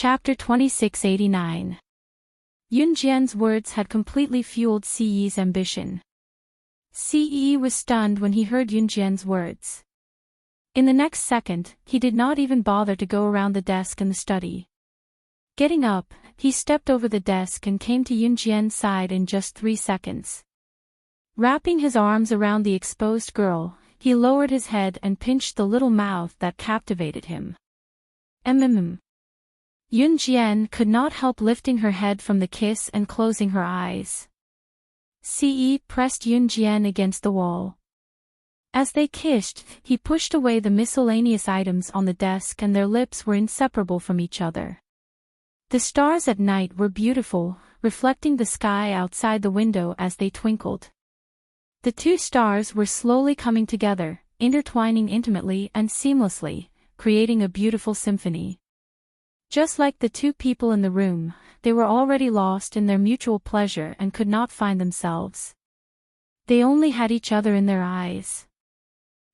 Chapter 2689. Yunjian's words had completely fueled Siyi's ambition. Siyi was stunned when he heard Yunjian's words. In the next second, he did not even bother to go around the desk in the study. Getting up, he stepped over the desk and came to Yunjian's side in just 3 seconds. Wrapping his arms around the exposed girl, he lowered his head and pinched the little mouth that captivated him. Yunjian could not help lifting her head from the kiss and closing her eyes. Siyi pressed Yunjian against the wall. As they kissed, he pushed away the miscellaneous items on the desk and their lips were inseparable from each other. The stars at night were beautiful, reflecting the sky outside the window as they twinkled. The 2 stars were slowly coming together, intertwining intimately and seamlessly, creating a beautiful symphony. Just like the 2 people in the room, they were already lost in their mutual pleasure and could not find themselves. They only had each other in their eyes.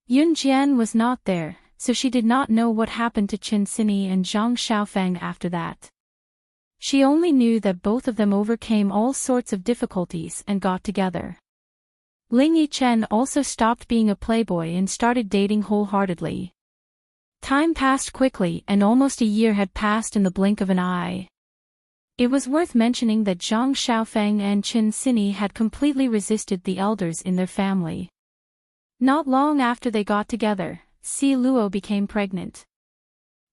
Yunjian was not there, so she did not know what happened to Chen Xinyi and Zhang Xiaofeng after that. She only knew that both of them overcame all sorts of difficulties and got together. Ling Yichen also stopped being a playboy and started dating wholeheartedly. Time passed quickly and almost a year had passed in the blink of an eye. It was worth mentioning that Zhang Xiaofeng and Chen Xinyi had completely resisted the elders in their family. Not long after they got together, Si Luo became pregnant.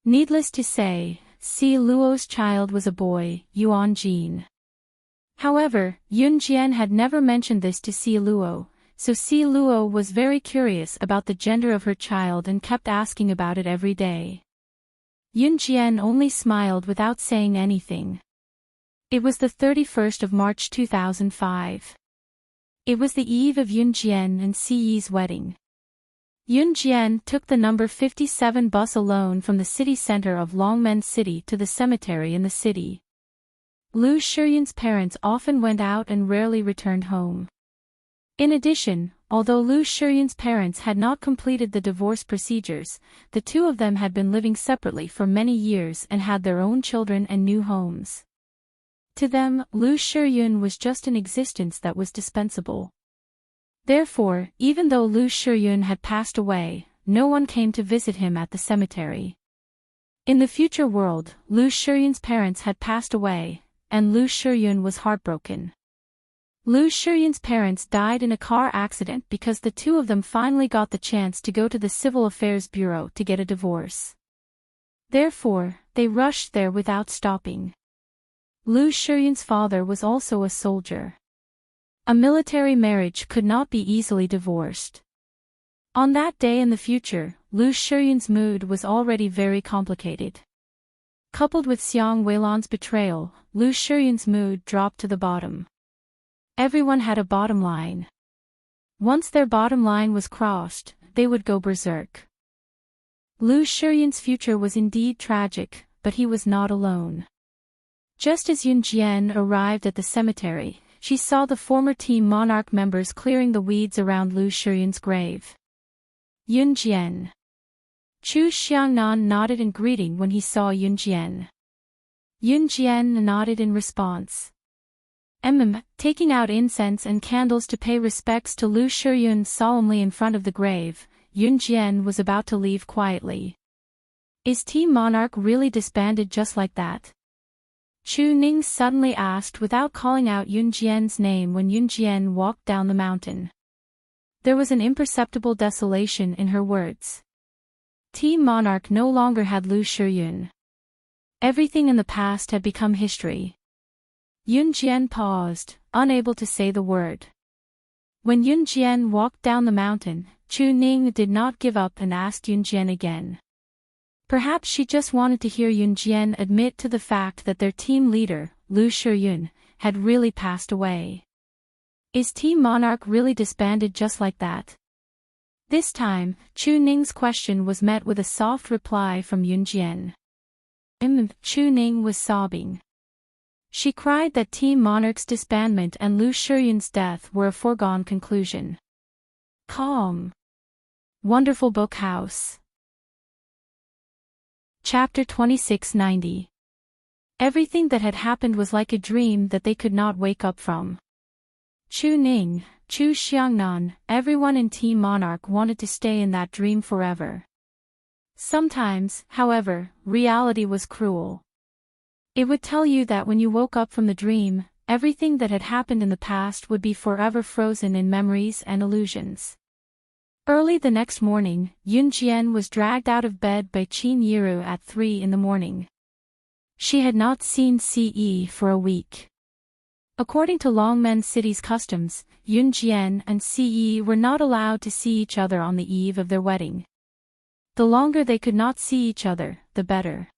Needless to say, Si Luo's child was a boy, Yuan Jin. However, Yunjian had never mentioned this to Si Luo, so Si Luo was very curious about the gender of her child and kept asking about it every day. Yunjian only smiled without saying anything. It was the 31st of March 2005. It was the eve of Yunjian and Siyi's wedding. Yunjian took the number 57 bus alone from the city center of Longmen City to the cemetery in the city. Lu Shiyun's parents often went out and rarely returned home. In addition, although Lu Shiyun's parents had not completed the divorce procedures, the 2 of them had been living separately for many years and had their own children and new homes. To them, Lu Shiyun was just an existence that was dispensable. Therefore, even though Lu Shiyun had passed away, no one came to visit him at the cemetery. In the future world, Lu Shiyun's parents had passed away, and Lu Shiyun was heartbroken. Lu Shiyun's parents died in a car accident because the 2 of them finally got the chance to go to the Civil Affairs Bureau to get a divorce. Therefore, they rushed there without stopping. Lu Shiyun's father was also a soldier. A military marriage could not be easily divorced. On that day in the future, Lu Shiyun's mood was already very complicated. Coupled with Xiang Weilan's betrayal, Lu Shiyun's mood dropped to the bottom. Everyone had a bottom line. Once their bottom line was crossed, they would go berserk. Lu Shiyun's future was indeed tragic, but he was not alone. Just as Yunjian arrived at the cemetery, she saw the former Team Monarch members clearing the weeds around Lu Shiyun's grave. Yunjian. Chu Xiangnan nodded in greeting when he saw Yunjian. Yunjian nodded in response. Taking out incense and candles to pay respects to Lu Shiyun solemnly in front of the grave, Yunjian was about to leave quietly. Is Team Monarch really disbanded just like that? Chu Ning suddenly asked without calling out Yunjian's name when Yunjian walked down the mountain. There was an imperceptible desolation in her words. Team Monarch no longer had Lu Shiyun. Everything in the past had become history. Yunjian paused, unable to say the word. When Yunjian walked down the mountain, Chu Ning did not give up and asked Yunjian again. Perhaps she just wanted to hear Yunjian admit to the fact that their team leader, Lu Shiyun, had really passed away. Is Team Monarch really disbanded just like that? This time, Chu Ning's question was met with a soft reply from Yunjian. Chu Ning was sobbing. She cried that Team Monarch's disbandment and Lu Shiyun's death were a foregone conclusion. Calm. Wonderful Book House. Chapter 2690. Everything that had happened was like a dream that they could not wake up from. Chu Ning, Chu Xiangnan, everyone in Team Monarch wanted to stay in that dream forever. Sometimes, however, reality was cruel. It would tell you that when you woke up from the dream, everything that had happened in the past would be forever frozen in memories and illusions. Early the next morning, Yun Jian was dragged out of bed by Qin Yiru at 3 in the morning. She had not seen Ce for a week. According to Longmen City's customs, Yun Jian and Ce were not allowed to see each other on the eve of their wedding. The longer they could not see each other, the better.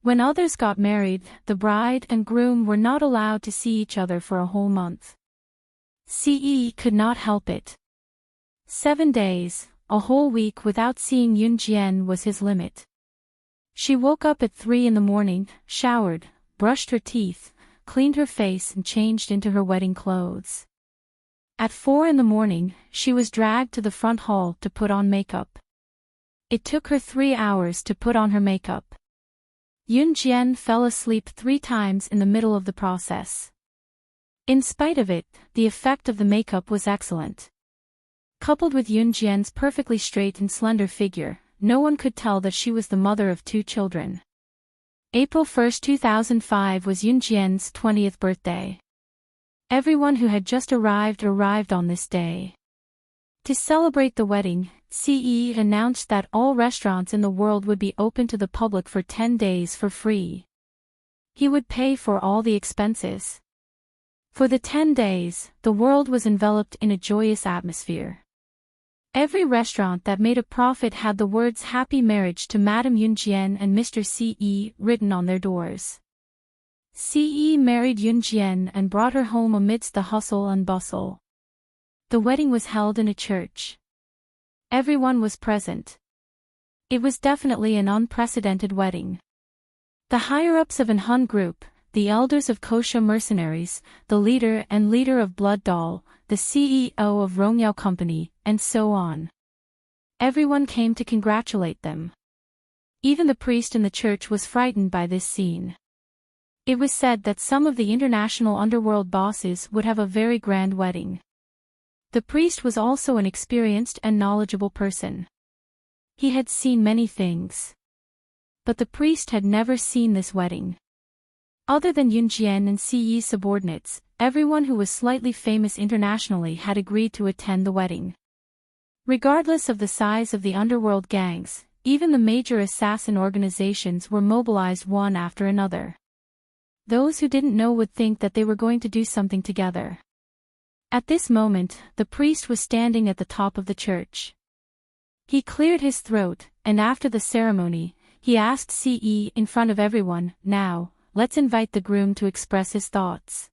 When others got married, the bride and groom were not allowed to see each other for a whole month. Ce could not help it. 7 days, a whole week without seeing Yun Jian was his limit. She woke up at 3 in the morning, showered, brushed her teeth, cleaned her face and changed into her wedding clothes. At 4 in the morning, she was dragged to the front hall to put on makeup. It took her 3 hours to put on her makeup. Yun Jian fell asleep 3 times in the middle of the process. In spite of it, the effect of the makeup was excellent. Coupled with Yun Jian's perfectly straight and slender figure, no one could tell that she was the mother of 2 children. April 1, 2005 was Yun Jian's 20th birthday. Everyone who had just arrived on this day. To celebrate the wedding, Ce announced that all restaurants in the world would be open to the public for 10 days for free. He would pay for all the expenses. For the 10 days, the world was enveloped in a joyous atmosphere. Every restaurant that made a profit had the words Happy Marriage to Madame Yun Jian and Mr. Ce written on their doors. Ce married Yun Jian and brought her home amidst the hustle and bustle. The wedding was held in a church. Everyone was present. It was definitely an unprecedented wedding. The higher-ups of an Hun group, the elders of Kosha mercenaries, the leader of Blood Doll, the CEO of Rongyao Company, and so on. Everyone came to congratulate them. Even the priest in the church was frightened by this scene. It was said that some of the international underworld bosses would have a very grand wedding. The priest was also an experienced and knowledgeable person. He had seen many things. But the priest had never seen this wedding. Other than Yun Jian and Ce's subordinates, everyone who was slightly famous internationally had agreed to attend the wedding. Regardless of the size of the underworld gangs, even the major assassin organizations were mobilized one after another. Those who didn't know would think that they were going to do something together. At this moment, the priest was standing at the top of the church. He cleared his throat, and after the ceremony, he asked Ce in front of everyone, "Now, let's invite the groom to express his thoughts.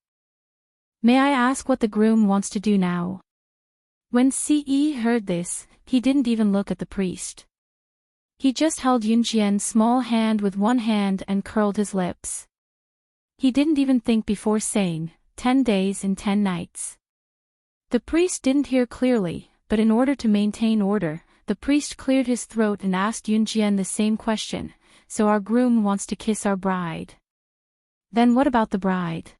May I ask what the groom wants to do now?" When Ce heard this, he didn't even look at the priest. He just held Yun Jian's small hand with one hand and curled his lips. He didn't even think before saying, 10 days and 10 nights. The priest didn't hear clearly, but in order to maintain order, the priest cleared his throat and asked Yun Jian the same question, "So our groom wants to kiss our bride. Then what about the bride?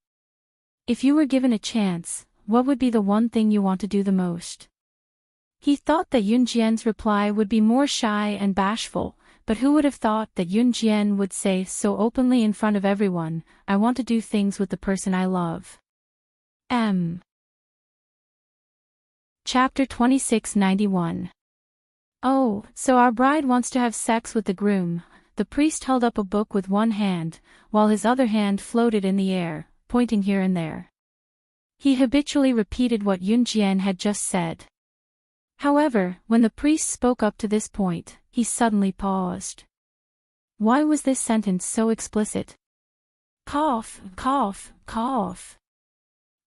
If you were given a chance, what would be the one thing you want to do the most?" He thought that Yun Jian's reply would be more shy and bashful, but who would have thought that Yun Jian would say so openly in front of everyone, "I want to do things with the person I love." Chapter 2691. "Oh, so our bride wants to have sex with the groom." The priest held up a book with one hand, while his other hand floated in the air, pointing here and there. He habitually repeated what Yun Jian had just said. However, when the priest spoke up to this point, he suddenly paused. Why was this sentence so explicit? Cough, cough, cough.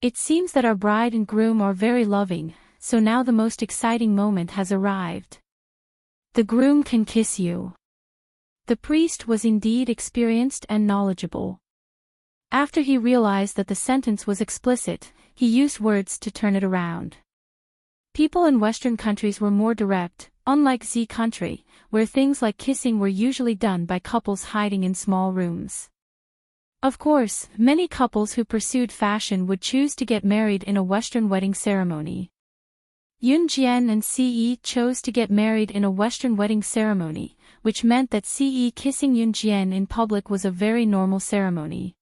It seems that our bride and groom are very loving, so now the most exciting moment has arrived. The groom can kiss you. The priest was indeed experienced and knowledgeable. After he realized that the sentence was explicit, he used words to turn it around. People in Western countries were more direct, unlike Z country, where things like kissing were usually done by couples hiding in small rooms. Of course, many couples who pursued fashion would choose to get married in a Western wedding ceremony. Yoon Jian and Ce chose to get married in a Western wedding ceremony, which meant that Ce kissing Yoon Jian in public was a very normal ceremony.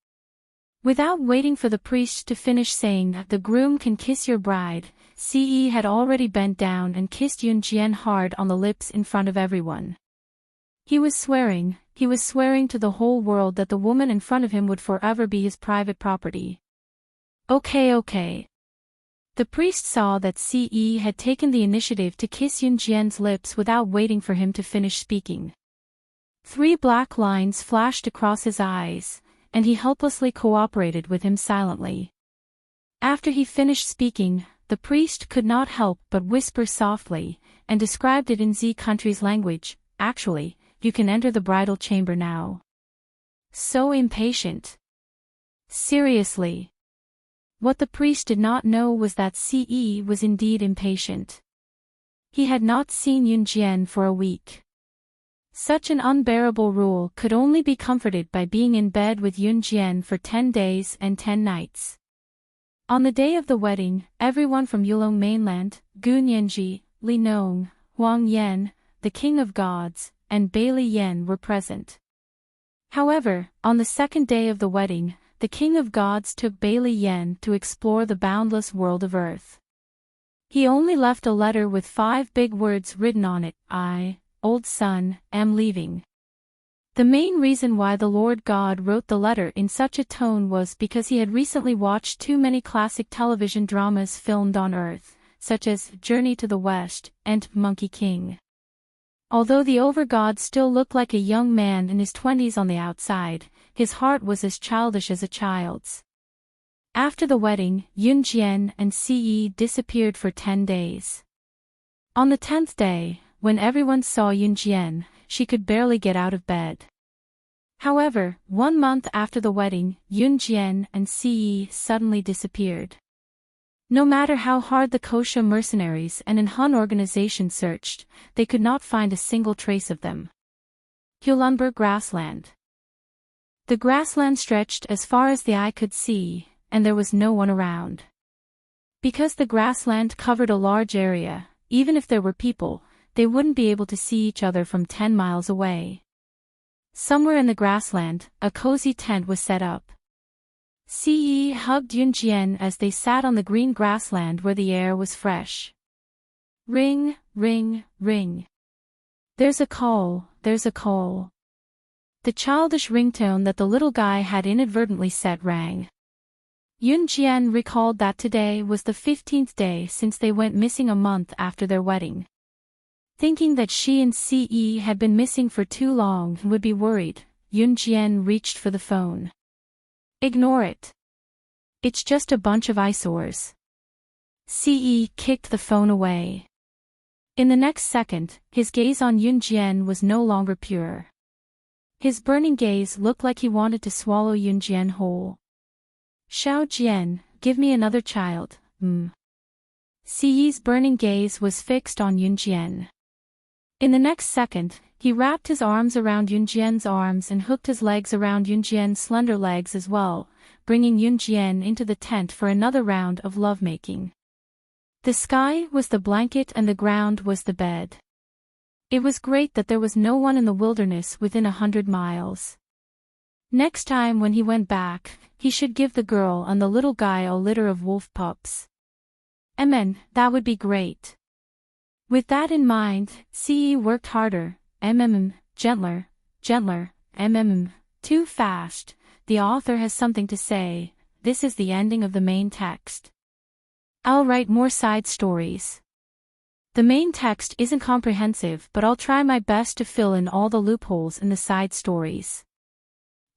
Without waiting for the priest to finish saying, "The groom can kiss your bride," Ce had already bent down and kissed Yoon Jian hard on the lips in front of everyone. He was swearing to the whole world that the woman in front of him would forever be his private property. Okay. The priest saw that Ce had taken the initiative to kiss Yoon Jian's lips without waiting for him to finish speaking. 3 black lines flashed across his eyes, and he helplessly cooperated with him silently. After he finished speaking, the priest could not help but whisper softly, and described it in Z country's language, "Actually, you can enter the bridal chamber now." So impatient. Seriously. What the priest did not know was that Ce was indeed impatient. He had not seen Yoon Jian for a week. Such an unbearable rule could only be comforted by being in bed with Yoon Jian for 10 days and 10 nights. On the day of the wedding, everyone from Yulong mainland, Gun Yenji, Li Nong, Huang Yan, the king of gods, and Bailey Yen were present. However, on the second day of the wedding, the king of gods took Bailey Yen to explore the boundless world of Earth. He only left a letter with 5 big words written on it: "I, old son, am leaving." The main reason why the Lord God wrote the letter in such a tone was because he had recently watched too many classic television dramas filmed on Earth, such as Journey to the West and Monkey King. Although the overgod still looked like a young man in his 20s on the outside, his heart was as childish as a child's. After the wedding, Yoon Jian and Ce disappeared for 10 days. On the 10th day, when everyone saw Yoon Jian, she could barely get out of bed. However, 1 month after the wedding, Yoon Jian and Ce suddenly disappeared. No matter how hard the Kosha mercenaries and an Hun organization searched, they could not find a single trace of them. Hulunber grassland. The grassland stretched as far as the eye could see, and there was no one around. Because the grassland covered a large area, even if there were people, they wouldn't be able to see each other from 10 miles away. Somewhere in the grassland, a cozy tent was set up. Ce hugged Yoon Jian as they sat on the green grassland where the air was fresh. Ring, ring, ring. There's a call, there's a call. The childish ringtone that the little guy had inadvertently set rang. Yoon Jian recalled that today was the 15th day since they went missing a month after their wedding. Thinking that she and Ce had been missing for too long and would be worried, Yoon Jian reached for the phone. "Ignore it. It's just a bunch of eyesores." Ce kicked the phone away. In the next second, his gaze on Yoon Jian was no longer pure. His burning gaze looked like he wanted to swallow Yoon Jian whole. "Xiao Jian, give me another child, Ce's burning gaze was fixed on Yoon Jian. In the next second, he wrapped his arms around Yoon Jian's arms and hooked his legs around Yoon Jian's slender legs as well, bringing Yoon Jian into the tent for another round of lovemaking. The sky was the blanket and the ground was the bed. It was great that there was no one in the wilderness within 100 miles. Next time when he went back, he should give the girl and the little guy a litter of wolf pups. Amen, that would be great. With that in mind, Ce worked harder, gentler, too fast. The author has something to say. This is the ending of the main text. I'll write more side stories. The main text isn't comprehensive, but I'll try my best to fill in all the loopholes in the side stories.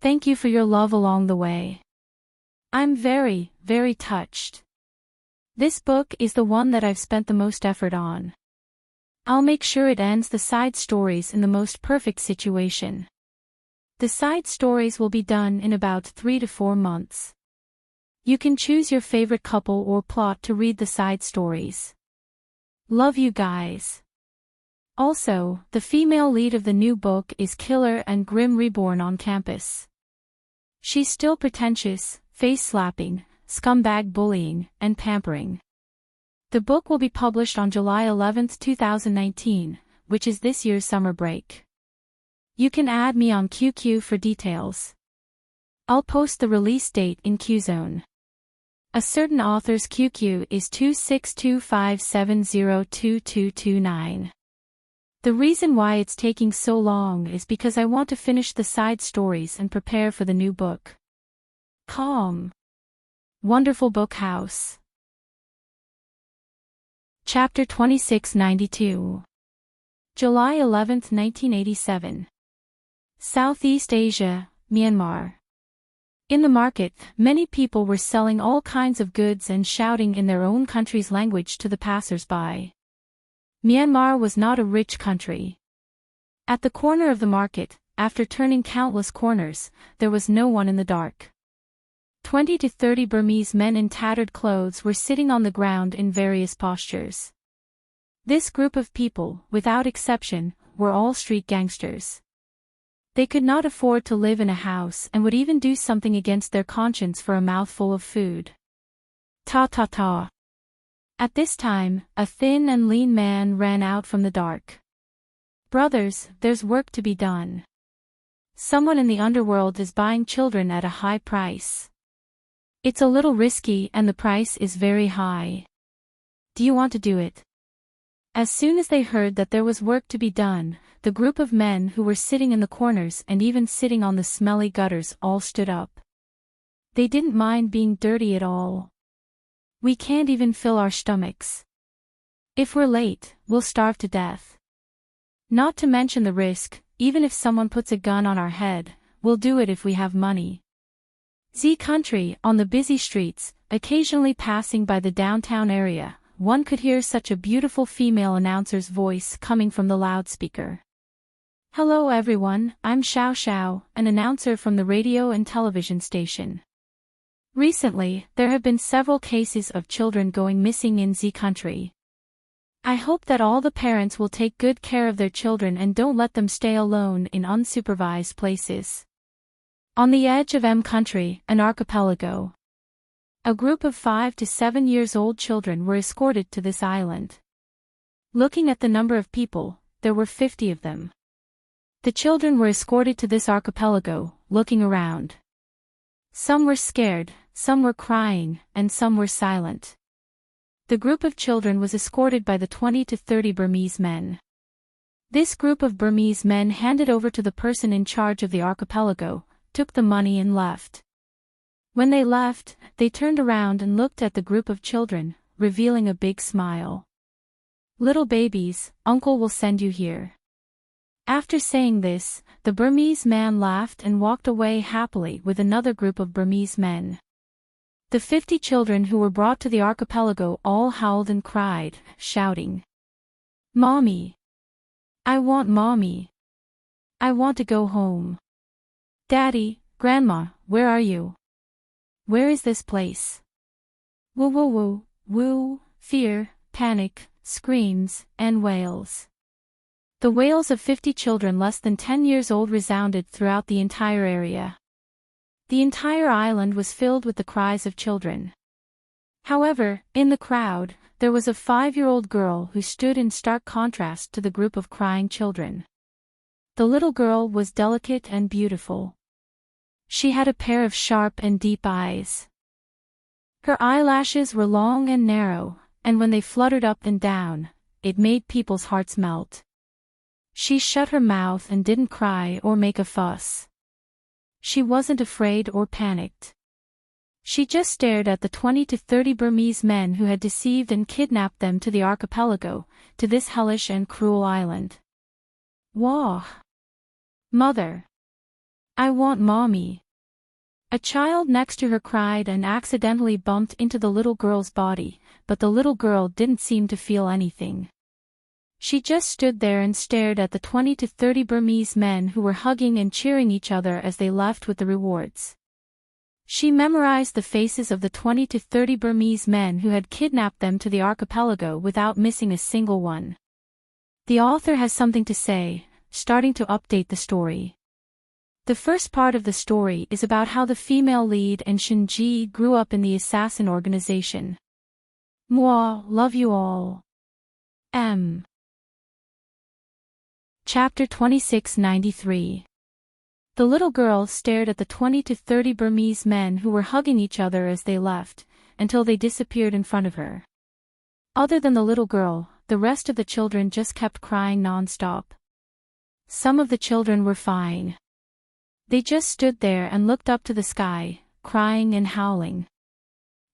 Thank you for your love along the way. I'm very, very touched. This book is the one that I've spent the most effort on. I'll make sure it ends the side stories in the most perfect situation. The side stories will be done in about 3 to 4 months. You can choose your favorite couple or plot to read the side stories. Love you guys. Also, the female lead of the new book is Killer and Grim Reborn on campus. She's still pretentious, face-slapping, scumbag bullying, and pampering. The book will be published on July 11, 2019, which is this year's summer break. You can add me on QQ for details. I'll post the release date in QZone. A certain author's QQ is 26257022229. The reason why it's taking so long is because I want to finish the side stories and prepare for the new book. Calm. Wonderful Book House. Chapter 2692. July 11, 1987. Southeast Asia, Myanmar. In the market, many people were selling all kinds of goods and shouting in their own country's language to the passers-by. Myanmar was not a rich country. At the corner of the market, after turning countless corners, there was no one in the dark. 20 to 30 Burmese men in tattered clothes were sitting on the ground in various postures. This group of people, without exception, were all street gangsters. They could not afford to live in a house and would even do something against their conscience for a mouthful of food. Ta ta ta. At this time, a thin and lean man ran out from the dark. Brothers, there's work to be done. Someone in the underworld is buying children at a high price. It's a little risky and the price is very high. Do you want to do it? As soon as they heard that there was work to be done, the group of men who were sitting in the corners and even sitting on the smelly gutters all stood up. They didn't mind being dirty at all. We can't even fill our stomachs. If we're late, we'll starve to death. Not to mention the risk, even if someone puts a gun on our head, we'll do it if we have money. Z country, on the busy streets, occasionally passing by the downtown area, one could hear such a beautiful female announcer's voice coming from the loudspeaker. Hello everyone, I'm Xiao Xiao, an announcer from the radio and television station. Recently, there have been several cases of children going missing in Z country. I hope that all the parents will take good care of their children and don't let them stay alone in unsupervised places. On the edge of M country, an archipelago. A group of 5 to 7 years old children were escorted to this island. Looking at the number of people, there were 50 of them. The children were escorted to this archipelago, looking around. Some were scared, some were crying, and some were silent. The group of children was escorted by the 20 to 30 Burmese men. This group of Burmese men handed over to the person in charge of the archipelago, took the money and left. When they left, they turned around and looked at the group of children, revealing a big smile. Little babies, Uncle will send you here. After saying this, the Burmese man laughed and walked away happily with another group of Burmese men. The 50 children who were brought to the archipelago all howled and cried, shouting, "Mommy! I want Mommy! I want to go home! Daddy, Grandma, where are you? Where is this place?" Woo woo woo, woo, fear, panic, screams, and wails. The wails of 50 children less than 10 years old resounded throughout the entire area. The entire island was filled with the cries of children. However, in the crowd, there was a 5-year-old girl who stood in stark contrast to the group of crying children. The little girl was delicate and beautiful. She had a pair of sharp and deep eyes. Her eyelashes were long and narrow, and when they fluttered up and down, it made people's hearts melt. She shut her mouth and didn't cry or make a fuss. She wasn't afraid or panicked. She just stared at the 20 to 30 Burmese men who had deceived and kidnapped them to the archipelago, to this hellish and cruel island. Wah! Mother! I want Mommy! A child next to her cried and accidentally bumped into the little girl's body, but the little girl didn't seem to feel anything. She just stood there and stared at the 20 to 30 Burmese men who were hugging and cheering each other as they left with the rewards. She memorized the faces of the 20 to 30 Burmese men who had kidnapped them to the archipelago without missing a single one. The author has something to say, starting to update the story. The first part of the story is about how the female lead and Shinji grew up in the assassin organization. Moi, love you all. M. Chapter 2693. The little girl stared at the 20 to 30 Burmese men who were hugging each other as they left, until they disappeared in front of her. Other than the little girl, the rest of the children just kept crying non-stop. Some of the children were fine. They just stood there and looked up to the sky, crying and howling.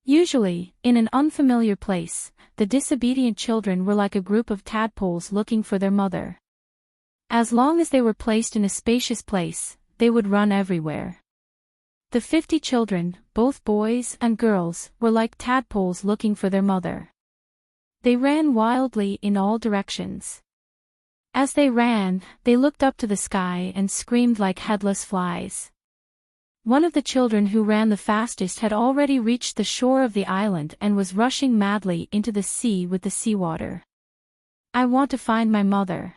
Usually, in an unfamiliar place, the disobedient children were like a group of tadpoles looking for their mother. As long as they were placed in a spacious place, they would run everywhere. The 50 children, both boys and girls, were like tadpoles looking for their mother. They ran wildly in all directions. As they ran, they looked up to the sky and screamed like headless flies. One of the children who ran the fastest had already reached the shore of the island and was rushing madly into the sea with the seawater. I want to find my mother.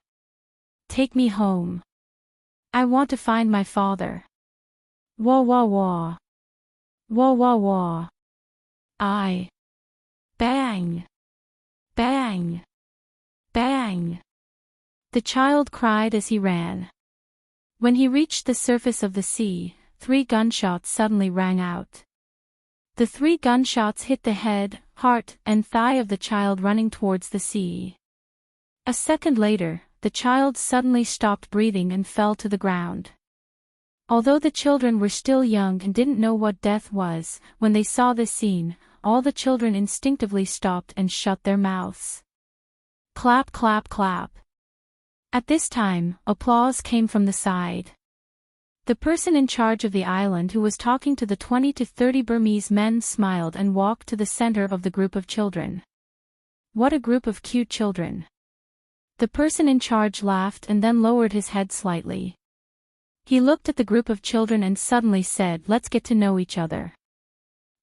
Take me home. I want to find my father. Wah wah wah. Wah wah wah. I. Bang. Bang. Bang. The child cried as he ran. When he reached the surface of the sea, 3 gunshots suddenly rang out. The 3 gunshots hit the head, heart, and thigh of the child running towards the sea. A second later, the child suddenly stopped breathing and fell to the ground. Although the children were still young and didn't know what death was, when they saw this scene, all the children instinctively stopped and shut their mouths. Clap clap clap. At this time, applause came from the side. The person in charge of the island who was talking to the 20 to 30 Burmese men smiled and walked to the center of the group of children. What a group of cute children. The person in charge laughed and then lowered his head slightly. He looked at the group of children and suddenly said, "Let's get to know each other.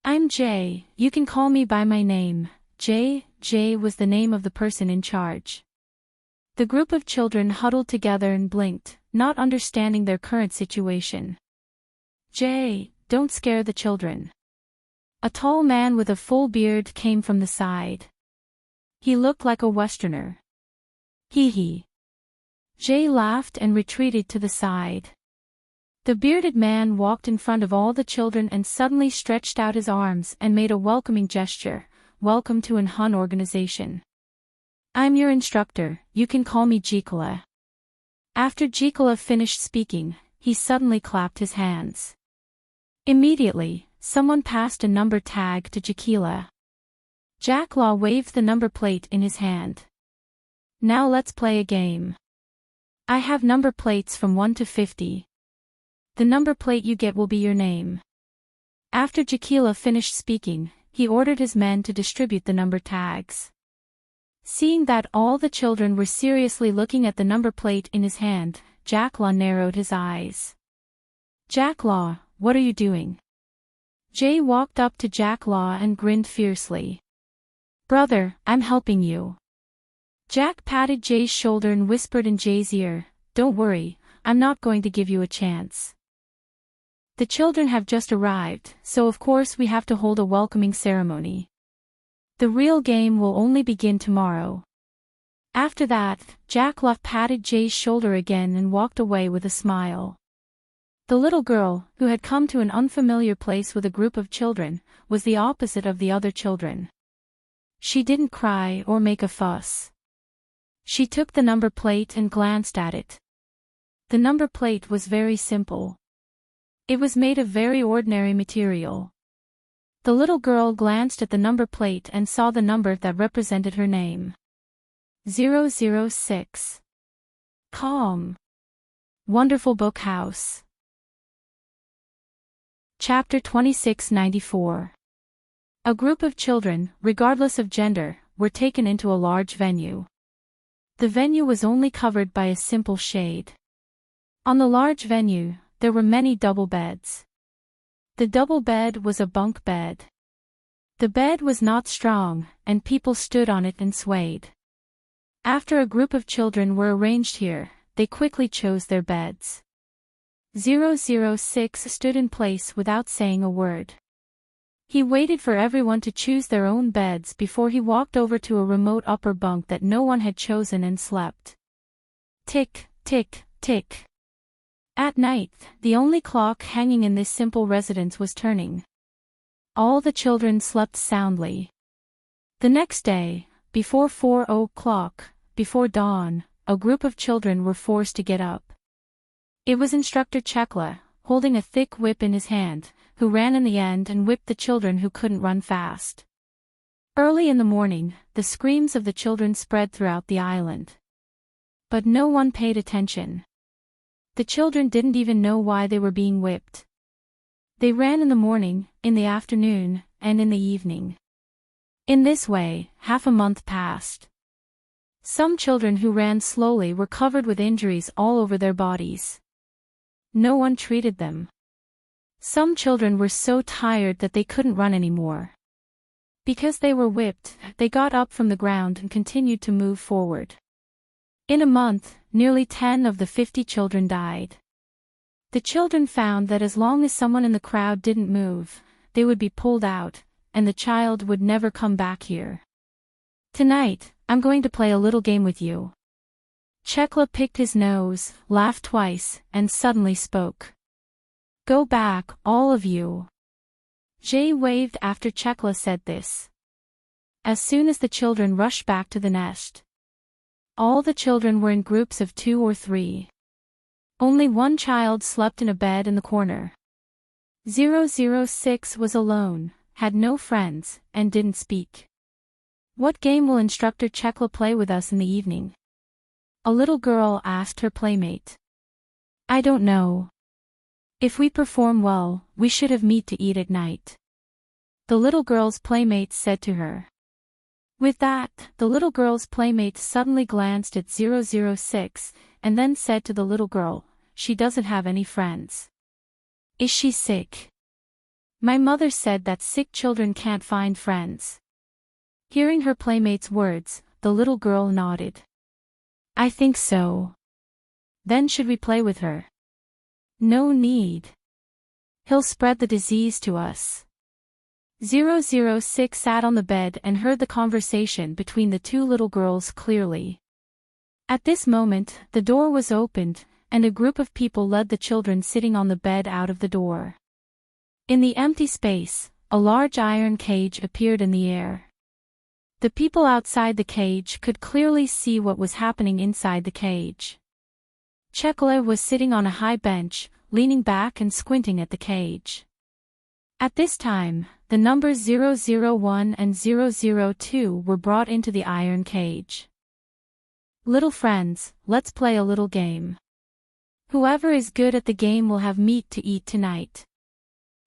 I'm Jay, you can call me by my name." Jay was the name of the person in charge. The group of children huddled together and blinked, not understanding their current situation. "Jay, don't scare the children." A tall man with a full beard came from the side. He looked like a Westerner. Hee hee. Jay laughed and retreated to the side. The bearded man walked in front of all the children and suddenly stretched out his arms and made a welcoming gesture. "Welcome to an Hun organization. I'm your instructor, you can call me Jikola." After Jikola finished speaking, he suddenly clapped his hands. Immediately, someone passed a number tag to Jikola. Jacklaw waved the number plate in his hand. "Now let's play a game. I have number plates from 1 to 50. The number plate you get will be your name." After Jikola finished speaking, he ordered his men to distribute the number tags. Seeing that all the children were seriously looking at the number plate in his hand, Jacklaw narrowed his eyes. "Jacklaw, what are you doing?" Jay walked up to Jacklaw and grinned fiercely. "Brother, I'm helping you." Jack patted Jay's shoulder and whispered in Jay's ear, "Don't worry, I'm not going to give you a chance. The children have just arrived, so of course we have to hold a welcoming ceremony. The real game will only begin tomorrow." After that, Jacklaw patted Jay's shoulder again and walked away with a smile. The little girl, who had come to an unfamiliar place with a group of children, was the opposite of the other children. She didn't cry or make a fuss. She took the number plate and glanced at it. The number plate was very simple. It was made of very ordinary material. The little girl glanced at the number plate and saw the number that represented her name. 006. Calm. Wonderful Book House. Chapter 2694. A group of children, regardless of gender, were taken into a large venue. The venue was only covered by a simple shade. On the large venue, there were many double beds. The double bed was a bunk bed. The bed was not strong, and people stood on it and swayed. After a group of children were arranged here, they quickly chose their beds. 006 stood in place without saying a word. He waited for everyone to choose their own beds before he walked over to a remote upper bunk that no one had chosen and slept. Tick, tick, tick. At night, the only clock hanging in this simple residence was turning. All the children slept soundly. The next day, before 4 o'clock, before dawn, a group of children were forced to get up. It was Instructor Chekla, holding a thick whip in his hand, who ran in the end and whipped the children who couldn't run fast. Early in the morning, the screams of the children spread throughout the island. But no one paid attention. The children didn't even know why they were being whipped. They ran in the morning, in the afternoon, and in the evening. In this way, half a month passed. Some children who ran slowly were covered with injuries all over their bodies. No one treated them. Some children were so tired that they couldn't run anymore. Because they were whipped, they got up from the ground and continued to move forward. In a month, nearly 10 of the 50 children died. The children found that as long as someone in the crowd didn't move, they would be pulled out, and the child would never come back here. Tonight, I'm going to play a little game with you. Chekla picked his nose, laughed twice, and suddenly spoke. Go back, all of you. Jay waved after Chekla said this. As soon as the children rushed back to the nest. All the children were in groups of 2 or 3. Only one child slept in a bed in the corner. 006 was alone, had no friends, and didn't speak. What game will Instructor Chekla play with us in the evening? A little girl asked her playmate. I don't know. If we perform well, we should have meat to eat at night. The little girl's playmate said to her. With that, the little girl's playmate suddenly glanced at 006, and then said to the little girl, she doesn't have any friends. Is she sick? My mother said that sick children can't find friends. Hearing her playmate's words, the little girl nodded. I think so. Then should we play with her? No need. He'll spread the disease to us. 006 sat on the bed and heard the conversation between the two little girls clearly. At this moment, the door was opened, and a group of people led the children sitting on the bed out of the door. In the empty space, a large iron cage appeared in the air. The people outside the cage could clearly see what was happening inside the cage. Chekla was sitting on a high bench, leaning back and squinting at the cage. At this time, the numbers 001 and 002 were brought into the iron cage. Little friends, let's play a little game. Whoever is good at the game will have meat to eat tonight.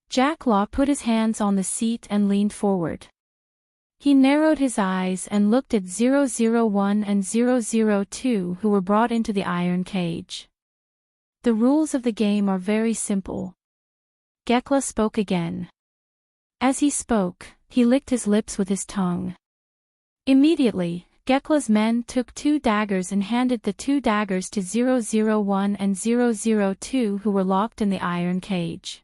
Jack Law put his hands on the seat and leaned forward. He narrowed his eyes and looked at 001 and 002 who were brought into the iron cage. The rules of the game are very simple. Gekla spoke again. As he spoke, he licked his lips with his tongue. Immediately, Gekla's men took 2 daggers and handed the 2 daggers to 001 and 002 who were locked in the iron cage.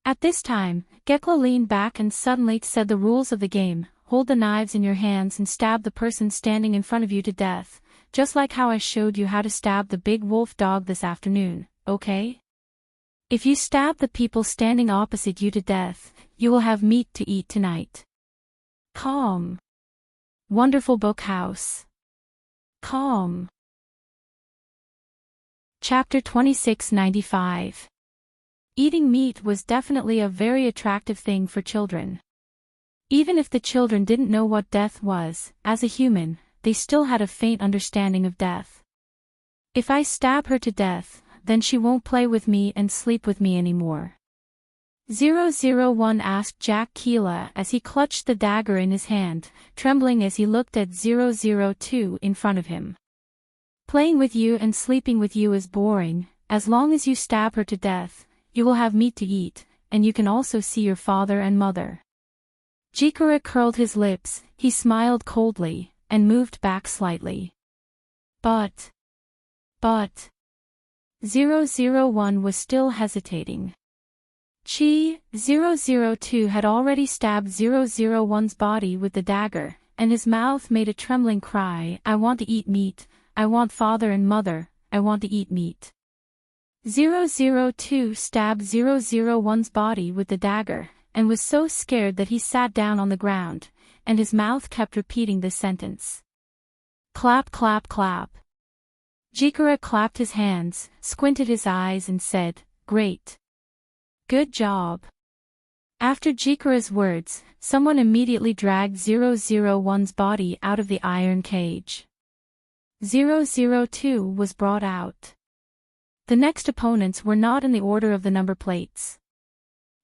At this time, Gekla leaned back and suddenly said the rules of the game: hold the knives in your hands and stab the person standing in front of you to death, just like how I showed you how to stab the big wolf dog this afternoon, okay? If you stab the people standing opposite you to death, you will have meat to eat tonight. Calm. Wonderful book house. Calm. Chapter 2695. Eating meat was definitely a very attractive thing for children. Even if the children didn't know what death was, as a human, they still had a faint understanding of death. If I stab her to death, then she won't play with me and sleep with me anymore. 001 asked Jack Keela as he clutched the dagger in his hand, trembling as he looked at 002 in front of him. Playing with you and sleeping with you is boring. As long as you stab her to death, you will have meat to eat, and you can also see your father and mother. Jikara curled his lips, he smiled coldly, and moved back slightly. But 001 was still hesitating. 002 had already stabbed 001's body with the dagger, and his mouth made a trembling cry, "I want to eat meat, I want father and mother, I want to eat meat." 002 stabbed 001's body with the dagger, and was so scared that he sat down on the ground, and his mouth kept repeating this sentence. Clap, clap, clap. Jikara clapped his hands, squinted his eyes and said, "Great. Good job." After Jikara's words, someone immediately dragged 001's body out of the iron cage. 002 was brought out. The next opponents were not in the order of the number plates.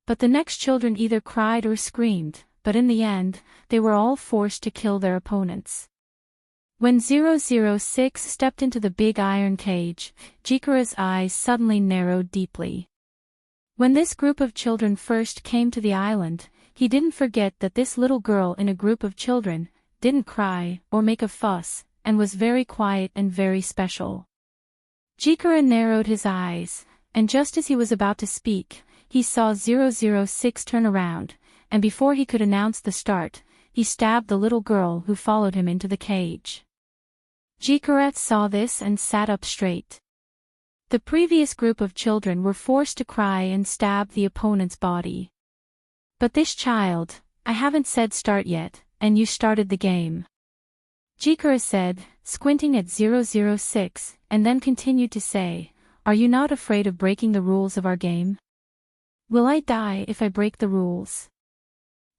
But the next children either cried or screamed, but in the end, they were all forced to kill their opponents. When 006 stepped into the big iron cage, Jikara's eyes suddenly narrowed deeply. When this group of children first came to the island, he didn't forget that this little girl in a group of children didn't cry or make a fuss, and was very quiet and very special. Jikara narrowed his eyes, and just as he was about to speak, he saw 006 turn around, and before he could announce the start, he stabbed the little girl who followed him into the cage. Jikara saw this and sat up straight. The previous group of children were forced to cry and stab the opponent's body. But this child, "I haven't said start yet, and you started the game," Jikara said, squinting at 006, and then continued to say, "Are you not afraid of breaking the rules of our game? Will I die if I break the rules?"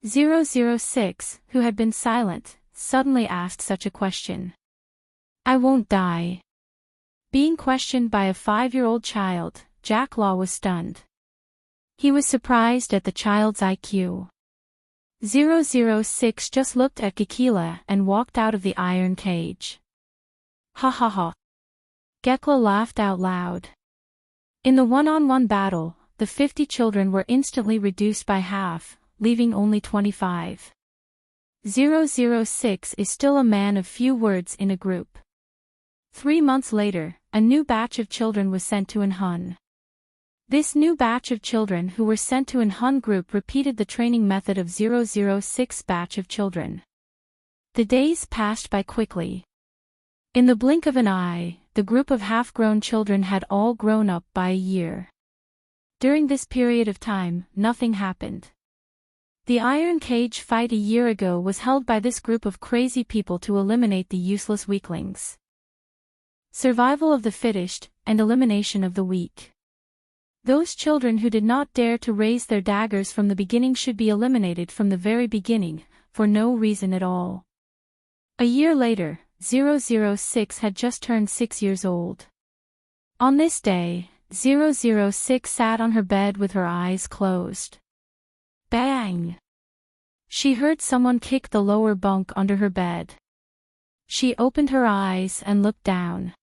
006, who had been silent, suddenly asked such a question. "I won't die." Being questioned by a 5-year-old child, Jack Law was stunned. He was surprised at the child's IQ. 006 just looked at Gekila and walked out of the iron cage. Ha ha ha. Gekla laughed out loud. In the one-on-one battle, the 50 children were instantly reduced by half, leaving only 25. 006 is still a man of few words in a group. 3 months later, a new batch of children was sent to Enhun. This new batch of children who were sent to Enhun group repeated the training method of 006 batch of children. The days passed by quickly. In the blink of an eye, the group of half-grown children had all grown up by a year. During this period of time, nothing happened. The iron cage fight a year ago was held by this group of crazy people to eliminate the useless weaklings. Survival of the fittest, and elimination of the weak. Those children who did not dare to raise their daggers from the beginning should be eliminated from the very beginning, for no reason at all. A year later, 006 had just turned 6 years old. On this day, 006 sat on her bed with her eyes closed. Bang! She heard someone kick the lower bunk under her bed. She opened her eyes and looked down.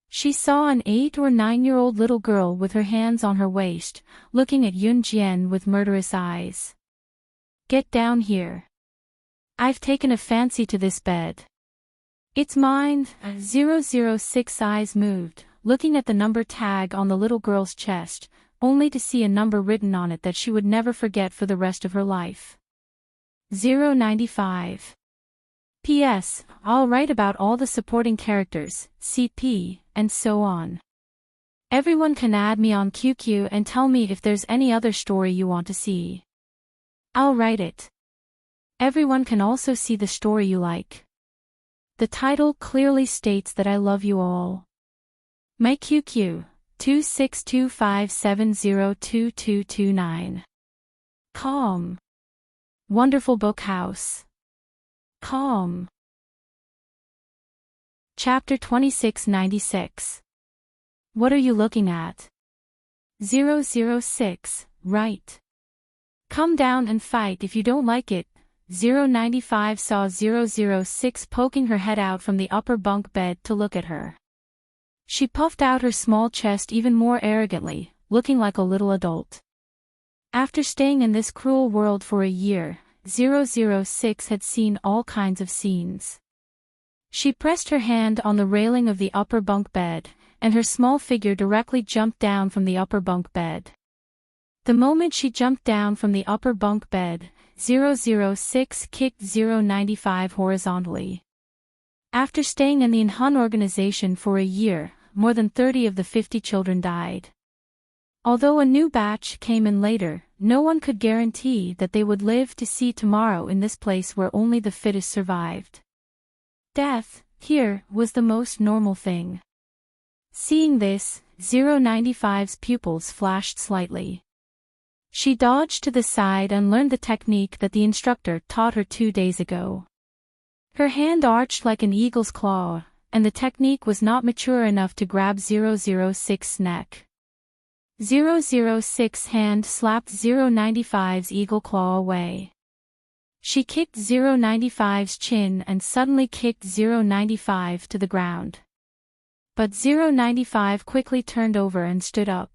She saw an 8 or 9-year-old little girl with her hands on her waist, looking at Yun Jian with murderous eyes. "Get down here. I've taken a fancy to this bed. It's mine." 006's eyes moved, looking at the number tag on the little girl's chest, only to see a number written on it that she would never forget for the rest of her life. 095. P.S. I'll write about all the supporting characters, CP, and so on. Everyone can add me on QQ and tell me if there's any other story you want to see. I'll write it. Everyone can also see the story you like. The title clearly states that I love you all. My QQ, 2625702229. Calm. Wonderful Book House. Calm. Chapter 2696. What are you looking at? 006, right. Come down and fight if you don't like it. 095 saw 006 poking her head out from the upper bunk bed to look at her. She puffed out her small chest even more arrogantly, looking like a little adult. After staying in this cruel world for a year, 006 had seen all kinds of scenes. She pressed her hand on the railing of the upper bunk bed, and her small figure directly jumped down from the upper bunk bed. The moment she jumped down from the upper bunk bed, 006 kicked 095 horizontally. After staying in the Inhun organization for a year, more than 30 of the 50 children died. Although a new batch came in later, no one could guarantee that they would live to see tomorrow in this place where only the fittest survived. Death, here, was the most normal thing. Seeing this, 095's pupils flashed slightly. She dodged to the side and learned the technique that the instructor taught her 2 days ago. Her hand arched like an eagle's claw, and the technique was not mature enough to grab 006's neck. 006's hand slapped 095's eagle claw away. She kicked 095's chin and suddenly kicked 095 to the ground. But 095 quickly turned over and stood up.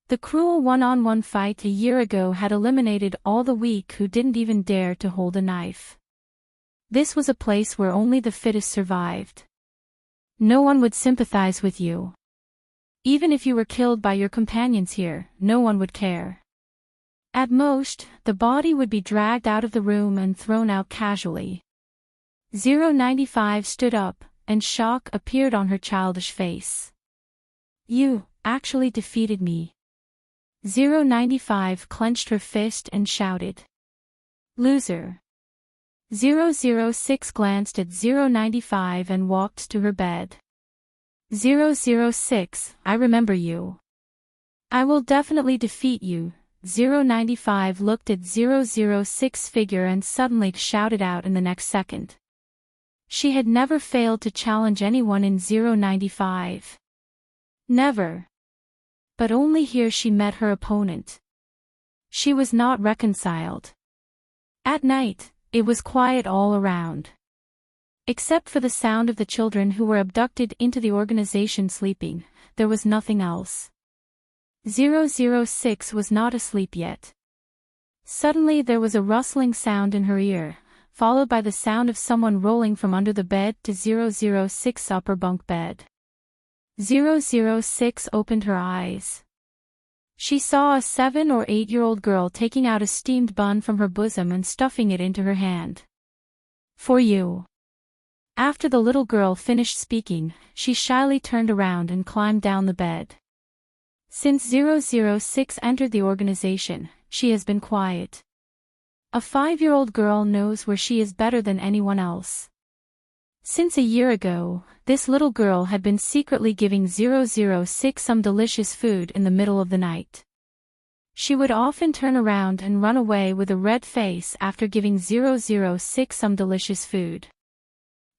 The cruel one-on-one fight a year ago had eliminated all the weak who didn't even dare to hold a knife. This was a place where only the fittest survived. No one would sympathize with you. Even if you were killed by your companions here, no one would care. At most, the body would be dragged out of the room and thrown out casually. 095 stood up, and shock appeared on her childish face. You actually defeated me. 095 clenched her fist and shouted. Loser. 006 glanced at 095 and walked to her bed. 006, I remember you. I will definitely defeat you. 095 looked at 006's figure and suddenly shouted out in the next second. She had never failed to challenge anyone in 095. Never. But only here she met her opponent. She was not reconciled. At night, it was quiet all around. Except for the sound of the children who were abducted into the organization sleeping, there was nothing else. 006 was not asleep yet. Suddenly there was a rustling sound in her ear, followed by the sound of someone rolling from under the bed to 006's upper bunk bed. 006 opened her eyes. She saw a 7 or 8-year-old girl taking out a steamed bun from her bosom and stuffing it into her hand. For you. After the little girl finished speaking, she shyly turned around and climbed down the bed. Since 006 entered the organization, she has been quiet. A 5-year-old girl knows where she is better than anyone else. Since a year ago, this little girl had been secretly giving 006 some delicious food in the middle of the night. She would often turn around and run away with a red face after giving 006 some delicious food.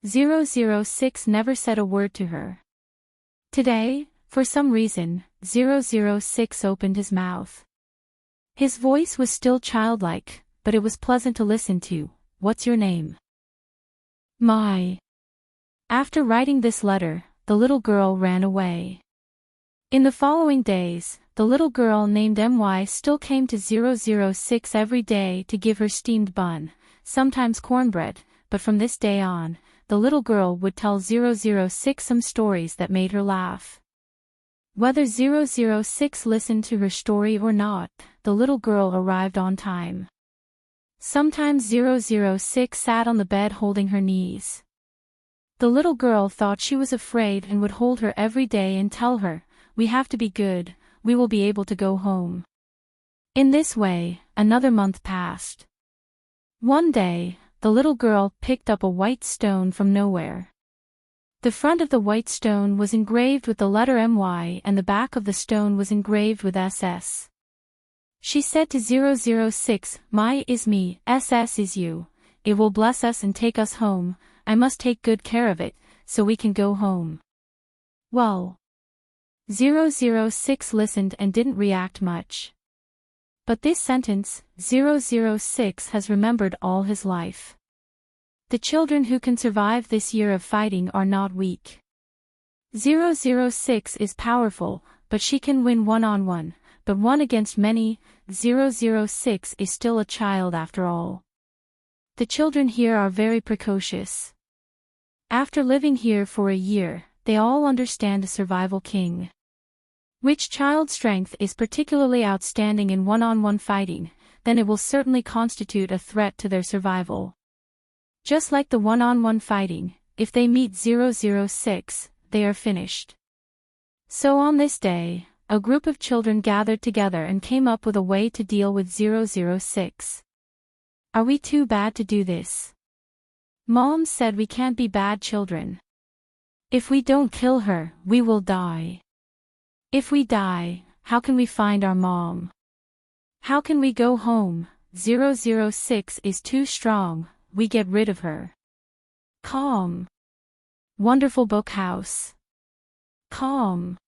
006 never said a word to her. Today, for some reason, 006 opened his mouth. His voice was still childlike, but it was pleasant to listen to. What's your name? My. After writing this letter, the little girl ran away. In the following days, the little girl named My still came to 006 every day to give her steamed bun, sometimes cornbread, but from this day on, the little girl would tell 006 some stories that made her laugh. Whether 006 listened to her story or not, the little girl arrived on time. Sometimes 006 sat on the bed holding her knees. The little girl thought she was afraid and would hold her every day and tell her, "We have to be good, we will be able to go home." In this way, another month passed. One day, the little girl picked up a white stone from nowhere. The front of the white stone was engraved with the letter My and the back of the stone was engraved with SS. She said to 006, "My is me, SS is you. It will bless us and take us home. I must take good care of it, so we can go home." Well. 006 listened and didn't react much. But this sentence, 006 has remembered all his life. The children who can survive this year of fighting are not weak. 006 is powerful, but she can win one-on-one, but one against many. 006 is still a child after all. The children here are very precocious. After living here for a year, they all understand a survival king. Which child's strength is particularly outstanding in one-on-one fighting, then it will certainly constitute a threat to their survival. Just like the one-on-one fighting, if they meet 006, they are finished. So on this day, a group of children gathered together and came up with a way to deal with 006. Are we too bad to do this? Mom said we can't be bad children. If we don't kill her, we will die. If we die, how can we find our mom? How can we go home? 006 is too strong, we get rid of her. Calm. Wonderful book house. Calm.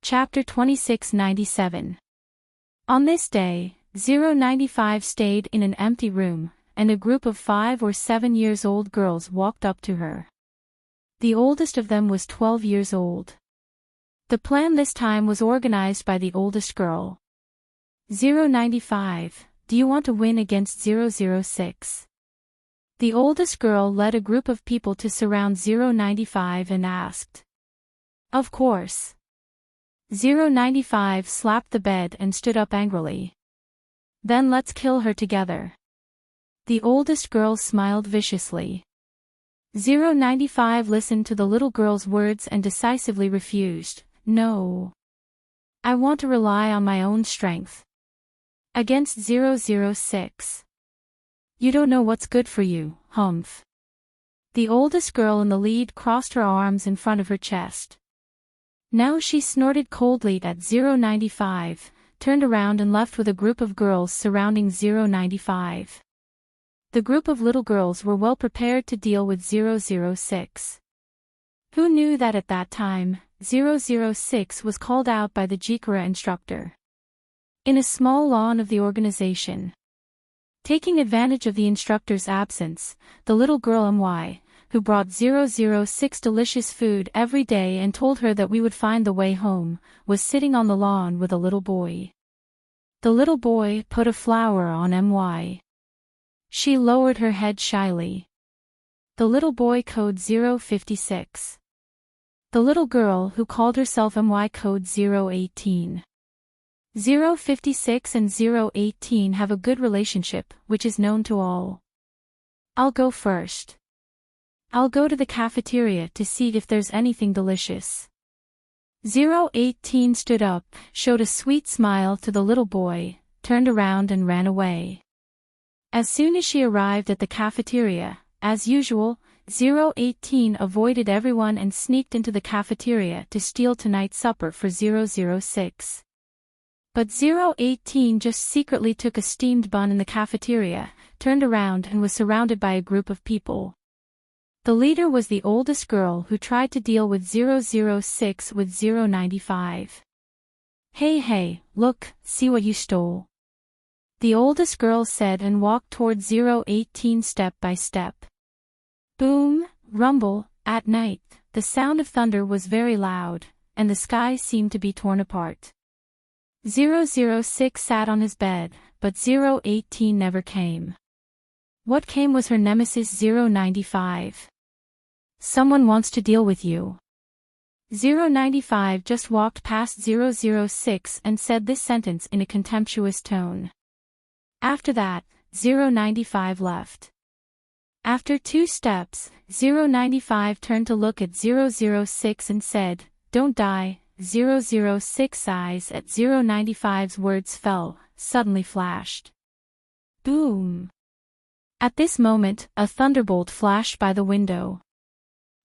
Chapter 2697. On this day, 095 stayed in an empty room, and a group of 5 or 7 years old girls walked up to her. The oldest of them was 12 years old. The plan this time was organized by the oldest girl. 095, do you want to win against 006? The oldest girl led a group of people to surround 095 and asked. Of course. 095 slapped the bed and stood up angrily. Then let's kill her together. The oldest girl smiled viciously. 095 listened to the little girl's words and decisively refused. No. I want to rely on my own strength. Against 006. You don't know what's good for you, humph. The oldest girl in the lead crossed her arms in front of her chest. Now she snorted coldly at 095, turned around and left with a group of girls surrounding 095. The group of little girls were well prepared to deal with 006. Who knew that at that time, 006 was called out by the Jikara instructor. In a small lawn of the organization. Taking advantage of the instructor's absence, the little girl MY, who brought 006 delicious food every day and told her that we would find the way home, was sitting on the lawn with a little boy. The little boy put a flower on MY. She lowered her head shyly. The little boy code 056. The little girl who called herself MY code 018. 056 and 018 have a good relationship, which is known to all. I'll go first. I'll go to the cafeteria to see if there's anything delicious. 018 stood up, showed a sweet smile to the little boy, turned around and ran away. As soon as she arrived at the cafeteria, as usual, 018 avoided everyone and sneaked into the cafeteria to steal tonight's supper for 006. But 018 just secretly took a steamed bun in the cafeteria, turned around and was surrounded by a group of people. The leader was the oldest girl who tried to deal with 006 with 095. Hey, look, see what you stole. The oldest girl said and walked toward 018 step by step. Boom, rumble, at night, the sound of thunder was very loud, and the sky seemed to be torn apart. 006 sat on his bed, but 018 never came. What came was her nemesis 095. Someone wants to deal with you. 095 just walked past 006 and said this sentence in a contemptuous tone. After that, 095 left. After 2 steps, 095 turned to look at 006 and said, "Don't die." 006's eyes at 095's words fell, suddenly flashed. Boom! At this moment, a thunderbolt flashed by the window.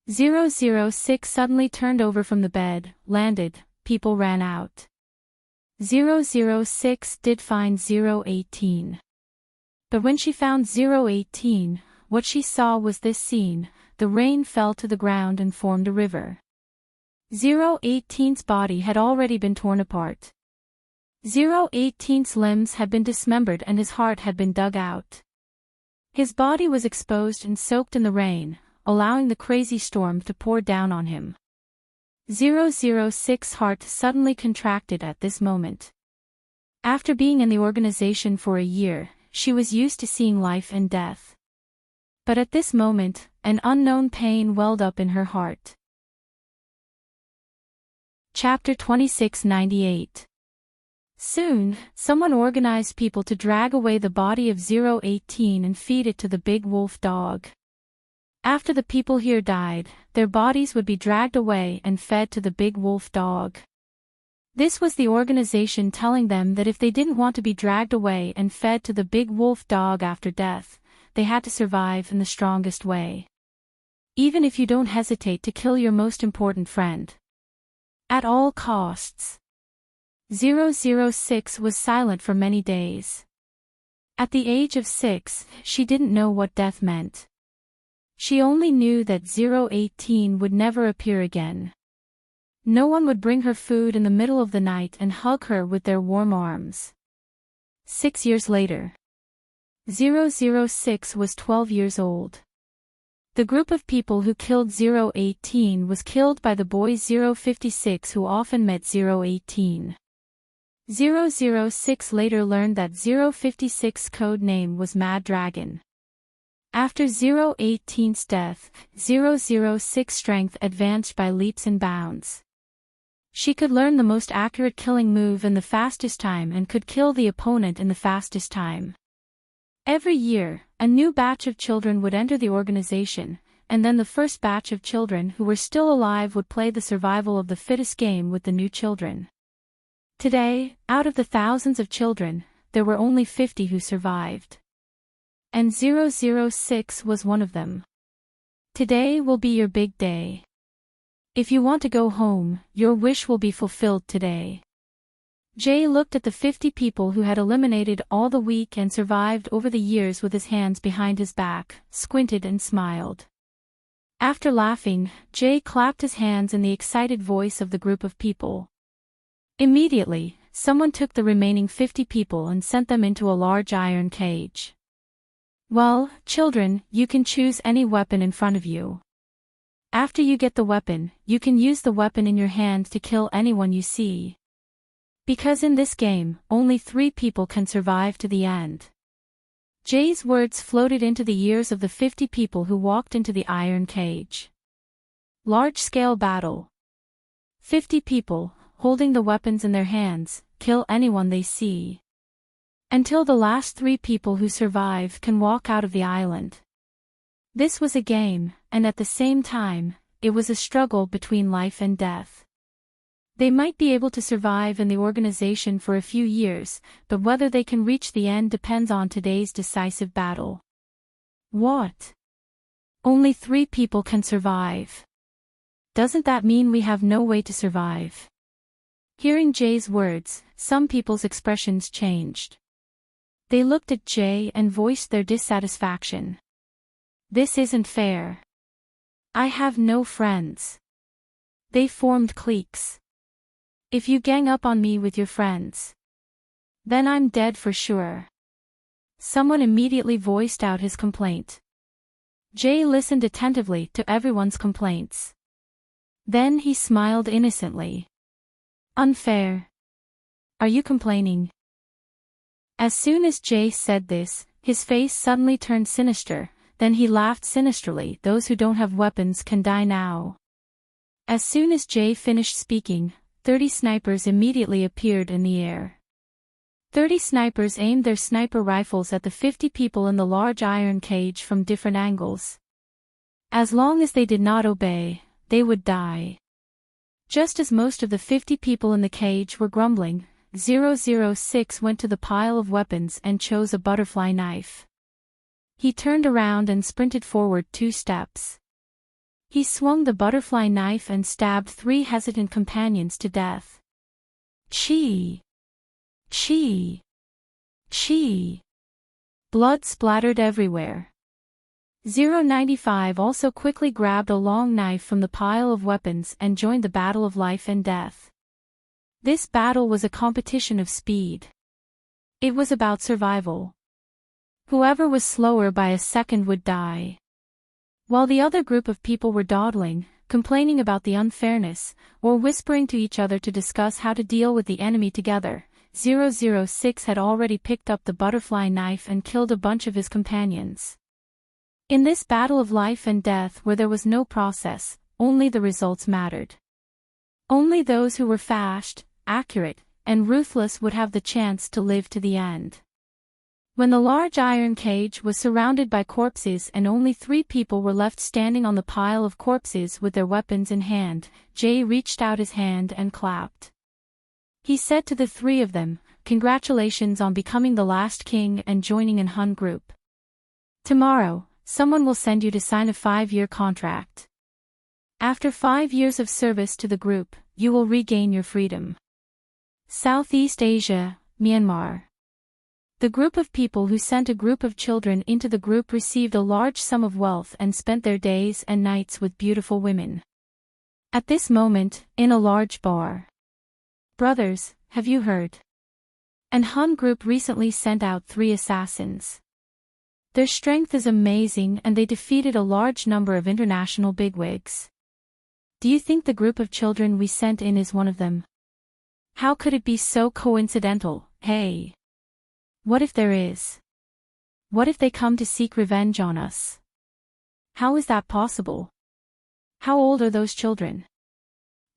006 suddenly turned over from the bed, landed, people ran out. 006 did find 018. But when she found 018, what she saw was this scene: the rain fell to the ground and formed a river. 018's body had already been torn apart. 018's limbs had been dismembered and his heart had been dug out. His body was exposed and soaked in the rain, allowing the crazy storm to pour down on him. 006's heart suddenly contracted at this moment. After being in the organization for a year, she was used to seeing life and death. But at this moment, an unknown pain welled up in her heart. Chapter 2698. Soon, someone organized people to drag away the body of 018 and feed it to the big wolf dog. After the people here died, their bodies would be dragged away and fed to the big wolf dog. This was the organization telling them that if they didn't want to be dragged away and fed to the big wolf dog after death, they had to survive in the strongest way. Even if you don't hesitate to kill your most important friend. At all costs. 006 was silent for many days. At the age of 6, she didn't know what death meant. She only knew that 018 would never appear again. No one would bring her food in the middle of the night and hug her with their warm arms. 6 years later. 006 was 12 years old. The group of people who killed 018 was killed by the boy 056 who often met 018. 006 later learned that 056's code name was Mad Dragon. After 018's death, 006's strength advanced by leaps and bounds. She could learn the most accurate killing move in the fastest time and could kill the opponent in the fastest time. Every year, a new batch of children would enter the organization, and then the first batch of children who were still alive would play the survival of the fittest game with the new children. Today, out of the thousands of children, there were only 50 who survived. And 006 was one of them. Today will be your big day. If you want to go home, your wish will be fulfilled today. Jay looked at the 50 people who had eliminated all the weak and survived over the years with his hands behind his back, squinted and smiled. After laughing, Jay clapped his hands in the excited voice of the group of people. Immediately, someone took the remaining 50 people and sent them into a large iron cage. Well, children, you can choose any weapon in front of you. After you get the weapon, you can use the weapon in your hand to kill anyone you see. Because in this game, only 3 people can survive to the end. Jay's words floated into the ears of the 50 people who walked into the iron cage. Large-scale battle. 50 people, holding the weapons in their hands, kill anyone they see. Until the last 3 people who survive can walk out of the island. This was a game, and at the same time, it was a struggle between life and death. They might be able to survive in the organization for a few years, but whether they can reach the end depends on today's decisive battle. What? Only 3 people can survive. Doesn't that mean we have no way to survive? Hearing Jay's words, some people's expressions changed. They looked at Jay and voiced their dissatisfaction. This isn't fair. I have no friends. They formed cliques. If you gang up on me with your friends, then I'm dead for sure. Someone immediately voiced out his complaint. Jay listened attentively to everyone's complaints. Then he smiled innocently. Unfair. Are you complaining? As soon as Jay said this, his face suddenly turned sinister, then he laughed sinisterly. Those who don't have weapons can die now. As soon as Jay finished speaking, 30 snipers immediately appeared in the air. 30 snipers aimed their sniper rifles at the 50 people in the large iron cage from different angles. As long as they did not obey, they would die. Just as most of the 50 people in the cage were grumbling, 006 went to the pile of weapons and chose a butterfly knife. He turned around and sprinted forward 2 steps. He swung the butterfly knife and stabbed 3 hesitant companions to death. Chee! Chee! Chee! Blood splattered everywhere. 095 also quickly grabbed a long knife from the pile of weapons and joined the battle of life and death. This battle was a competition of speed. It was about survival. Whoever was slower by a second would die. While the other group of people were dawdling, complaining about the unfairness, or whispering to each other to discuss how to deal with the enemy together, 006 had already picked up the butterfly knife and killed a bunch of his companions. In this battle of life and death where there was no process, only the results mattered. Only those who were fast, accurate, and ruthless would have the chance to live to the end. When the large iron cage was surrounded by corpses and only 3 people were left standing on the pile of corpses with their weapons in hand, Jay reached out his hand and clapped. He said to the 3 of them, "Congratulations on becoming the last king and joining in Hun group. Tomorrow, someone will send you to sign a 5-year contract. After 5 years of service to the group, you will regain your freedom." Southeast Asia, Myanmar. The group of people who sent a group of children into the group received a large sum of wealth and spent their days and nights with beautiful women. At this moment, in a large bar. "Brothers, have you heard? An Hun group recently sent out 3 assassins. Their strength is amazing and they defeated a large number of international bigwigs. Do you think the group of children we sent in is one of them? How could it be so coincidental, hey? What if there is? What if they come to seek revenge on us? How is that possible? How old are those children?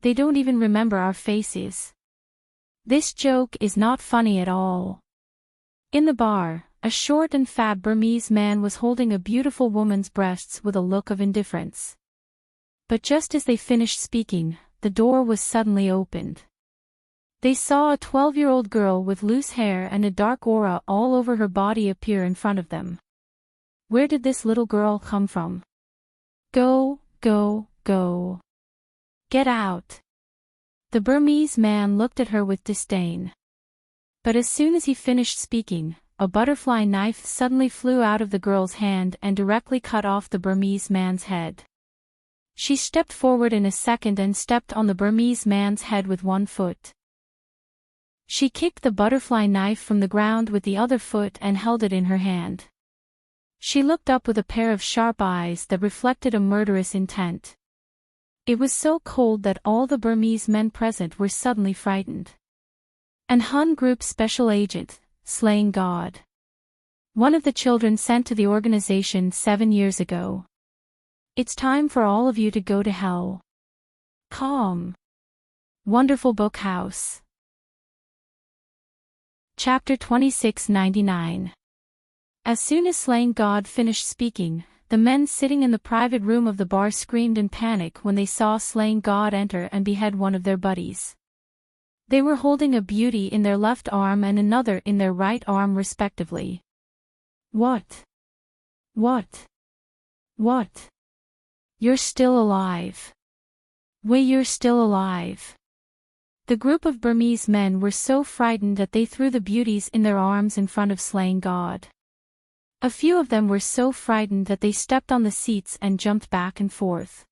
They don't even remember our faces. This joke is not funny at all." In the bar, a short and fat Burmese man was holding a beautiful woman's breasts with a look of indifference. But just as they finished speaking, the door was suddenly opened. They saw a 12-year-old girl with loose hair and a dark aura all over her body appear in front of them. Where did this little girl come from? Go, go, go. Get out. The Burmese man looked at her with disdain. But as soon as he finished speaking, a butterfly knife suddenly flew out of the girl's hand and directly cut off the Burmese man's head. She stepped forward in a second and stepped on the Burmese man's head with one foot. She kicked the butterfly knife from the ground with the other foot and held it in her hand. She looked up with a pair of sharp eyes that reflected a murderous intent. It was so cold that all the Burmese men present were suddenly frightened. An Hun group special agent, slaying God. One of the children sent to the organization 7 years ago. It's time for all of you to go to hell. Calm. Wonderful Book House. Chapter 2699. As soon as Slaying God finished speaking, the men sitting in the private room of the bar screamed in panic when they saw Slaying God enter and behead one of their buddies. They were holding a beauty in their left arm and another in their right arm respectively. What? What? What? You're still alive. You're still alive. The group of Burmese men were so frightened that they threw the beauties in their arms in front of Slaying God. A few of them were so frightened that they stepped on the seats and jumped back and forth.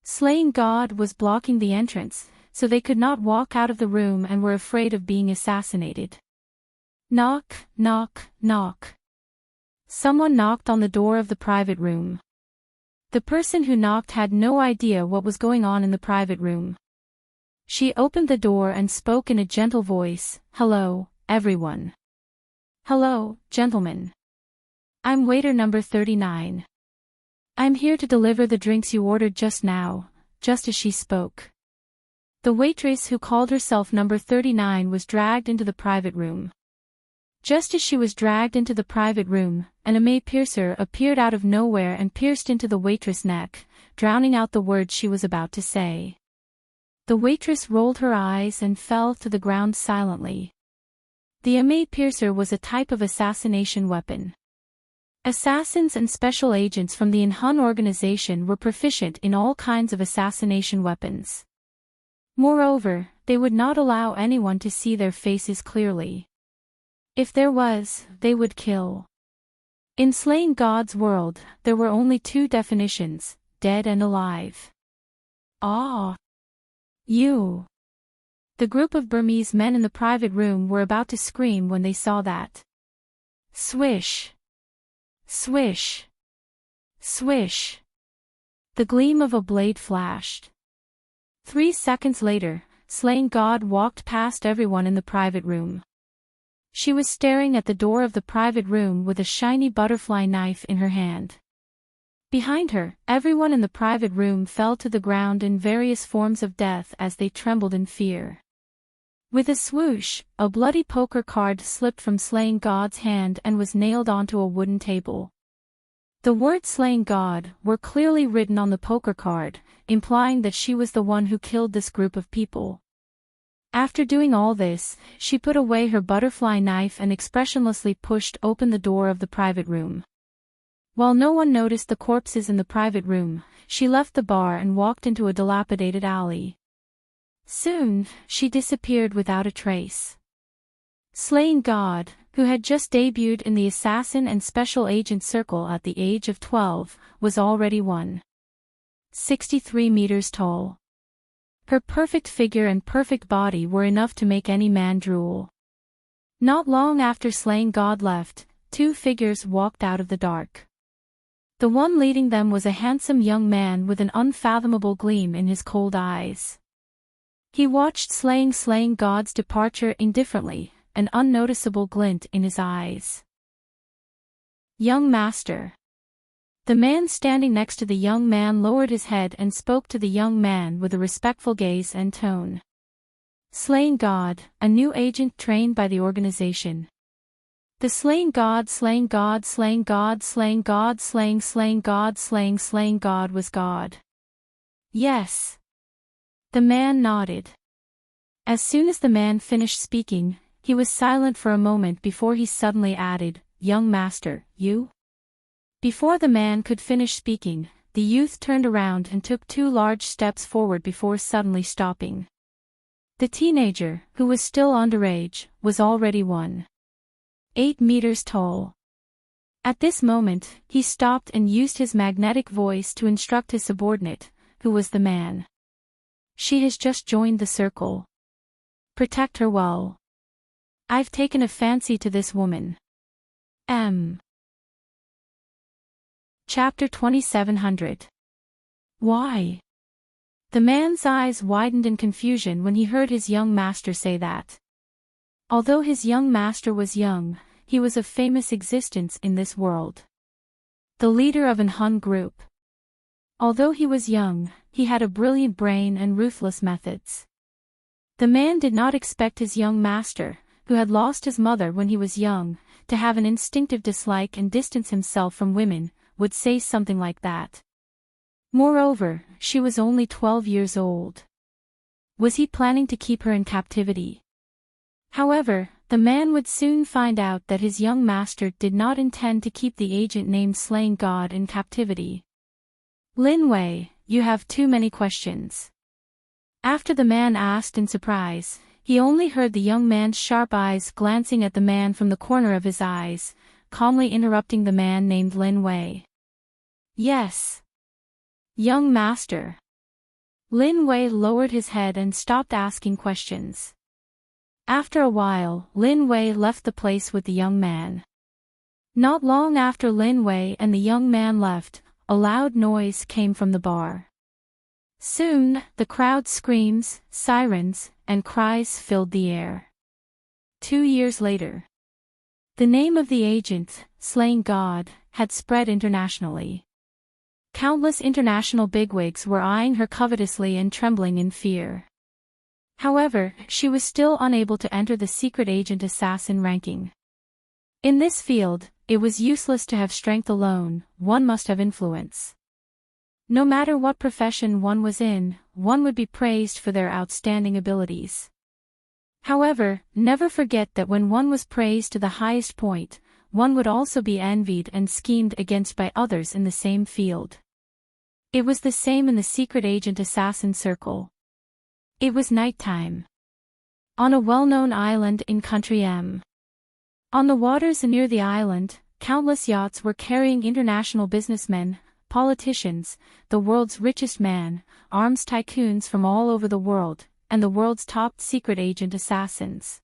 Slaying God was blocking the entrance, so they could not walk out of the room and were afraid of being assassinated. Knock, knock, knock. Someone knocked on the door of the private room. The person who knocked had no idea what was going on in the private room. She opened the door and spoke in a gentle voice, "Hello, everyone. Hello, gentlemen. I'm waiter number 39. I'm here to deliver the drinks you ordered just now." Just as she spoke, the waitress who called herself number 39 was dragged into the private room. Just as she was dragged into the private room, an email piercer appeared out of nowhere and pierced into the waitress' neck, drowning out the words she was about to say. The waitress rolled her eyes and fell to the ground silently. The email piercer was a type of assassination weapon. Assassins and special agents from the Hun organization were proficient in all kinds of assassination weapons. Moreover, they would not allow anyone to see their faces clearly. If there was, they would kill. In Slaying God's world, there were only 2 definitions, dead and alive. Ah! You! The group of Burmese men in the private room were about to scream when they saw that. Swish! Swish! Swish! The gleam of a blade flashed. 3 seconds later, Slaying God walked past everyone in the private room. She was staring at the door of the private room with a shiny butterfly knife in her hand. Behind her, everyone in the private room fell to the ground in various forms of death as they trembled in fear. With a swoosh, a bloody poker card slipped from Slaying God's hand and was nailed onto a wooden table. The words "Slaying God" were clearly written on the poker card, implying that she was the one who killed this group of people. After doing all this, she put away her butterfly knife and expressionlessly pushed open the door of the private room. While no one noticed the corpses in the private room, she left the bar and walked into a dilapidated alley. Soon, she disappeared without a trace. Slaying God, who had just debuted in the assassin and special agent circle at the age of 12, was already 163 meters tall. Her perfect figure and perfect body were enough to make any man drool. Not long after Slaying God left, two figures walked out of the dark. The one leading them was a handsome young man with an unfathomable gleam in his cold eyes. He watched Slaying God's departure indifferently, an unnoticeable glint in his eyes. Young Master. The man standing next to the young man lowered his head and spoke to the young man with a respectful gaze and tone. Slaying God, a new agent trained by the organization. The Slaying God was God. Yes. The man nodded. As soon as the man finished speaking, he was silent for a moment before he suddenly added, Young Master, you? Before the man could finish speaking, the youth turned around and took 2 large steps forward before suddenly stopping. The teenager, who was still underage, was already 1.8 meters tall. At this moment, he stopped and used his magnetic voice to instruct his subordinate, who was the man. She has just joined the circle. Protect her well. I've taken a fancy to this woman. Chapter 2700. Why? The man's eyes widened in confusion when he heard his young master say that. Although his young master was young, he was of famous existence in this world. The leader of an Hun group. Although he was young, he had a brilliant brain and ruthless methods. The man did not expect his young master, who had lost his mother when he was young, to have an instinctive dislike and distance himself from women, would say something like that. Moreover, she was only 12 years old. Was he planning to keep her in captivity? However, the man would soon find out that his young master did not intend to keep the agent named Slaying God in captivity. Lin Wei, you have too many questions. After the man asked in surprise, he only heard the young man's sharp eyes glancing at the man from the corner of his eyes, calmly interrupting the man named Lin Wei. Yes. Young master. Lin Wei lowered his head and stopped asking questions. After a while, Lin Wei left the place with the young man. Not long after Lin Wei and the young man left, a loud noise came from the bar. Soon, the crowd's screams, sirens, and cries filled the air. 2 years later. The name of the agent, Slaying God, had spread internationally. Countless international bigwigs were eyeing her covetously and trembling in fear. However, she was still unable to enter the secret agent assassin ranking. In this field, it was useless to have strength alone, one must have influence. No matter what profession one was in, one would be praised for their outstanding abilities. However, never forget that when one was praised to the highest point, one would also be envied and schemed against by others in the same field. It was the same in the secret agent assassin circle. It was nighttime. On a well-known island in country M. On the waters near the island, countless yachts were carrying international businessmen, politicians, the world's richest man, arms tycoons from all over the world, and the world's top secret agent assassins.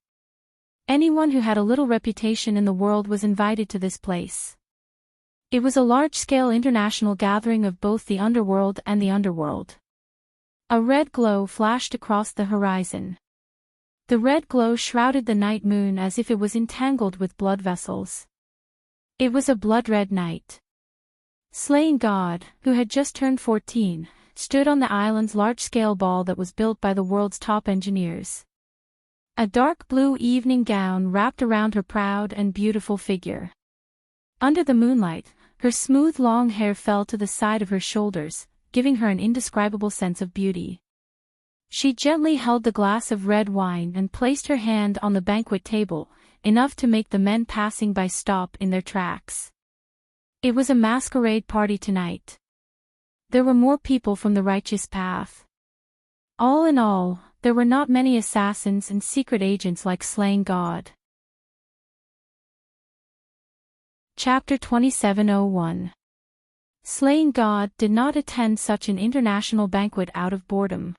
Anyone who had a little reputation in the world was invited to this place. It was a large-scale international gathering of both the underworld and the underworld. A red glow flashed across the horizon. The red glow shrouded the night moon as if it was entangled with blood vessels. It was a blood-red night. Slaying God, who had just turned 14, stood on the island's large-scale ball that was built by the world's top engineers. A dark blue evening gown wrapped around her proud and beautiful figure. Under the moonlight, her smooth long hair fell to the side of her shoulders, giving her an indescribable sense of beauty. She gently held the glass of red wine and placed her hand on the banquet table, enough to make the men passing by stop in their tracks. It was a masquerade party tonight. There were more people from the righteous path. All in all, there were not many assassins and secret agents like Slaying God. Chapter 2701. Slaying God did not attend such an international banquet out of boredom.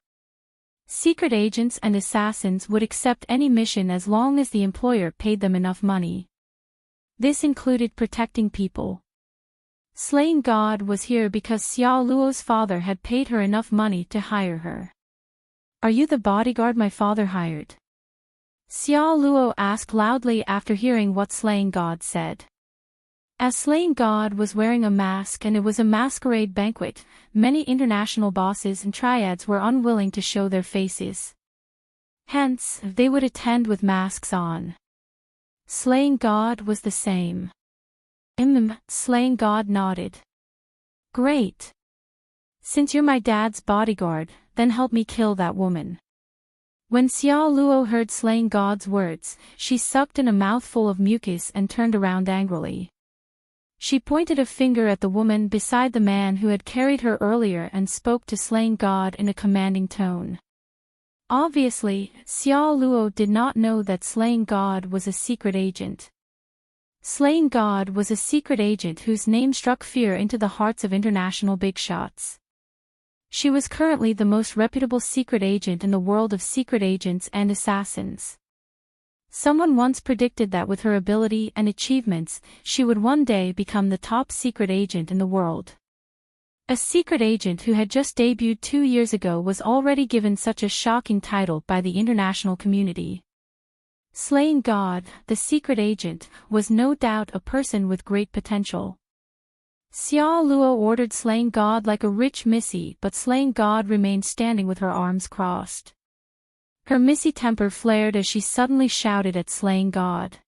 Secret agents and assassins would accept any mission as long as the employer paid them enough money. This included protecting people. Slaying God was here because Xiao Luo's father had paid her enough money to hire her. "Are you the bodyguard my father hired?" Xiao Luo asked loudly after hearing what Slaying God said. As Slaying God was wearing a mask and it was a masquerade banquet, many international bosses and triads were unwilling to show their faces. Hence, they would attend with masks on. Slaying God was the same. Slaying God nodded. "Great. Since you're my dad's bodyguard, then help me kill that woman." When Xiao Luo heard Slaying God's words, she sucked in a mouthful of mucus and turned around angrily. She pointed a finger at the woman beside the man who had carried her earlier and spoke to Slaying God in a commanding tone. Obviously, Xiao Luo did not know that Slaying God was a secret agent. Slaying God was a secret agent whose name struck fear into the hearts of international big shots. She was currently the most reputable secret agent in the world of secret agents and assassins. Someone once predicted that with her ability and achievements, she would one day become the top secret agent in the world. A secret agent who had just debuted 2 years ago was already given such a shocking title by the international community. Slaying God, the secret agent, was no doubt a person with great potential. Xiao Luo ordered Slaying God like a rich missy, but Slaying God remained standing with her arms crossed. Her missy temper flared as she suddenly shouted at Slaying God.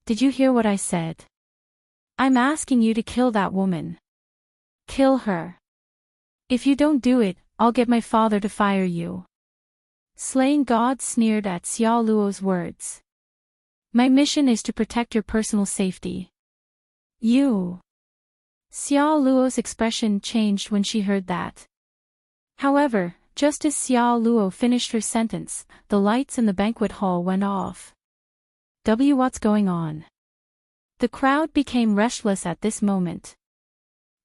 "Did you hear what I said? I'm asking you to kill that woman. Kill her. If you don't do it, I'll get my father to fire you." Slaying God sneered at Xiao Luo's words. "My mission is to protect your personal safety. You." Xiao Luo's expression changed when she heard that. However, just as Xiao Luo finished her sentence, the lights in the banquet hall went off. What's going on? The crowd became restless at this moment.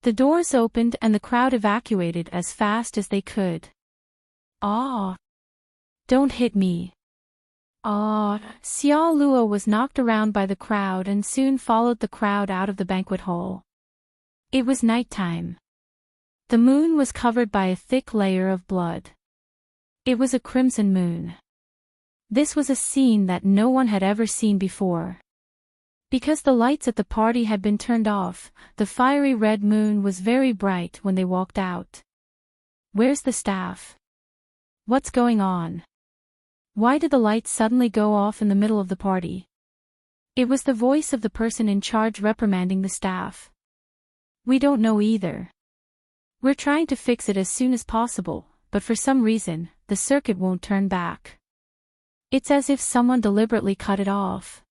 The doors opened and the crowd evacuated as fast as they could. "Ah! Don't hit me." "Ah!" Xiao Luo was knocked around by the crowd and soon followed the crowd out of the banquet hall. It was nighttime. The moon was covered by a thick layer of blood. It was a crimson moon. This was a scene that no one had ever seen before. Because the lights at the party had been turned off, the fiery red moon was very bright when they walked out. "Where's the staff? What's going on? Why did the lights suddenly go off in the middle of the party?" It was the voice of the person in charge reprimanding the staff. "We don't know either. We're trying to fix it as soon as possible, but for some reason, the circuit won't turn back. It's as if someone deliberately cut it off."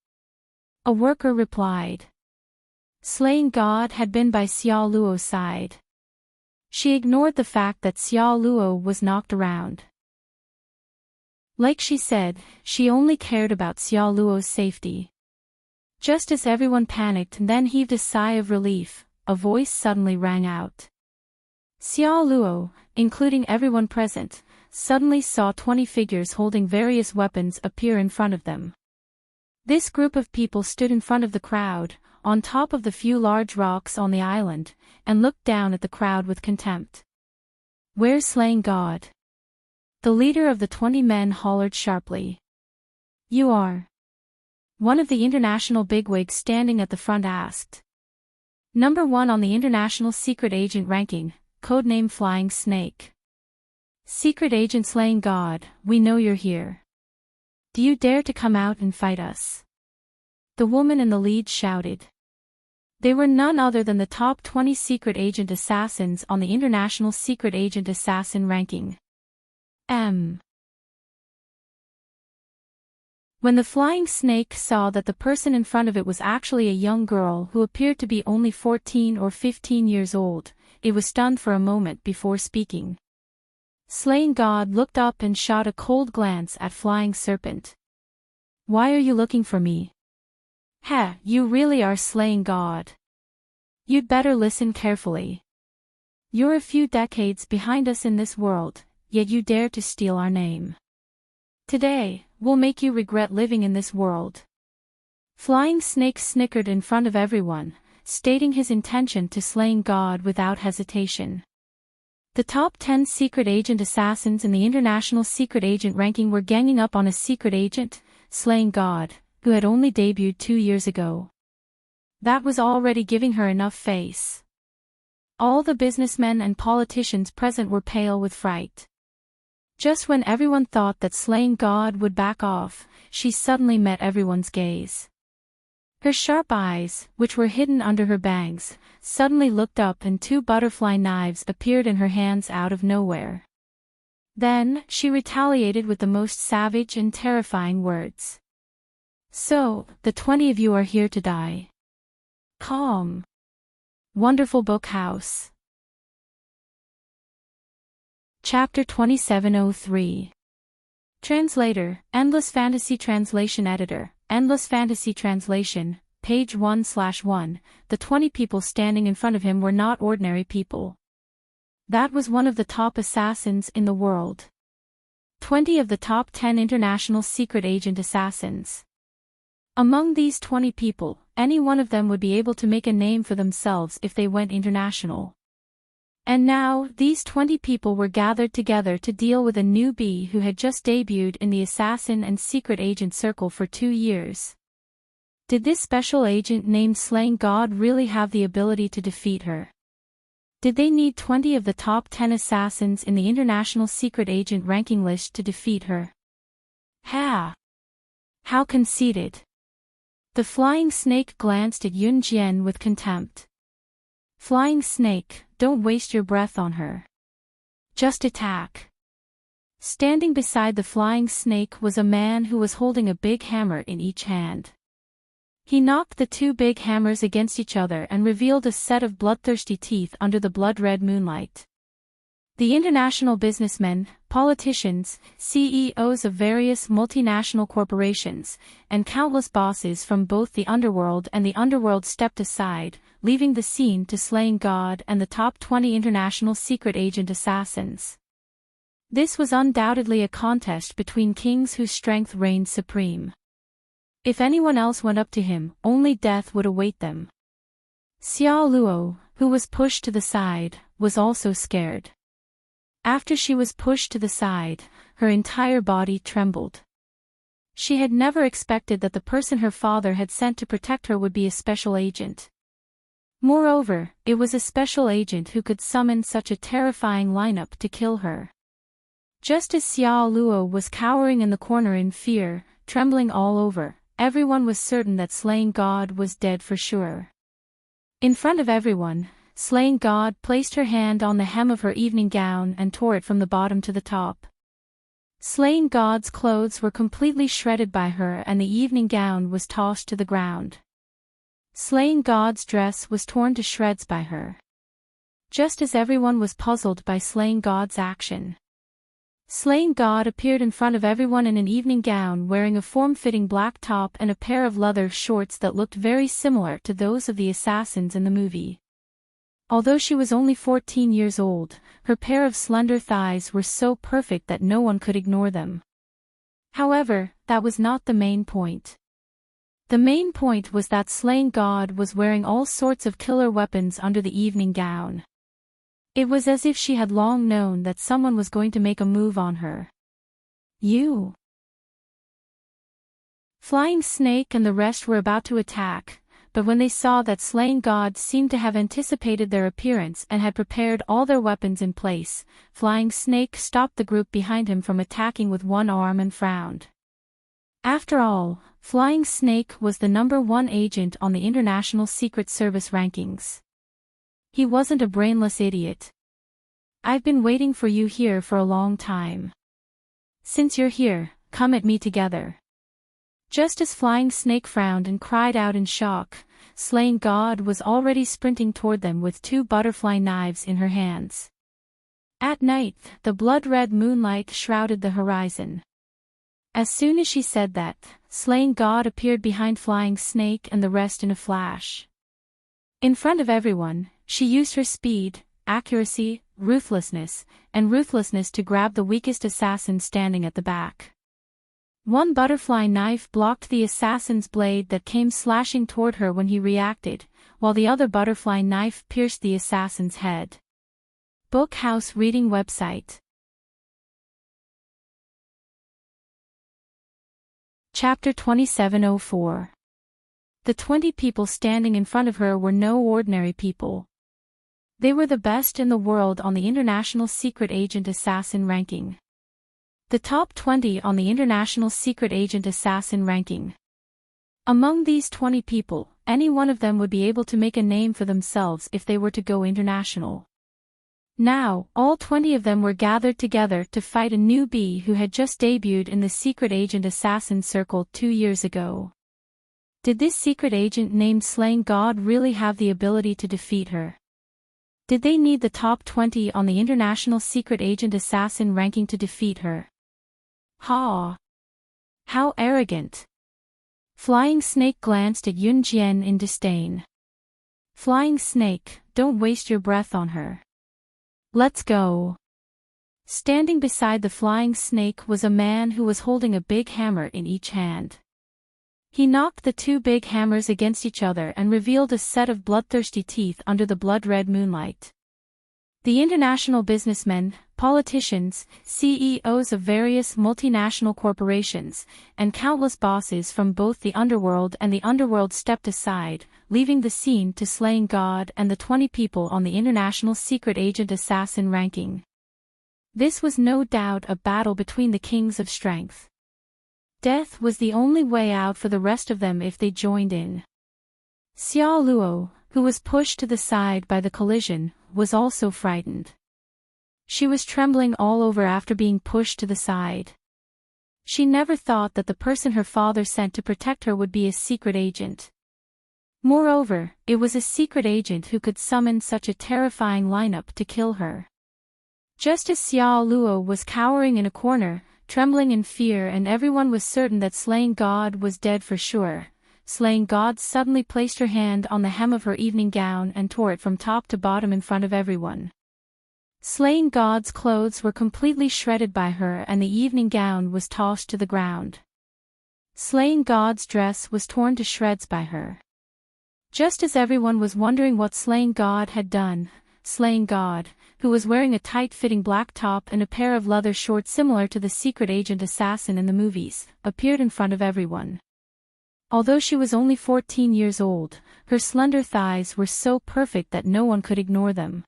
A worker replied. Slaying God had been by Xiao Luo's side. She ignored the fact that Xiao Luo was knocked around. Like she said, she only cared about Xiao Luo's safety. Just as everyone panicked and then heaved a sigh of relief, a voice suddenly rang out. Xiao Luo, including everyone present, suddenly saw 20 figures holding various weapons appear in front of them. This group of people stood in front of the crowd, on top of the few large rocks on the island, and looked down at the crowd with contempt. "Where's Slaying God?" The leader of the 20 men hollered sharply. "You are?" One of the international bigwigs standing at the front asked. Number 1 on the International Secret Agent ranking, codename Flying Snake. Secret Agent Slaying God, we know you're here. Do you dare to come out and fight us? The woman in the lead shouted. They were none other than the top 20 secret agent assassins on the International Secret Agent Assassin ranking. When the flying snake saw that the person in front of it was actually a young girl who appeared to be only 14 or 15 years old, it was stunned for a moment before speaking. Slaying God looked up and shot a cold glance at Flying Serpent. Why are you looking for me? You really are Slaying God. You'd better listen carefully. You're a few decades behind us in this world, yet you dare to steal our name. Today, we'll make you regret living in this world. Flying Snake snickered in front of everyone, stating his intention to Slaying God without hesitation. The top 10 secret agent assassins in the International Secret Agent ranking were ganging up on a secret agent, Slaying God, who had only debuted 2 years ago. That was already giving her enough face. All the businessmen and politicians present were pale with fright. Just when everyone thought that Slaying God would back off, she suddenly met everyone's gaze. Her sharp eyes, which were hidden under her bangs, suddenly looked up and 2 butterfly knives appeared in her hands out of nowhere. Then, she retaliated with the most savage and terrifying words. So, the 20 of you are here to die. Calm. Wonderful Book House. Chapter 2703. Translator, Endless Fantasy Translation Editor, Endless Fantasy Translation, page 1/1. The 20 people standing in front of him were not ordinary people. That was one of the top assassins in the world. 20 of the top 10 international secret agent assassins. Among these 20 people, any one of them would be able to make a name for themselves if they went international. And now, these 20 people were gathered together to deal with a newbie who had just debuted in the assassin and secret agent circle for 2 years. Did this special agent named Slaying God really have the ability to defeat her? Did they need 20 of the top 10 assassins in the International Secret Agent ranking list to defeat her? How conceited. The Flying Snake glanced at Yun Jian with contempt. Flying Snake, don't waste your breath on her. Just attack. Standing beside the Flying Snake was a man who was holding a big hammer in each hand. He knocked the 2 big hammers against each other and revealed a set of bloodthirsty teeth under the blood-red moonlight. The international businessmen, politicians, CEOs of various multinational corporations, and countless bosses from both the underworld and the underworld stepped aside, leaving the scene to Slaying God and the top 20 international secret agent assassins. This was undoubtedly a contest between kings whose strength reigned supreme. If anyone else went up to him, only death would await them. Xiao Luo, who was pushed to the side, was also scared. After she was pushed to the side, her entire body trembled. She had never expected that the person her father had sent to protect her would be a special agent. Moreover, it was a special agent who could summon such a terrifying lineup to kill her. Just as Xiao Luo was cowering in the corner in fear, trembling all over, everyone was certain that Slaying God was dead for sure. In front of everyone, Slaying God placed her hand on the hem of her evening gown and tore it from the bottom to the top. Slaying God's clothes were completely shredded by her and the evening gown was tossed to the ground. Slaying God's dress was torn to shreds by her. Just as everyone was puzzled by Slaying God's action, Slaying God appeared in front of everyone in an evening gown wearing a form-fitting black top and a pair of leather shorts that looked very similar to those of the assassins in the movie. Although she was only 14 years old, her pair of slender thighs were so perfect that no one could ignore them. However, that was not the main point. The main point was that Slaying God was wearing all sorts of killer weapons under the evening gown. It was as if she had long known that someone was going to make a move on her. You. Flying Snake and the rest were about to attack, but when they saw that Slaying God seemed to have anticipated their appearance and had prepared all their weapons in place, Flying Snake stopped the group behind him from attacking with one arm and frowned. After all, Flying Snake was the #1 agent on the International Secret Service rankings. He wasn't a brainless idiot. "I've been waiting for you here for a long time. Since you're here, come at me together." Just as Flying Snake frowned and cried out in shock, Slaying God was already sprinting toward them with 2 butterfly knives in her hands. At night, the blood-red moonlight shrouded the horizon. As soon as she said that, Slaying God appeared behind Flying Snake and the rest in a flash. In front of everyone, she used her speed, accuracy, ruthlessness to grab the weakest assassin standing at the back. One butterfly knife blocked the assassin's blade that came slashing toward her when he reacted, while the other butterfly knife pierced the assassin's head. Bookhouse Reading Website. Chapter 2704. The 20 people standing in front of her were no ordinary people. They were the best in the world on the International Secret Agent Assassin ranking. The top 20 on the International Secret Agent Assassin ranking. Among these 20 people, any one of them would be able to make a name for themselves if they were to go international. Now, all 20 of them were gathered together to fight a newbie who had just debuted in the Secret Agent Assassin Circle 2 years ago. Did this secret agent named Slaying God really have the ability to defeat her? Did they need the top 20 on the International Secret Agent Assassin ranking to defeat her? Ha! How arrogant! Flying Snake glanced at Yun Jian in disdain. Flying Snake, don't waste your breath on her. Let's go. Standing beside the Flying Snake was a man who was holding a big hammer in each hand. He knocked the 2 big hammers against each other and revealed a set of bloodthirsty teeth under the blood-red moonlight. The international businessmen, politicians, CEOs of various multinational corporations, and countless bosses from both the underworld and the underworld stepped aside, leaving the scene to Slaying God and the 20 people on the International Secret Agent Assassin ranking. This was no doubt a battle between the kings of strength. Death was the only way out for the rest of them if they joined in. Xia Luo, who was pushed to the side by the collision, was also frightened. She was trembling all over after being pushed to the side. She never thought that the person her father sent to protect her would be a secret agent. Moreover, it was a secret agent who could summon such a terrifying lineup to kill her. Just as Xia Luo was cowering in a corner, trembling in fear, and everyone was certain that Slaying God was dead for sure, Slaying God suddenly placed her hand on the hem of her evening gown and tore it from top to bottom in front of everyone. Slaying God's clothes were completely shredded by her and the evening gown was tossed to the ground. Slaying God's dress was torn to shreds by her. Just as everyone was wondering what Slaying God had done, Slaying God, who was wearing a tight-fitting black top and a pair of leather shorts similar to the secret agent assassin in the movies, appeared in front of everyone. Although she was only 14 years old, her slender thighs were so perfect that no one could ignore them.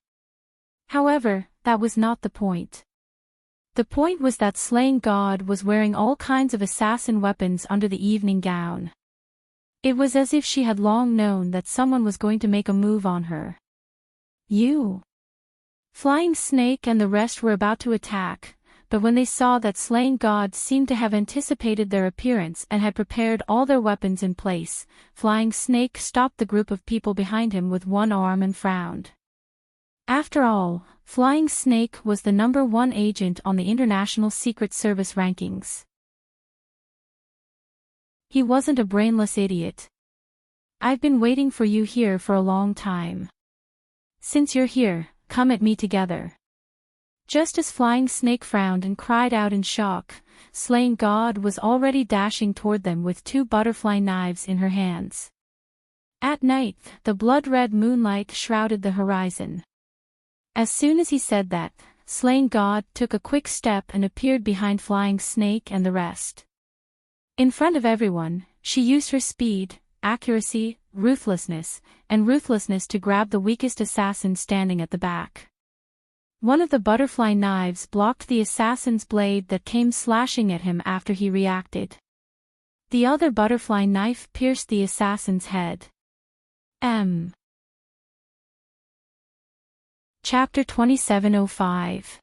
However, that was not the point. The point was that Slaying God was wearing all kinds of assassin weapons under the evening gown. It was as if she had long known that someone was going to make a move on her. You! Flying Snake and the rest were about to attack, but when they saw that Slaying God seemed to have anticipated their appearance and had prepared all their weapons in place, Flying Snake stopped the group of people behind him with one arm and frowned. After all, Flying Snake was the #1 agent on the International Secret Service rankings. He wasn't a brainless idiot. "I've been waiting for you here for a long time. Since you're here, come at me together." Just as Flying Snake frowned and cried out in shock, Slaying God was already dashing toward them with 2 butterfly knives in her hands. At night, the blood-red moonlight shrouded the horizon. As soon as he said that, Slaying God took a quick step and appeared behind Flying Snake and the rest. In front of everyone, she used her speed, accuracy, ruthlessness, and ruthlessness to grab the weakest assassin standing at the back. One of the butterfly knives blocked the assassin's blade that came slashing at him after he reacted. The other butterfly knife pierced the assassin's head. Chapter 2705.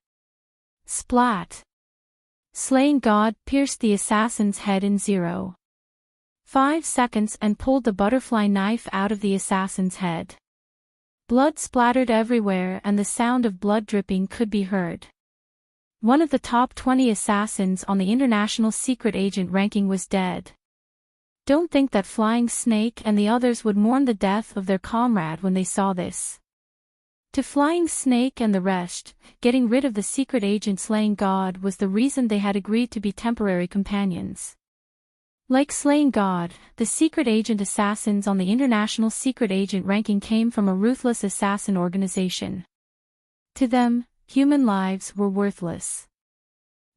Splat. Slaying God pierced the assassin's head in 0.5 seconds and pulled the butterfly knife out of the assassin's head. Blood splattered everywhere and the sound of blood dripping could be heard. One of the top 20 assassins on the international secret agent ranking was dead. Don't think that Flying Snake and the others would mourn the death of their comrade when they saw this. To Flying Snake and the rest, getting rid of the secret agent slaying God was the reason they had agreed to be temporary companions. Like slaying God, the secret agent assassins on the international secret agent ranking came from a ruthless assassin organization. To them, human lives were worthless.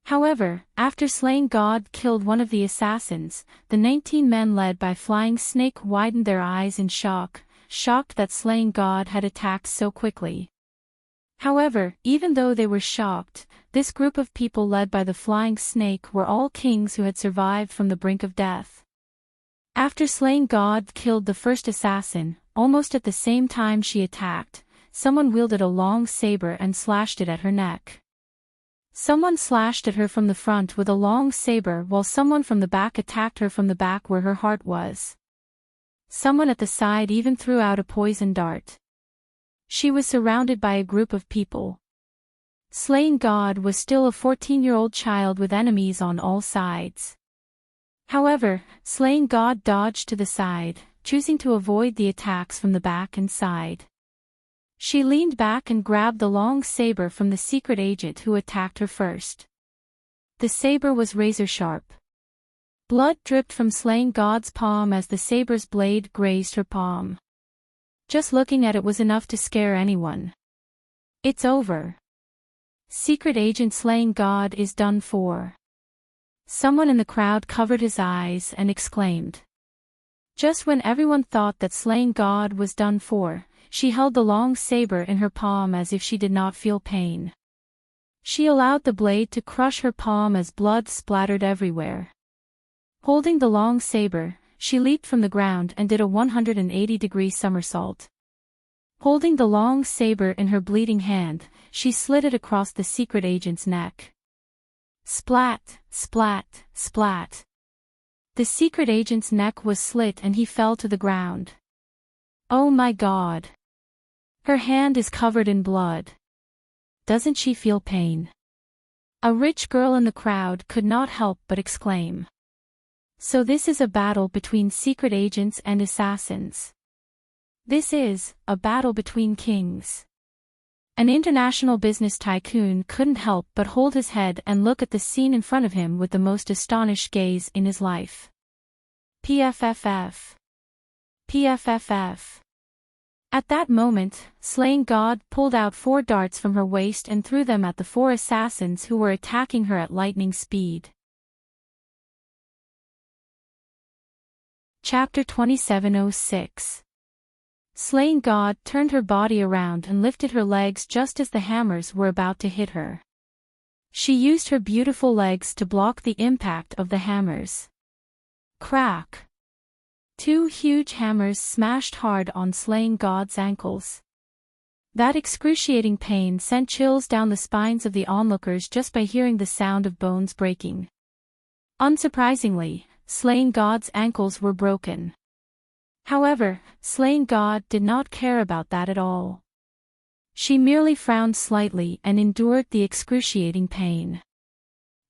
However, after slaying God killed one of the assassins, the 19 men led by Flying Snake widened their eyes in shock, shocked that slaying God had attacked so quickly. However, even though they were shocked, this group of people led by the Flying Snake were all kings who had survived from the brink of death. After slaying God killed the first assassin, almost at the same time she attacked, someone wielded a long saber and slashed it at her neck. Someone slashed at her from the front with a long saber while someone from the back attacked her from the back where her heart was. Someone at the side even threw out a poison dart. She was surrounded by a group of people. Slaying God was still a 14-year-old child with enemies on all sides. However, slaying God dodged to the side, choosing to avoid the attacks from the back and side. She leaned back and grabbed the long saber from the secret agent who attacked her first. The saber was razor-sharp. Blood dripped from slaying God's palm as the saber's blade grazed her palm. Just looking at it was enough to scare anyone. It's over. Secret agent slaying God is done for. Someone in the crowd covered his eyes and exclaimed. Just when everyone thought that slaying God was done for, she held the long saber in her palm as if she did not feel pain. She allowed the blade to crush her palm as blood splattered everywhere. Holding the long saber, she leaped from the ground and did a 180-degree somersault. Holding the long saber in her bleeding hand, she slid it across the secret agent's neck. Splat, splat, splat. The secret agent's neck was slit and he fell to the ground. Oh my God. Her hand is covered in blood. Doesn't she feel pain? A rich girl in the crowd could not help but exclaim. So this is a battle between secret agents and assassins. This is a battle between kings. An international business tycoon couldn't help but hold his head and look at the scene in front of him with the most astonished gaze in his life. PFFF. PFFF. At that moment, slaying God pulled out 4 darts from her waist and threw them at the 4 assassins who were attacking her at lightning speed. Chapter 2706. Slaying God turned her body around and lifted her legs just as the hammers were about to hit her. She used her beautiful legs to block the impact of the hammers. Crack! 2 huge hammers smashed hard on slaying God's ankles. That excruciating pain sent chills down the spines of the onlookers just by hearing the sound of bones breaking. Unsurprisingly, slaying God's ankles were broken. However, slaying God did not care about that at all. She merely frowned slightly and endured the excruciating pain.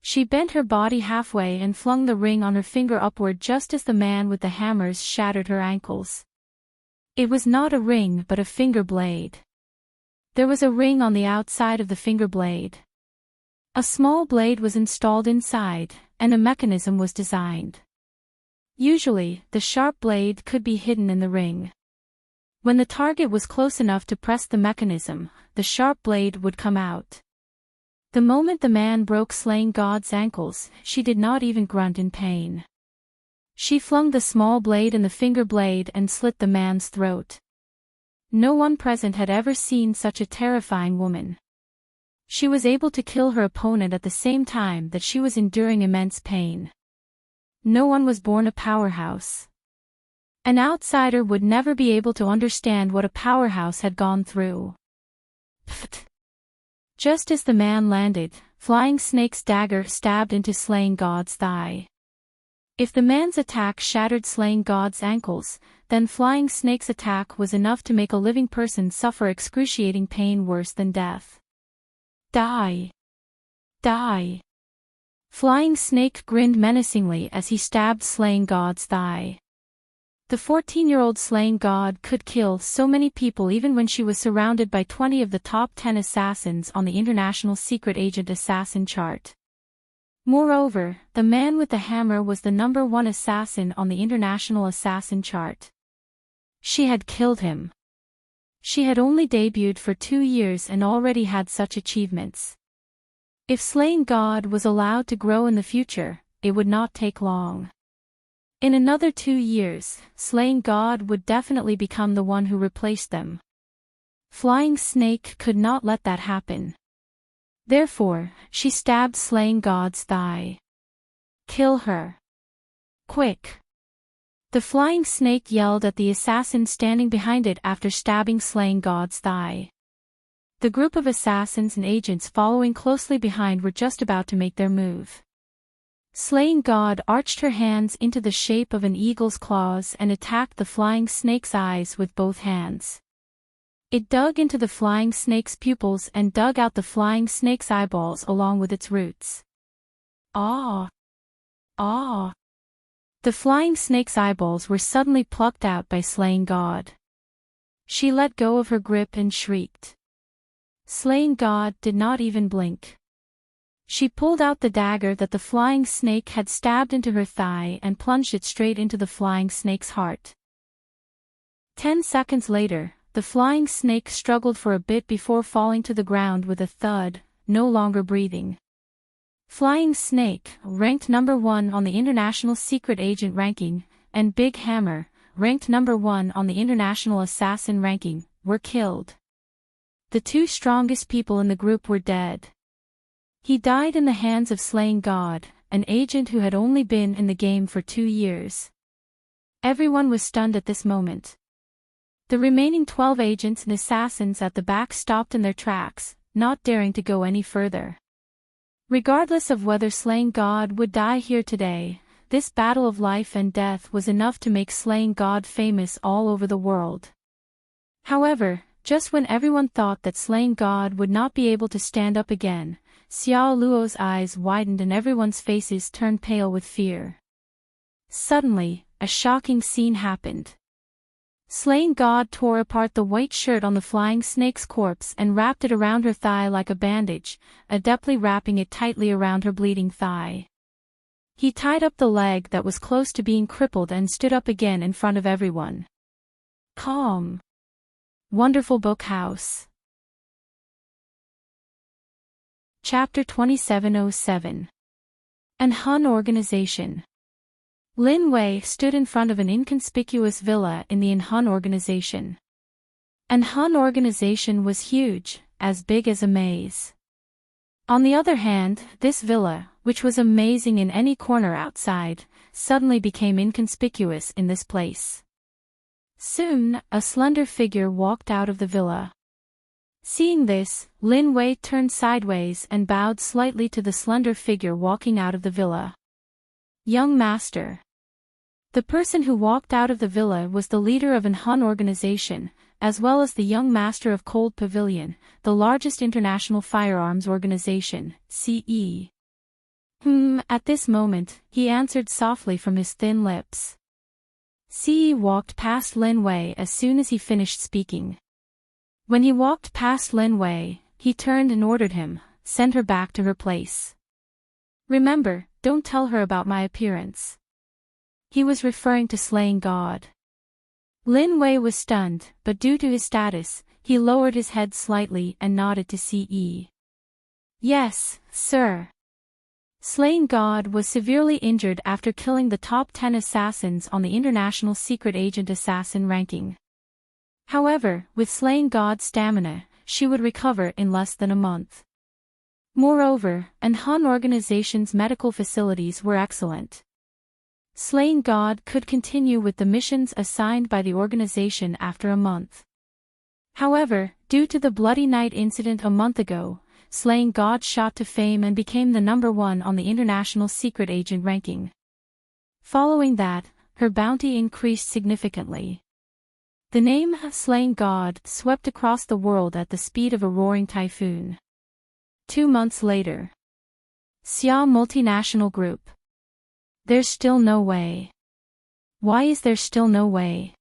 She bent her body halfway and flung the ring on her finger upward just as the man with the hammers shattered her ankles. It was not a ring but a finger blade. There was a ring on the outside of the finger blade. A small blade was installed inside, and a mechanism was designed. Usually, the sharp blade could be hidden in the ring. When the target was close enough to press the mechanism, the sharp blade would come out. The moment the man broke slaying God's ankles, she did not even grunt in pain. She flung the small blade and the finger blade and slit the man's throat. No one present had ever seen such a terrifying woman. She was able to kill her opponent at the same time that she was enduring immense pain. No one was born a powerhouse. An outsider would never be able to understand what a powerhouse had gone through. Pfft. Just as the man landed, Flying Snake's dagger stabbed into Slaying God's thigh. If the man's attack shattered Slaying God's ankles, then Flying Snake's attack was enough to make a living person suffer excruciating pain worse than death. Die! Die! Flying Snake grinned menacingly as he stabbed Slaying God's thigh. The 14-year-old Slaying God could kill so many people even when she was surrounded by 20 of the top 10 assassins on the International Secret Agent Assassin chart. Moreover, the man with the hammer was the #1 assassin on the International Assassin chart. She had killed him. She had only debuted for 2 years and already had such achievements. If Slaying God was allowed to grow in the future, it would not take long. In another 2 years, Slaying God would definitely become the one who replaced them. Flying Snake could not let that happen. Therefore, she stabbed Slaying God's thigh. Kill her. Quick! The Flying Snake yelled at the assassin standing behind it after stabbing Slaying God's thigh. The group of assassins and agents following closely behind were just about to make their move. Slaying God arched her hands into the shape of an eagle's claws and attacked the Flying Snake's eyes with both hands. It dug into the Flying Snake's pupils and dug out the Flying Snake's eyeballs along with its roots. Ah! Ah! The Flying Snake's eyeballs were suddenly plucked out by Slaying God. She let go of her grip and shrieked. Slaying God did not even blink. She pulled out the dagger that the Flying Snake had stabbed into her thigh and plunged it straight into the Flying Snake's heart. 10 seconds later, the Flying Snake struggled for a bit before falling to the ground with a thud, no longer breathing. Flying Snake, ranked #1 on the International Secret Agent ranking, and Big Hammer, ranked #1 on the International Assassin ranking, were killed. The 2 strongest people in the group were dead. He died in the hands of Slaying God, an agent who had only been in the game for 2 years. Everyone was stunned at this moment. The remaining 12 agents and assassins at the back stopped in their tracks, not daring to go any further. Regardless of whether Slaying God would die here today, this battle of life and death was enough to make Slaying God famous all over the world. However, just when everyone thought that Slaying God would not be able to stand up again, Xiao Luo's eyes widened and everyone's faces turned pale with fear. Suddenly, a shocking scene happened. Slaying God tore apart the white shirt on the Flying Snake's corpse and wrapped it around her thigh like a bandage, adeptly wrapping it tightly around her bleeding thigh. He tied up the leg that was close to being crippled and stood up again in front of everyone. Calm. Wonderful Book House. Chapter 2707. An Hun Organization. Lin Wei stood in front of an inconspicuous villa in the Hun Organization. An Hun Organization was huge, as big as a maze. On the other hand, this villa, which was amazing in any corner outside, suddenly became inconspicuous in this place. Soon, a slender figure walked out of the villa. Seeing this, Lin Wei turned sideways and bowed slightly to the slender figure walking out of the villa. Young Master. The person who walked out of the villa was the leader of an Hun organization, as well as the Young Master of Cold Pavilion, the largest international firearms organization, CE. At this moment, he answered softly from his thin lips. CE walked past Lin Wei as soon as he finished speaking. When he walked past Lin Wei, he turned and ordered him, send her back to her place. Remember, don't tell her about my appearance. He was referring to Slaying God. Lin Wei was stunned, but due to his status, he lowered his head slightly and nodded to CE. Yes, sir. Slaying God was severely injured after killing the top 10 assassins on the International Secret Agent Assassin ranking. However, with Slaying God's stamina, she would recover in less than a month. Moreover, an Hun organization's medical facilities were excellent. Slaying God could continue with the missions assigned by the organization after a month. However, due to the Bloody Night incident a month ago, Slaying God shot to fame and became the number 1 on the International Secret Agent ranking. Following that, her bounty increased significantly. The name Slaying God swept across the world at the speed of a roaring typhoon. 2 months later. Xia Multinational Group. There's still no way. Why is there still no way?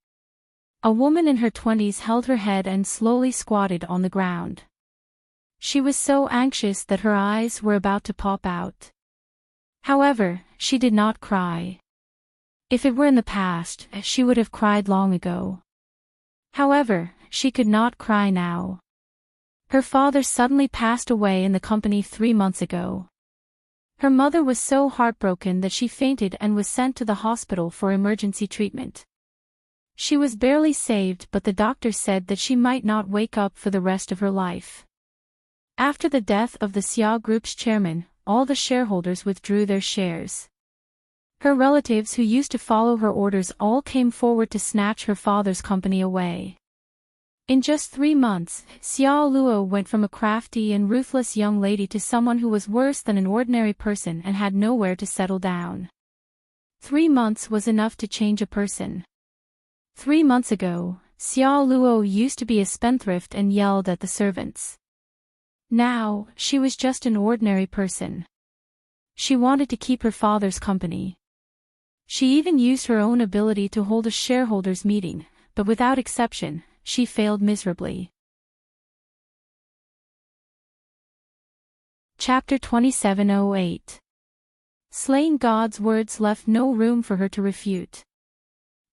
A woman in her 20s held her head and slowly squatted on the ground. She was so anxious that her eyes were about to pop out. However, she did not cry. If it were in the past, she would have cried long ago. However, she could not cry now. Her father suddenly passed away in the company 3 months ago. Her mother was so heartbroken that she fainted and was sent to the hospital for emergency treatment. She was barely saved, but the doctor said that she might not wake up for the rest of her life. After the death of the Xia Group's chairman, all the shareholders withdrew their shares. Her relatives who used to follow her orders all came forward to snatch her father's company away. In just 3 months, Xia Luo went from a crafty and ruthless young lady to someone who was worse than an ordinary person and had nowhere to settle down. 3 months was enough to change a person. 3 months ago, Xia Luo used to be a spendthrift and yelled at the servants. Now, she was just an ordinary person. She wanted to keep her father's company. She even used her own ability to hold a shareholders' meeting, but without exception, she failed miserably. Chapter 2708. Slaying God's words left no room for her to refute.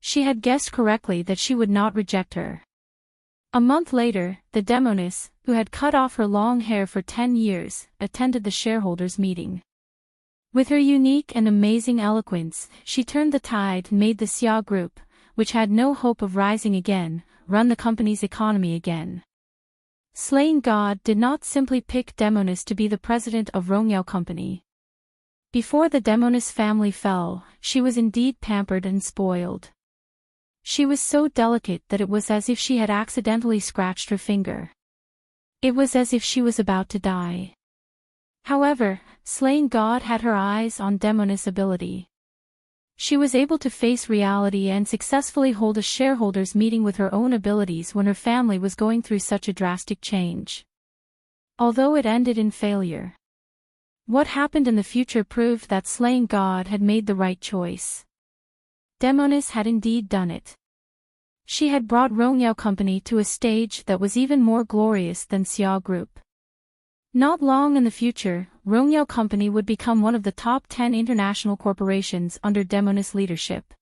She had guessed correctly that she would not reject her. A month later, the demoness, who had cut off her long hair for 10 years, attended the shareholders' meeting. With her unique and amazing eloquence, she turned the tide and made the Xia Group, which had no hope of rising again, run the company's economy again. Slaying God did not simply pick Demoness to be the president of Rongyao Company. Before the Demoness family fell, she was indeed pampered and spoiled. She was so delicate that it was as if she had accidentally scratched her finger. It was as if she was about to die. However, Slaying God had her eyes on Demoness' ability. She was able to face reality and successfully hold a shareholders' meeting with her own abilities when her family was going through such a drastic change. Although it ended in failure. What happened in the future proved that Slaying God had made the right choice. Demoness had indeed done it. She had brought Rongyao Company to a stage that was even more glorious than Xia Group. Not long in the future, Rongyao Company would become one of the top 10 international corporations under Demoness leadership.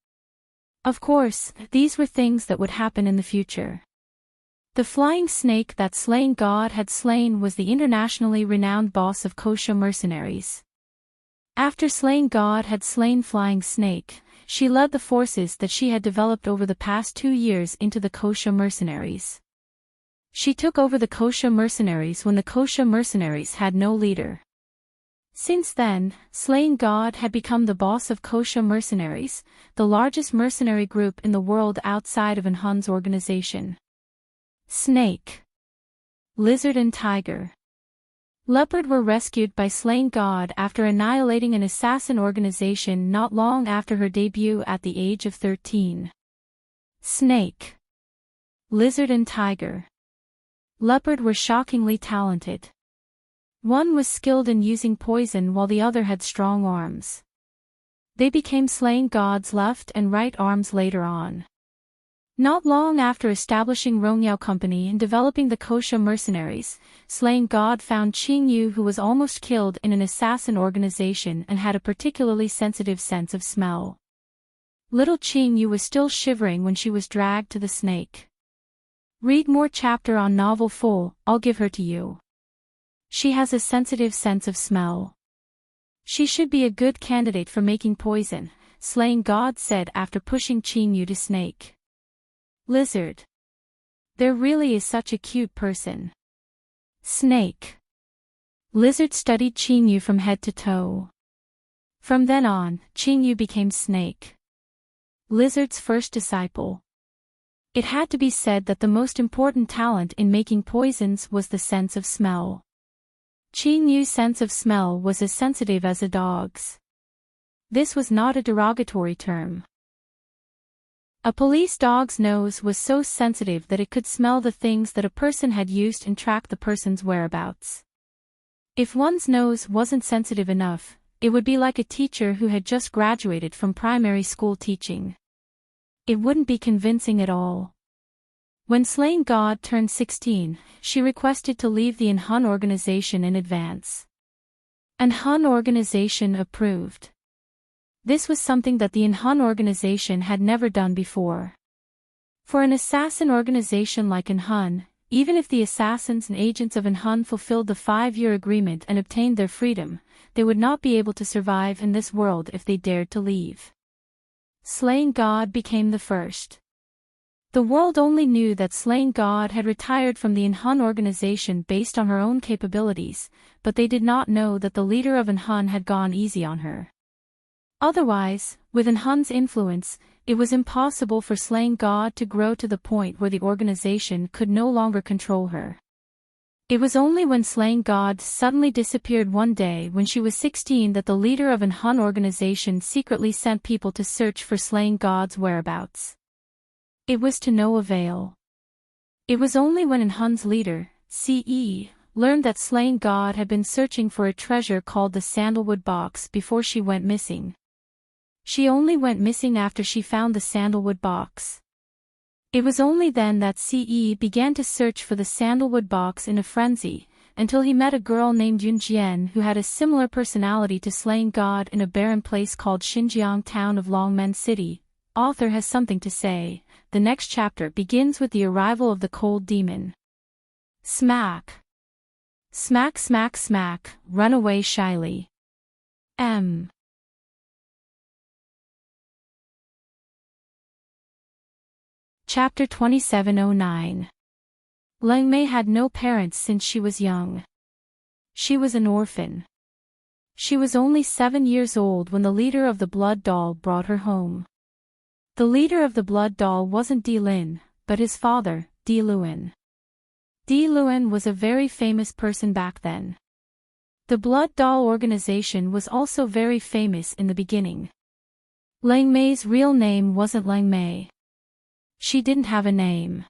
Of course, these were things that would happen in the future. The flying snake that Slaying God had slain was the internationally renowned boss of Kosha mercenaries. After Slaying God had slain Flying Snake, she led the forces that she had developed over the past 2 years into the Kosha mercenaries. She took over the Kosha mercenaries when the Kosha mercenaries had no leader. Since then, Slaying God had become the boss of Kosha mercenaries, the largest mercenary group in the world outside of An Hun's organization. Snake, Lizard and Tiger. Leopard were rescued by Slaying God after annihilating an assassin organization not long after her debut at the age of 13. Snake, Lizard and Tiger. Leopard were shockingly talented. One was skilled in using poison while the other had strong arms. They became Slaying God's left and right arms later on. Not long after establishing Rongyao Company and developing the Kosha mercenaries, Slaying God found Qing Yu, who was almost killed in an assassin organization and had a particularly sensitive sense of smell. Little Qing Yu was still shivering when she was dragged to the snake. Read more chapter on novel full, I'll give her to you. She has a sensitive sense of smell. She should be a good candidate for making poison, Slaying God said after pushing Qingyu to Snake. Lizard. There really is such a cute person. Snake. Lizard studied Qingyu from head to toe. From then on, Qingyu became Snake, Lizard's first disciple. It had to be said that the most important talent in making poisons was the sense of smell. Qingyu's sense of smell was as sensitive as a dog's. This was not a derogatory term. A police dog's nose was so sensitive that it could smell the things that a person had used and track the person's whereabouts. If one's nose wasn't sensitive enough, it would be like a teacher who had just graduated from primary school teaching. It wouldn't be convincing at all. When Slaying God turned 16, she requested to leave the Enhun organization in advance. Enhun organization approved. This was something that the Enhun organization had never done before. For an assassin organization like Enhun, even if the assassins and agents of Enhun fulfilled the 5-year agreement and obtained their freedom, they would not be able to survive in this world if they dared to leave. Slaying God became the first. The world only knew that Slaying God had retired from the Enhun organization based on her own capabilities, but they did not know that the leader of Enhun had gone easy on her. Otherwise, with Enhun's influence, it was impossible for Slaying God to grow to the point where the organization could no longer control her. It was only when Slaying God suddenly disappeared one day when she was 16 that the leader of Enhun organization secretly sent people to search for Slaying God's whereabouts. It was to no avail. It was only when Enhun's leader, Ce, learned that Slaying God had been searching for a treasure called the Sandalwood Box before she went missing. She only went missing after she found the Sandalwood Box. It was only then that Ce began to search for the Sandalwood Box in a frenzy, until he met a girl named Yunjian who had a similar personality to Slaying God in a barren place called Xinjiang town of Longmen City. Author has something to say. The next chapter begins with the arrival of the cold demon. Smack. Smack smack smack, run away shyly. M. Chapter 2709. Leng Mei had no parents since she was young. She was an orphan. She was only 7 years old when the leader of the Blood Doll brought her home. The leader of the Blood Doll wasn't Di Lin, but his father, Di Luan. Di Luan was a very famous person back then. The Blood Doll organization was also very famous in the beginning. Leng Mei's real name wasn't Leng Mei. She didn't have a name.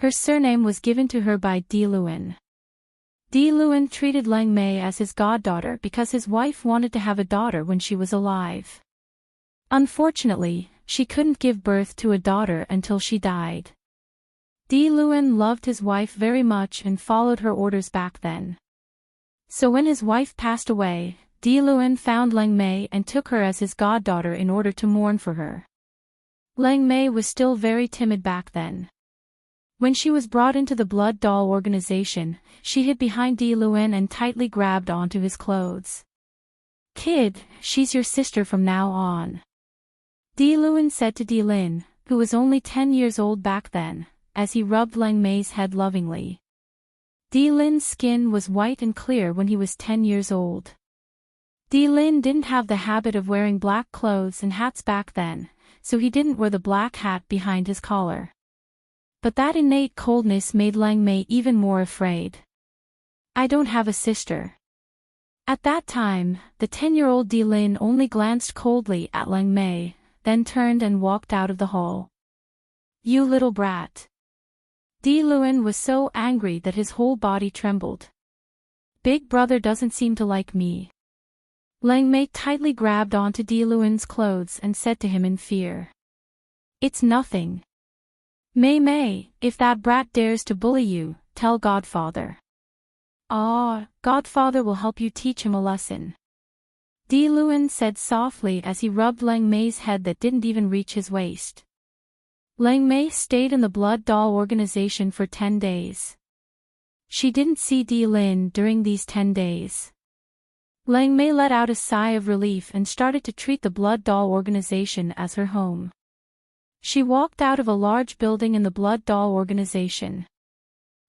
Her surname was given to her by Di Luan. Di Luan treated Leng Mei as his goddaughter because his wife wanted to have a daughter when she was alive. Unfortunately, she couldn't give birth to a daughter until she died. Di Luan loved his wife very much and followed her orders back then. So when his wife passed away, Di Luan found Leng Mei and took her as his goddaughter in order to mourn for her. Leng Mei was still very timid back then. When she was brought into the Blood Doll organization, she hid behind Di Luan and tightly grabbed onto his clothes. "Kid, she's your sister from now on," Di Luan said to Di Lin, who was only 10 years old back then, as he rubbed Leng Mei's head lovingly. Di Lin's skin was white and clear when he was 10 years old. Di Lin didn't have the habit of wearing black clothes and hats back then, so he didn't wear the black hat behind his collar. But that innate coldness made Leng Mei even more afraid. "I don't have a sister." At that time, the 10-year-old Di Lin only glanced coldly at Leng Mei, then turned and walked out of the hall. "You little brat." Di Luan was so angry that his whole body trembled. "Big brother doesn't seem to like me." Leng Mei tightly grabbed onto Di Luan's clothes and said to him in fear, "It's nothing. Mei Mei, if that brat dares to bully you, tell Godfather. Godfather will help you teach him a lesson." Di Luan said softly as he rubbed Leng Mei's head that didn't even reach his waist. Leng Mei stayed in the Blood Doll organization for 10 days. She didn't see Di Lin during these 10 days. Lang Mei let out a sigh of relief and started to treat the Blood Doll organization as her home. She walked out of a large building in the Blood Doll organization.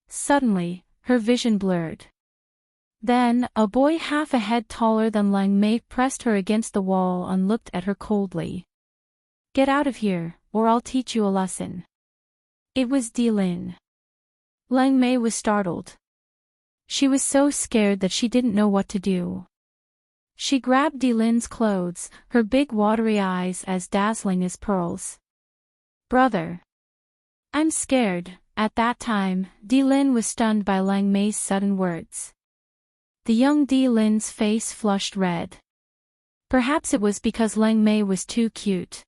Suddenly, her vision blurred. Then, a boy half a head taller than Lang Mei pressed her against the wall and looked at her coldly. "Get out of here, or I'll teach you a lesson." It was Lin. Lang Mei was startled. She was so scared that she didn't know what to do. She grabbed Lin's clothes, her big watery eyes as dazzling as pearls. "Brother. I'm scared." At that time, Lin was stunned by Lang Mei's sudden words. The young Lin's face flushed red. Perhaps it was because Lang Mei was too cute.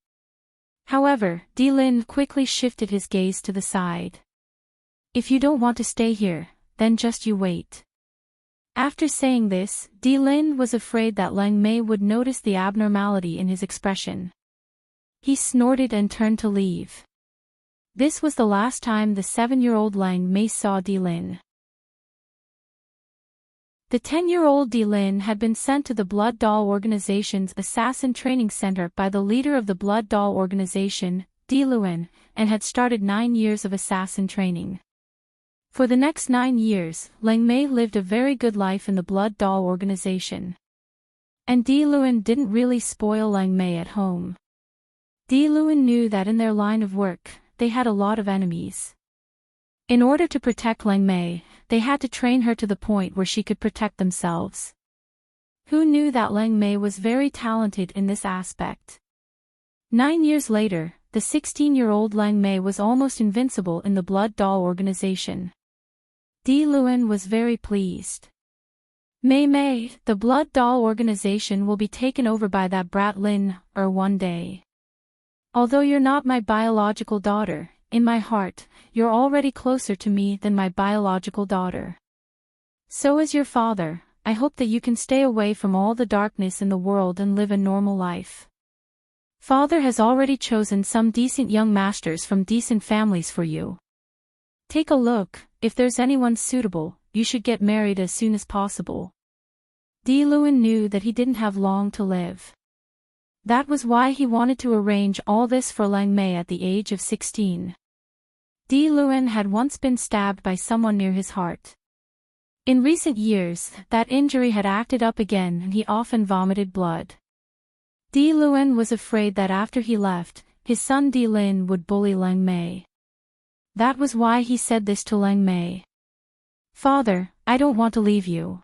However, Lin quickly shifted his gaze to the side. "If you don't want to stay here, then just you wait." After saying this, Lin was afraid that Lang Mei would notice the abnormality in his expression. He snorted and turned to leave. This was the last time the 7-year-old Lang Mei saw Lin. The 10-year-old Lin had been sent to the Blood Doll Organization's Assassin Training Center by the leader of the Blood Doll Organization, Luan, and had started 9 years of assassin training. For the next 9 years, Lang Mei lived a very good life in the Blood Doll Organization. And Luan didn't really spoil Lang Mei at home. Luan knew that in their line of work, they had a lot of enemies. In order to protect Lang Mei, they had to train her to the point where she could protect themselves. Who knew that Lang Mei was very talented in this aspect? 9 years later, the 16-year-old Lang Mei was almost invincible in the Blood Doll Organization. Luan was very pleased. "Mei, the Blood Doll Organization will be taken over by that brat Lin, one day. Although you're not my biological daughter, in my heart, you're already closer to me than my biological daughter. So as your father, I hope that you can stay away from all the darkness in the world and live a normal life. Father has already chosen some decent young masters from decent families for you. Take a look, if there's anyone suitable, you should get married as soon as possible." Luan knew that he didn't have long to live. That was why he wanted to arrange all this for Lang Mei at the age of 16. Luan had once been stabbed by someone near his heart. In recent years, that injury had acted up again and he often vomited blood. Luan was afraid that after he left, his son Lin would bully Lang Mei. That was why he said this to Lang Mei. "Father, I don't want to leave you."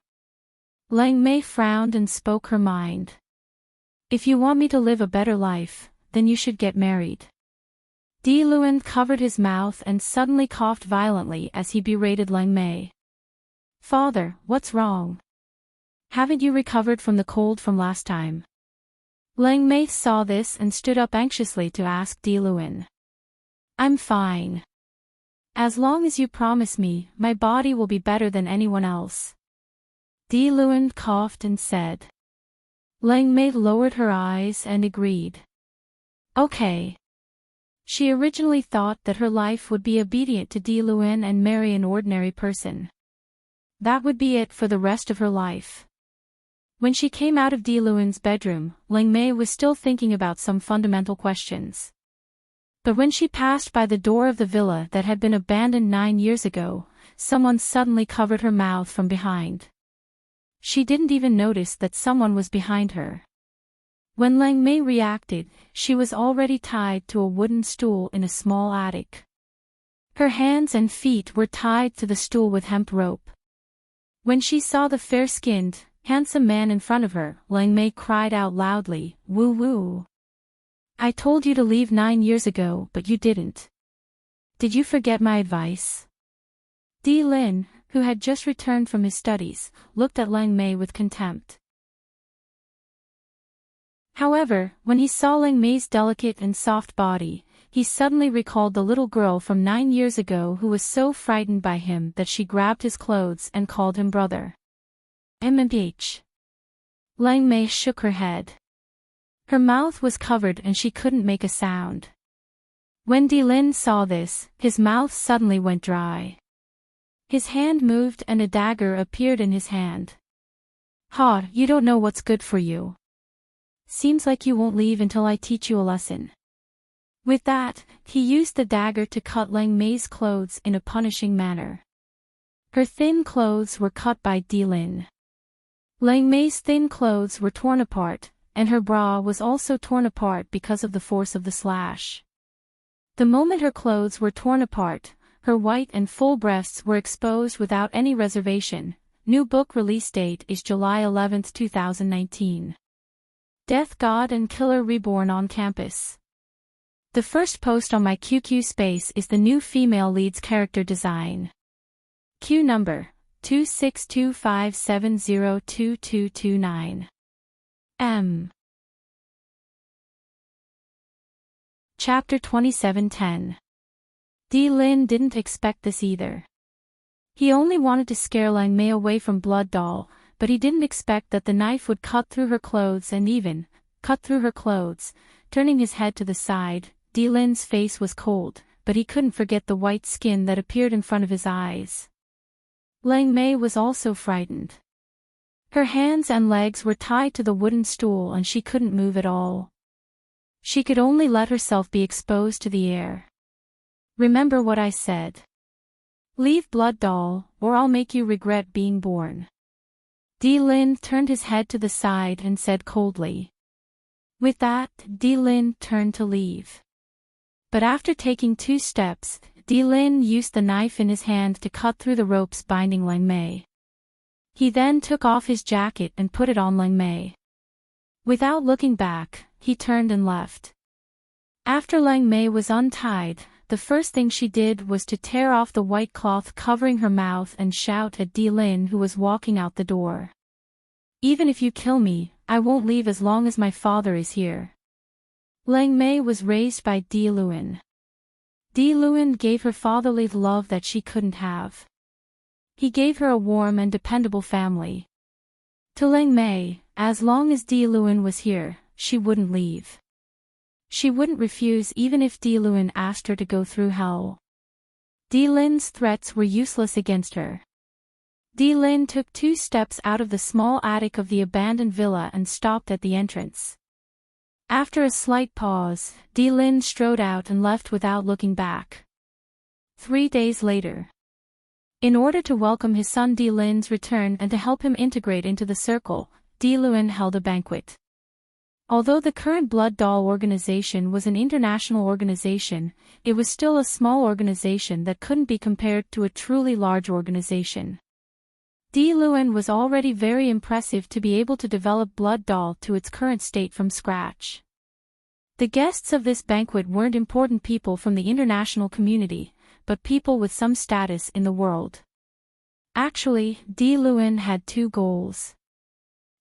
Lang Mei frowned and spoke her mind. "If you want me to live a better life, then you should get married." Luan covered his mouth and suddenly coughed violently as he berated Lang Mei. "Father, what's wrong? Haven't you recovered from the cold from last time?" Lang Mei saw this and stood up anxiously to ask Luan. "I'm fine. As long as you promise me, my body will be better than anyone else." Luan coughed and said. Lang Mei lowered her eyes and agreed. "Okay." She originally thought that her life would be obedient to Luan and marry an ordinary person. That would be it for the rest of her life. When she came out of Luan's bedroom, Lang Mei was still thinking about some fundamental questions. But when she passed by the door of the villa that had been abandoned 9 years ago, someone suddenly covered her mouth from behind. She didn't even notice that someone was behind her. When Lang Mei reacted, she was already tied to a wooden stool in a small attic. Her hands and feet were tied to the stool with hemp rope. When she saw the fair-skinned, handsome man in front of her, Lang Mei cried out loudly, "Woo woo! I told you to leave 9 years ago but you didn't. Did you forget my advice?" Lin, who had just returned from his studies, looked at Lang Mei with contempt. However, when he saw Lang Mei's delicate and soft body, he suddenly recalled the little girl from 9 years ago who was so frightened by him that she grabbed his clothes and called him brother. Immerse. Lang Mei shook her head. Her mouth was covered and she couldn't make a sound. When Lin saw this, his mouth suddenly went dry. His hand moved and a dagger appeared in his hand. Ha, you don't know what's good for you. Seems like you won't leave until I teach you a lesson. With that, he used the dagger to cut Lang Mei's clothes in a punishing manner. Her thin clothes were cut by Lin. Lang Mei's thin clothes were torn apart, and her bra was also torn apart because of the force of the slash. The moment her clothes were torn apart, her white and full breasts were exposed without any reservation. New book release date is July 11, 2019. Death God and Killer Reborn on Campus. The first post on my QQ space is the new female lead's character design. Q number 2625702229. M. Chapter 2710. Lin didn't expect this either. He only wanted to scare Lang Mei away from Blood Doll, but he didn't expect that the knife would cut through her clothes and even cut through her clothes. Turning his head to the side, Lin's face was cold, but he couldn't forget the white skin that appeared in front of his eyes. Lang Mei was also frightened. Her hands and legs were tied to the wooden stool and she couldn't move at all. She could only let herself be exposed to the air. Remember what I said. Leave Blood Doll, or I'll make you regret being born. Lin turned his head to the side and said coldly. With that, Lin turned to leave. But after taking 2 steps, Lin used the knife in his hand to cut through the ropes binding Lang Mei. He then took off his jacket and put it on Lang Mei. Without looking back, he turned and left. After Lang Mei was untied, the first thing she did was to tear off the white cloth covering her mouth and shout at Lin, who was walking out the door. Even if you kill me, I won't leave as long as my father is here. Lang Mei was raised by Lin. Lin gave her fatherly love that she couldn't have. He gave her a warm and dependable family. To Lang Mei, as long as Lin was here, she wouldn't leave. She wouldn't refuse even if Lin asked her to go through hell. Lin's threats were useless against her. Lin took 2 steps out of the small attic of the abandoned villa and stopped at the entrance. After a slight pause, Lin strode out and left without looking back. 3 days later. In order to welcome his son Lin's return and to help him integrate into the circle, Lin held a banquet. Although the current Blood Doll organization was an international organization, it was still a small organization that couldn't be compared to a truly large organization. Lin was already very impressive to be able to develop Blood Doll to its current state from scratch. The guests of this banquet weren't important people from the international community, but people with some status in the world. Actually, Lin had 2 goals.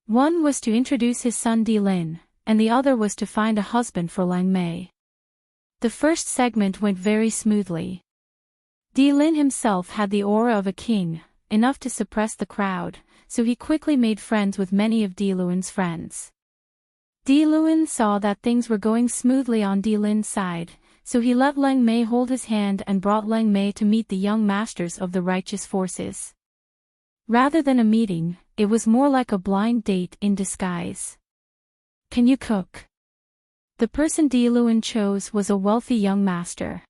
One was to introduce his son Lin, and the other was to find a husband for Lang Mei. The first segment went very smoothly. Lin himself had the aura of a king, enough to suppress the crowd, so he quickly made friends with many of Lin's friends. Lin saw that things were going smoothly on Lin's side, so he let Lang Mei hold his hand and brought Lang Mei to meet the young masters of the righteous forces. Rather than a meeting, it was more like a blind date in disguise. Can you cook? The person Lin chose was a wealthy young master.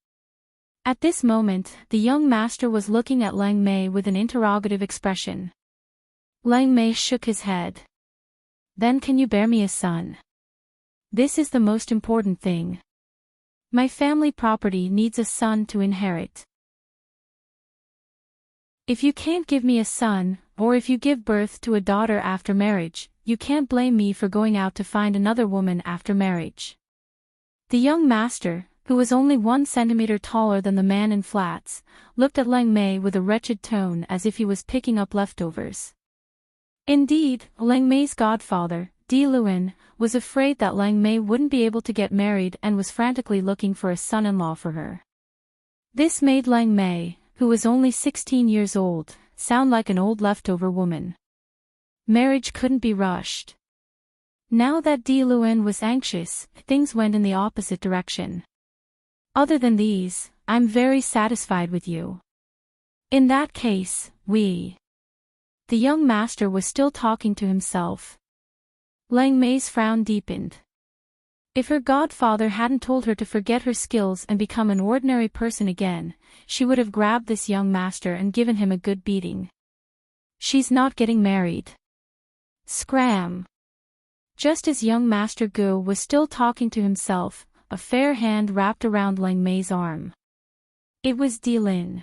At this moment, the young master was looking at Lang Mei with an interrogative expression. Lang Mei shook his head. Then can you bear me a son? This is the most important thing. My family property needs a son to inherit. If you can't give me a son, or if you give birth to a daughter after marriage, you can't blame me for going out to find another woman after marriage. The young master, who was only 1 centimeter taller than the man in flats, looked at Lang Mei with a wretched tone as if he was picking up leftovers. Indeed, Lang Mei's godfather, Lin, was afraid that Lang Mei wouldn't be able to get married and was frantically looking for a son-in-law for her. This made Lang Mei, who was only 16 years old, sound like an old leftover woman. Marriage couldn't be rushed. Now that Lin was anxious, things went in the opposite direction. Other than these, I'm very satisfied with you. In that case, we The young master was still talking to himself. Lang Mei's frown deepened. If her godfather hadn't told her to forget her skills and become an ordinary person again, she would have grabbed this young master and given him a good beating. She's not getting married. Scram! Just as young Master Gu was still talking to himself, a fair hand wrapped around Lang Mei's arm. It was Di Lin.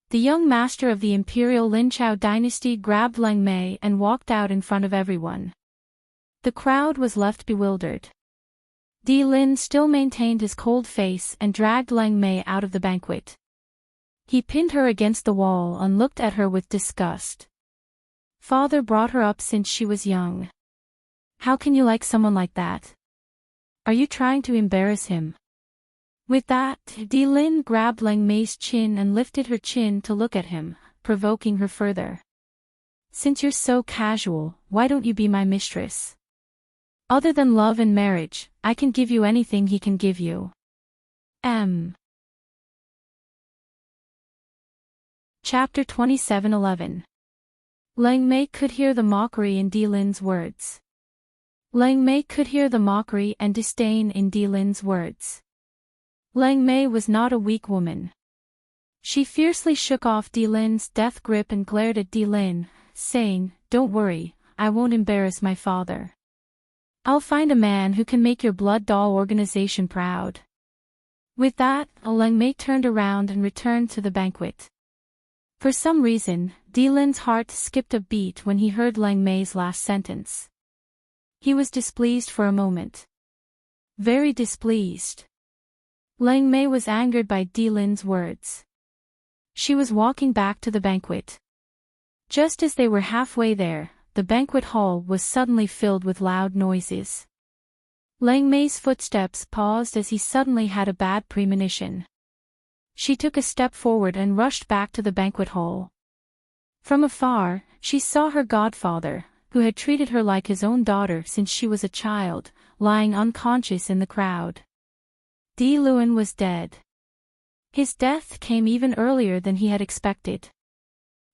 The young master of the Imperial Lin Chao dynasty grabbed Lang Mei and walked out in front of everyone. The crowd was left bewildered. Di Lin still maintained his cold face and dragged Lang Mei out of the banquet. He pinned her against the wall and looked at her with disgust. Father brought her up since she was young. How can you like someone like that? Are you trying to embarrass him? With that, Di Lin grabbed Lang Mei's chin and lifted her chin to look at him, provoking her further. Since you're so casual, why don't you be my mistress? Other than love and marriage, I can give you anything he can give you. Chapter 27:11. Lang Mei could hear the mockery in Di Lin's words. Lang Mei could hear the mockery and disdain in Di Lin's words. Lang Mei was not a weak woman. She fiercely shook off Di Lin's death grip and glared at Di Lin, saying, "Don't worry, I won't embarrass my father. I'll find a man who can make your blood doll organization proud." With that, Lang Mei turned around and returned to the banquet. For some reason, Di Lin's heart skipped a beat when he heard Lang Mei's last sentence. He was displeased for a moment. Very displeased. Lang Mei was angered by Di Lin's words. She was walking back to the banquet. Just as they were halfway there, the banquet hall was suddenly filled with loud noises. Lang Mei's footsteps paused as he suddenly had a bad premonition. She took a step forward and rushed back to the banquet hall. From afar, she saw her godfather, who had treated her like his own daughter since she was a child, lying unconscious in the crowd. Di Lin was dead. His death came even earlier than he had expected.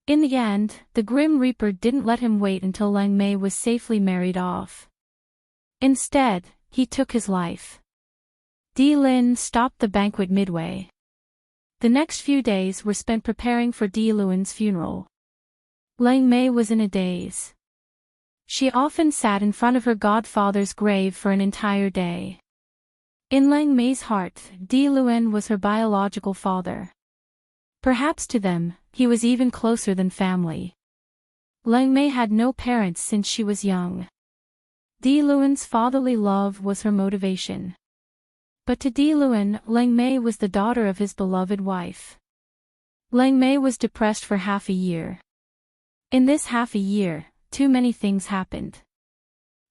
In the end, the Grim Reaper didn't let him wait until Lang Mei was safely married off. Instead, he took his life. Di Lin stopped the banquet midway. The next few days were spent preparing for Di Lin's funeral. Lang Mei was in a daze. She often sat in front of her godfather's grave for an entire day. In Lang Mei's heart, Di Lin was her biological father. Perhaps to them, he was even closer than family. Lang Mei had no parents since she was young. Di Lin's fatherly love was her motivation. But to Di Lin, Lang Mei was the daughter of his beloved wife. Lang Mei was depressed for half a year. In this half a year, too many things happened.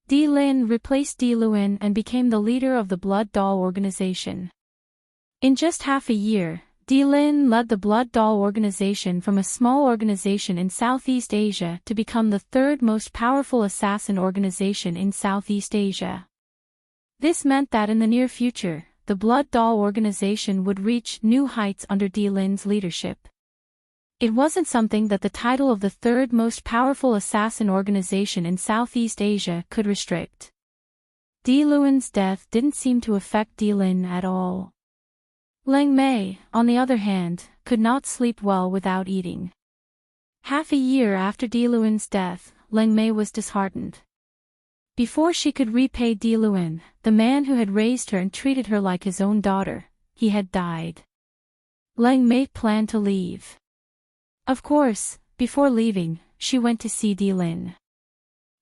Di Lin replaced Di Lin and became the leader of the Blood Doll organization. In just half a year, Di Lin led the Blood Doll organization from a small organization in Southeast Asia to become the third most powerful assassin organization in Southeast Asia. This meant that in the near future, the Blood Doll organization would reach new heights under Di Lin's leadership. It wasn't something that the title of the third most powerful assassin organization in Southeast Asia could restrict. Di Lin's death didn't seem to affect Di Lin at all. Lang Mei, on the other hand, could not sleep well without eating. Half a year after Di Lin's death, Lang Mei was disheartened. Before she could repay Di Lin, the man who had raised her and treated her like his own daughter, he had died. Lang Mei planned to leave. Of course, before leaving, she went to see Di Lin.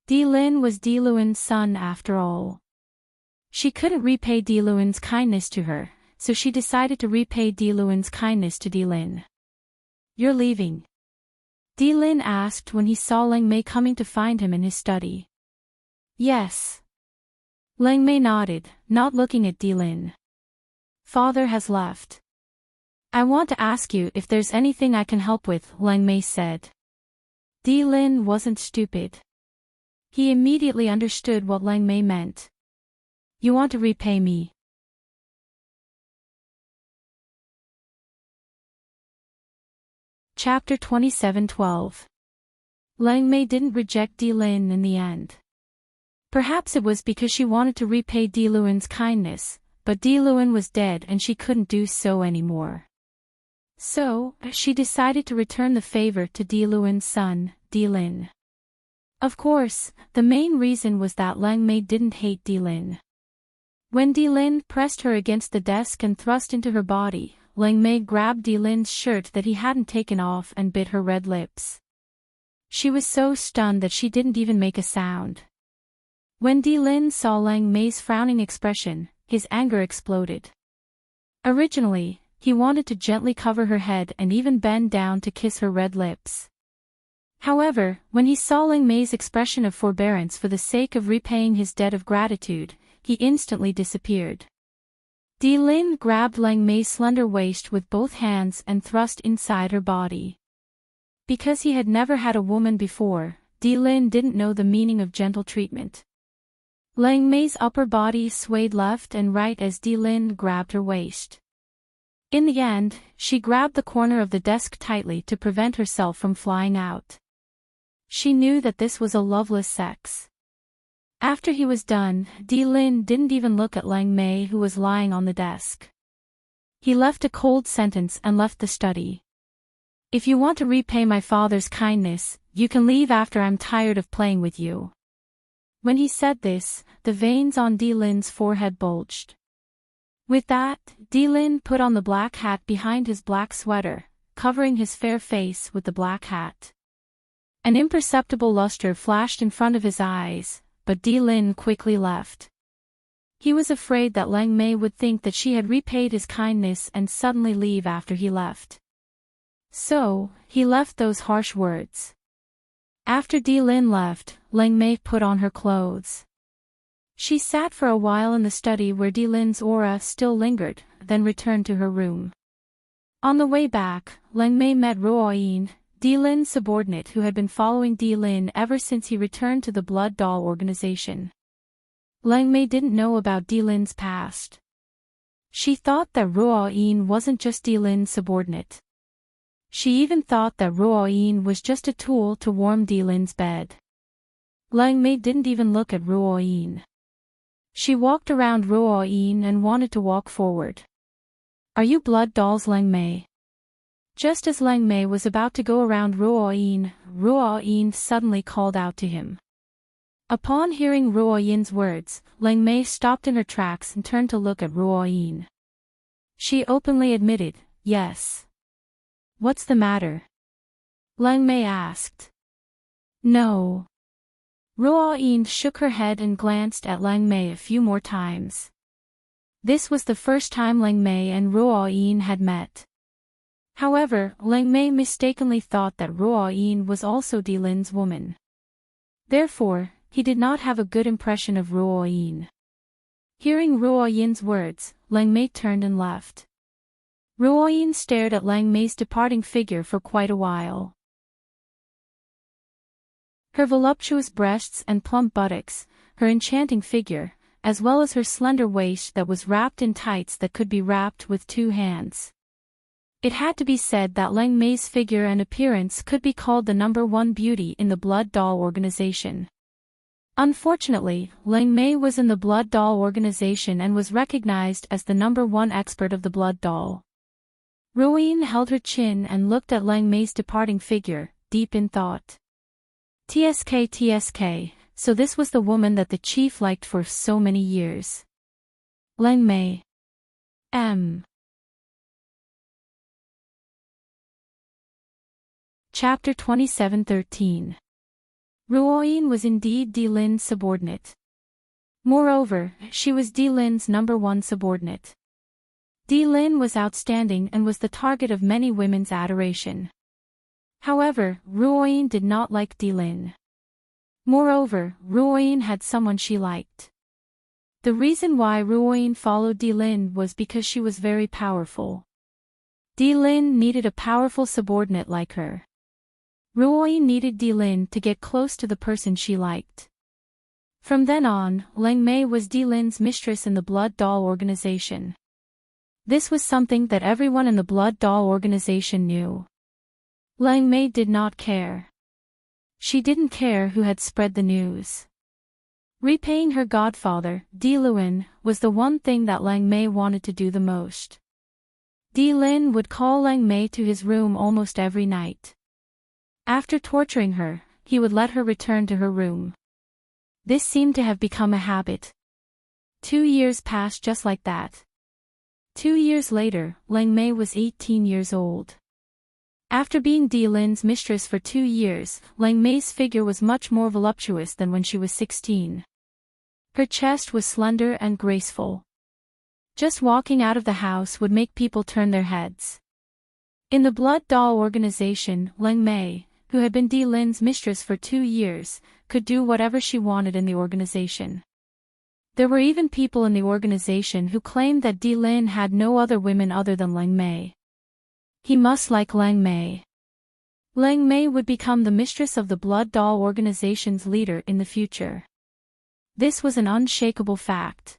Di Lin was Di Lin's son after all. She couldn't repay Di Lin's kindness to her, so she decided to repay Di Lin's kindness to Di Lin. "You're leaving?" Di Lin asked when he saw Lang Mei coming to find him in his study. "Yes." Lang Mei nodded, not looking at Di Lin. "Father has left. I want to ask you if there's anything I can help with," Lang Mei said. Di Lin wasn't stupid. He immediately understood what Lang Mei meant. "You want to repay me?" Chapter 27:12. Lang Mei didn't reject Di Lin in the end. Perhaps it was because she wanted to repay Di Luan's kindness, but Di Luan was dead and she couldn't do so anymore. So, she decided to return the favor to Di Luan's son, Di Lin. Of course, the main reason was that Lang Mei didn't hate Di Lin. When Di Lin pressed her against the desk and thrust into her body, Lang Mei grabbed Di Lin's shirt that he hadn't taken off and bit her red lips. She was so stunned that she didn't even make a sound. When Di Lin saw Lang Mei's frowning expression, his anger exploded. Originally, he wanted to gently cover her head and even bend down to kiss her red lips. However, when he saw Lang Mei's expression of forbearance for the sake of repaying his debt of gratitude, he instantly disappeared. Di Lin grabbed Lang Mei's slender waist with both hands and thrust inside her body. Because he had never had a woman before, Di Lin didn't know the meaning of gentle treatment. Lang Mei's upper body swayed left and right as Di Lin grabbed her waist. In the end, she grabbed the corner of the desk tightly to prevent herself from flying out. She knew that this was a loveless sex. After he was done, Di Lin didn't even look at Lang Mei, who was lying on the desk. He left a cold sentence and left the study. "If you want to repay my father's kindness, you can leave after I'm tired of playing with you." When he said this, the veins on Di Lin's forehead bulged. With that, Di Lin put on the black hat behind his black sweater, covering his fair face with the black hat. An imperceptible luster flashed in front of his eyes, but Di Lin quickly left. He was afraid that Lang Mei would think that she had repaid his kindness and suddenly leave after he left. So, he left those harsh words. After Di Lin left, Lang Mei put on her clothes. She sat for a while in the study where Di Lin's aura still lingered, then returned to her room. On the way back, Lang Mei met Ruo Yin, Di Lin's subordinate who had been following Di Lin ever since he returned to the Blood Doll organization. Lang Mei didn't know about Di Lin's past. She thought that Ruo Yin wasn't just Di Lin's subordinate. She even thought that Ruo Yin was just a tool to warm Di Lin's bed. Lang Mei didn't even look at Ruo Yin. She walked around Ruo Yin and wanted to walk forward. "Are you blood dolls, Lang Mei?" Just as Lang Mei was about to go around Ruo Yin suddenly called out to him. Upon hearing Ruo Yin's words, Lang Mei stopped in her tracks and turned to look at Ruo Yin. She openly admitted, "Yes." "What's the matter?" Lang Mei asked. "No." Ruo Yin shook her head and glanced at Lang Mei a few more times. This was the first time Lang Mei and Ruo Yin had met. However, Lang Mei mistakenly thought that Ruo Yin was also Di Lin's woman. Therefore, he did not have a good impression of Ruo Yin. Hearing Ruo Yin's words, Lang Mei turned and left. Ruo Yin stared at Lang Mei's departing figure for quite a while. Her voluptuous breasts and plump buttocks, her enchanting figure, as well as her slender waist that was wrapped in tights that could be wrapped with two hands. It had to be said that Lang Mei's figure and appearance could be called the #1 beauty in the Blood Doll organization. Unfortunately, Lang Mei was in the Blood Doll organization and was recognized as the #1 expert of the Blood Doll. Ruo Yin held her chin and looked at Lang Mei's departing figure, deep in thought. TSK, so this was the woman that the chief liked for so many years. Lang Mei. Chapter 27:13. Ruo Yin was indeed Di Lin's subordinate. Moreover, she was Di Lin's #1 subordinate. Di Lin was outstanding and was the target of many women's adoration. However, Ruo Yin did not like Di Lin. Moreover, Ruo Yin had someone she liked. The reason why Ruo Yin followed Di Lin was because she was very powerful. Di Lin needed a powerful subordinate like her. Ruo Yin needed Di Lin to get close to the person she liked. From then on, Lang Mei was Di Lin's mistress in the Blood Doll organization. This was something that everyone in the Blood Doll organization knew. Lang Mei did not care. She didn't care who had spread the news. Repaying her godfather, Di Luin, was the one thing that Lang Mei wanted to do the most. Di Lin would call Lang Mei to his room almost every night. After torturing her, he would let her return to her room. This seemed to have become a habit. 2 years passed just like that. 2 years later, Lang Mei was 18 years old. After being Di Lin's mistress for 2 years, Lang Mei's figure was much more voluptuous than when she was 16. Her chest was slender and graceful. Just walking out of the house would make people turn their heads. In the Blood Doll organization, Lang Mei, who had been Di Lin's mistress for 2 years, could do whatever she wanted in the organization. There were even people in the organization who claimed that Di Lin had no other women other than Lang Mei. He must like Lang Mei. Lang Mei would become the mistress of the Blood Doll organization's leader in the future. This was an unshakable fact.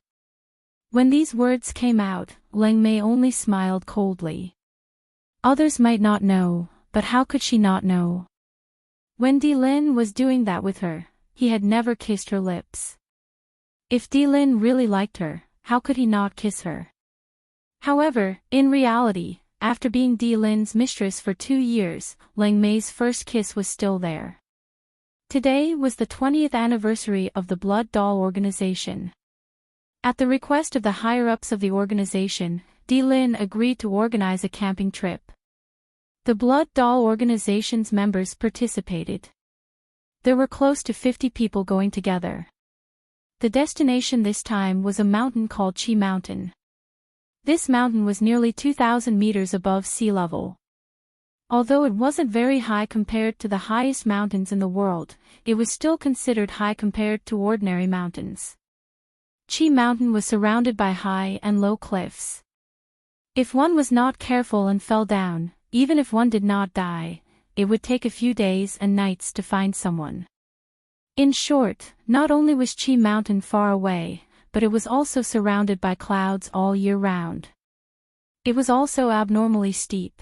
When these words came out, Lang Mei only smiled coldly. Others might not know, but how could she not know? When Di Lin was doing that with her, he had never kissed her lips. If Di Lin really liked her, how could he not kiss her? However, in reality, after being Di Lin's mistress for 2 years, Lang Mei's first kiss was still there. Today was the 20th anniversary of the Blood Doll organization. At the request of the higher-ups of the organization, Di Lin agreed to organize a camping trip. The Blood Doll organization's members participated. There were close to 50 people going together. The destination this time was a mountain called Qi Mountain. This mountain was nearly 2,000 meters above sea level. Although it wasn't very high compared to the highest mountains in the world, it was still considered high compared to ordinary mountains. Qi Mountain was surrounded by high and low cliffs. If one was not careful and fell down, even if one did not die, it would take a few days and nights to find someone. In short, not only was Qi Mountain far away, but it was also surrounded by clouds all year round. It was also abnormally steep.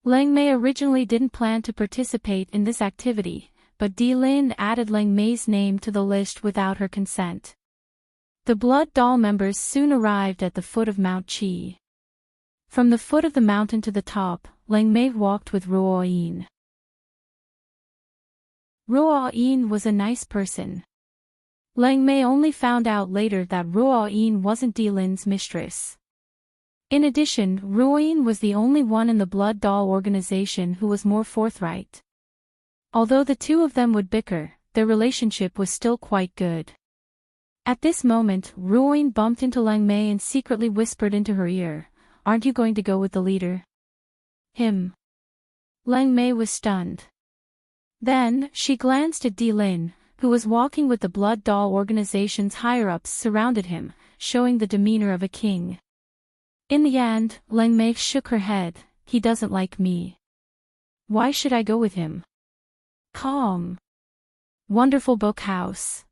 Lang Mei originally didn't plan to participate in this activity, but Di Lin added Lang Mei's name to the list without her consent. The Blood Doll members soon arrived at the foot of Mount Qi. From the foot of the mountain to the top, Lang Mei walked with Ruo Yin. Ruo Yin was a nice person. Lang Mei only found out later that Ruo Yin wasn't Di Lin's mistress. In addition, Ruo Yin was the only one in the Blood Doll organization who was more forthright. Although the two of them would bicker, their relationship was still quite good. At this moment, Ruo Yin bumped into Lang Mei and secretly whispered into her ear, "Aren't you going to go with the leader?" Him. Lang Mei was stunned. Then, she glanced at Di Lin, who was walking with the Blood Doll organization's higher-ups surrounded him, showing the demeanor of a king. In the end, Lang Mei shook her head, "He doesn't like me. Why should I go with him?" Calm. Wonderful Book House.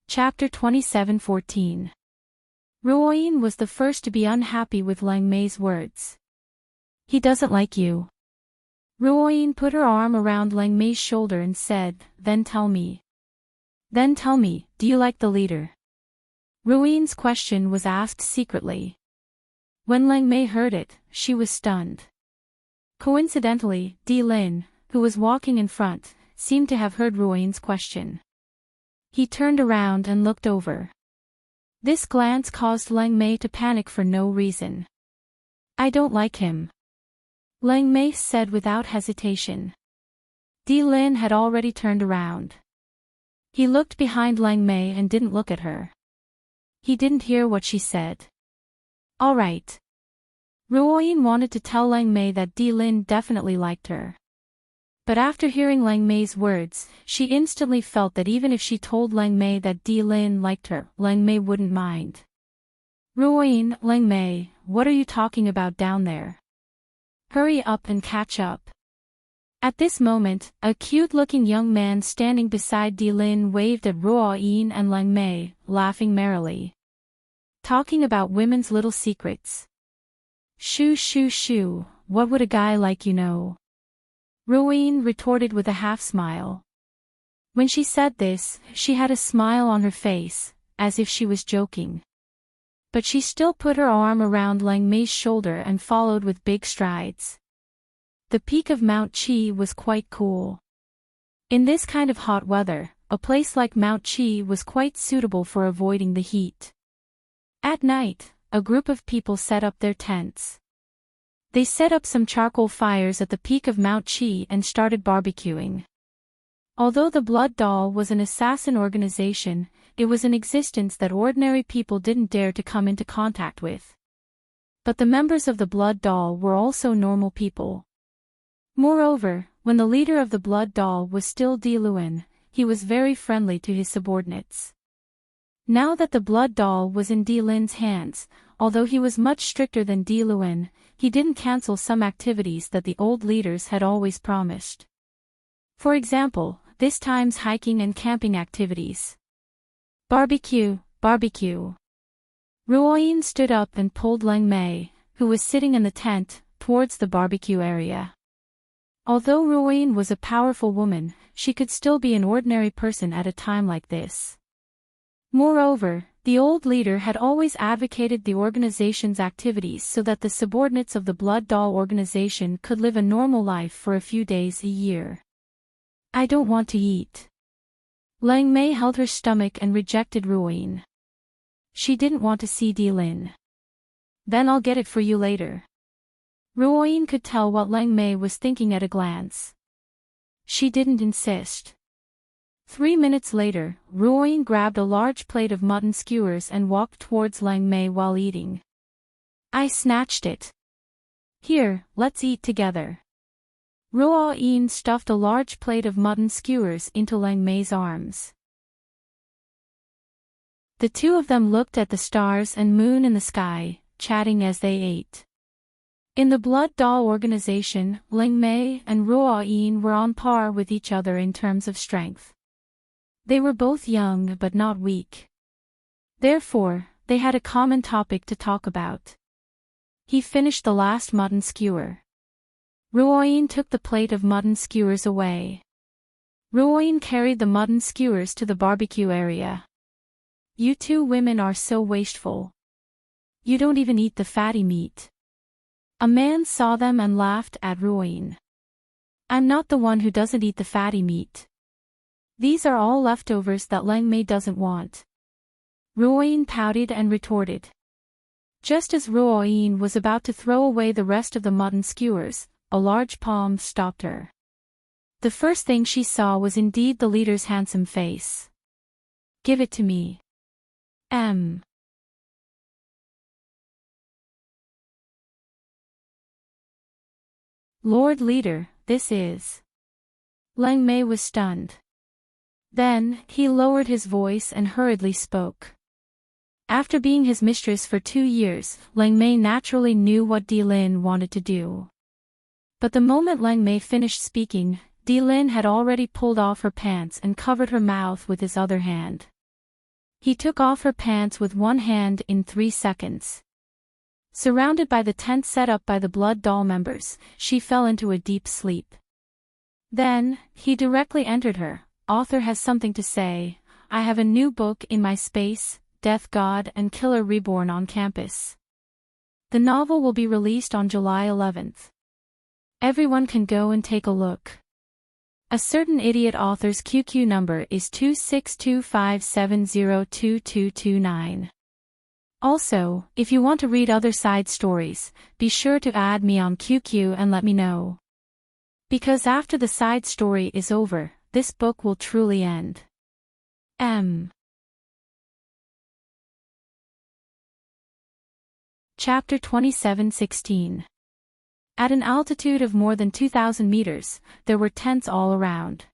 Chapter 27:14. Ruo Yin was the first to be unhappy with Lang Mei's words. "He doesn't like you." Ruo Yin put her arm around Lang Mei's shoulder and said, Then tell me, do you like the leader?" Ruo Yin's question was asked secretly. When Lang Mei heard it, she was stunned. Coincidentally, Di Lin, who was walking in front, seemed to have heard Ruo Yin's question. He turned around and looked over. This glance caused Lang Mei to panic for no reason. "I don't like him," Lang Mei said without hesitation. Di Lin had already turned around. He looked behind Lang Mei and didn't look at her. He didn't hear what she said. All right. Ruo Yin wanted to tell Lang Mei that Di Lin definitely liked her. But after hearing Lang Mei's words, she instantly felt that even if she told Lang Mei that Di Lin liked her, Lang Mei wouldn't mind. "Ruo Yin, Lang Mei, what are you talking about down there? Hurry up and catch up." At this moment, a cute-looking young man standing beside Di Lin waved at Ruo Yin and Lang Mei, laughing merrily. Talking about women's little secrets. Shoo shoo shoo, what would a guy like you know? Ruoyin retorted with a half-smile. When she said this, she had a smile on her face, as if she was joking. But she still put her arm around Lang Mei's shoulder and followed with big strides. The peak of Mount Qi was quite cool. In this kind of hot weather, a place like Mount Qi was quite suitable for avoiding the heat. At night, a group of people set up their tents. They set up some charcoal fires at the peak of Mount Qi and started barbecuing. Although the Blood Doll was an assassin organization, it was an existence that ordinary people didn't dare to come into contact with. But the members of the Blood Doll were also normal people. Moreover, when the leader of the Blood Doll was still Di Luan, he was very friendly to his subordinates. Now that the Blood Doll was in Di Lin's hands, although he was much stricter than Di Luan, he didn't cancel some activities that the old leaders had always promised. For example, this time's hiking and camping activities. Barbecue, barbecue. Ruoyin stood up and pulled Lang Mei, who was sitting in the tent, towards the barbecue area. Although Ruoyin was a powerful woman, she could still be an ordinary person at a time like this. Moreover, the old leader had always advocated the organization's activities so that the subordinates of the Blood Doll organization could live a normal life for a few days a year. I don't want to eat. Lang Mei held her stomach and rejected Ruoyin. She didn't want to see Di Lin. Then I'll get it for you later. Ruoyin could tell what Lang Mei was thinking at a glance. She didn't insist. 3 minutes later, Ruoyin grabbed a large plate of mutton skewers and walked towards Lang Mei while eating. I snatched it. Here, let's eat together. Ruoyin stuffed a large plate of mutton skewers into Lang Mei's arms. The two of them looked at the stars and moon in the sky, chatting as they ate. In the Blood Doll organization, Lang Mei and Ruoyin were on par with each other in terms of strength. They were both young but not weak. Therefore, they had a common topic to talk about. He finished the last mutton skewer. Ruoyin took the plate of mutton skewers away. Ruoyin carried the mutton skewers to the barbecue area. You two women are so wasteful. You don't even eat the fatty meat. A man saw them and laughed at Ruoyin. I'm not the one who doesn't eat the fatty meat. These are all leftovers that Lang Mei doesn't want. Ruoyin pouted and retorted. Just as Ruoyin was about to throw away the rest of the mutton skewers, a large palm stopped her. The first thing she saw was indeed the leader's handsome face. Give it to me. Lord Leader, this is. Lang Mei was stunned. Then, he lowered his voice and hurriedly spoke. After being his mistress for 2 years, Lang Mei naturally knew what Di Lin wanted to do. But the moment Lang Mei finished speaking, Di Lin had already pulled off her pants and covered her mouth with his other hand. He took off her pants with one hand in 3 seconds. Surrounded by the tent set up by the Blood Doll members, she fell into a deep sleep. Then, he directly entered her. Author has something to say. I have a new book in my space, Death God and Killer Reborn on campus. The novel will be released on July 11th. Everyone can go and take a look. A certain idiot author's QQ number is 26257022229. Also, if you want to read other side stories, be sure to add me on QQ and let me know. Because after the side story is over, this book will truly end. Chapter 27:16. At an altitude of more than 2,000 meters, there were tents all around.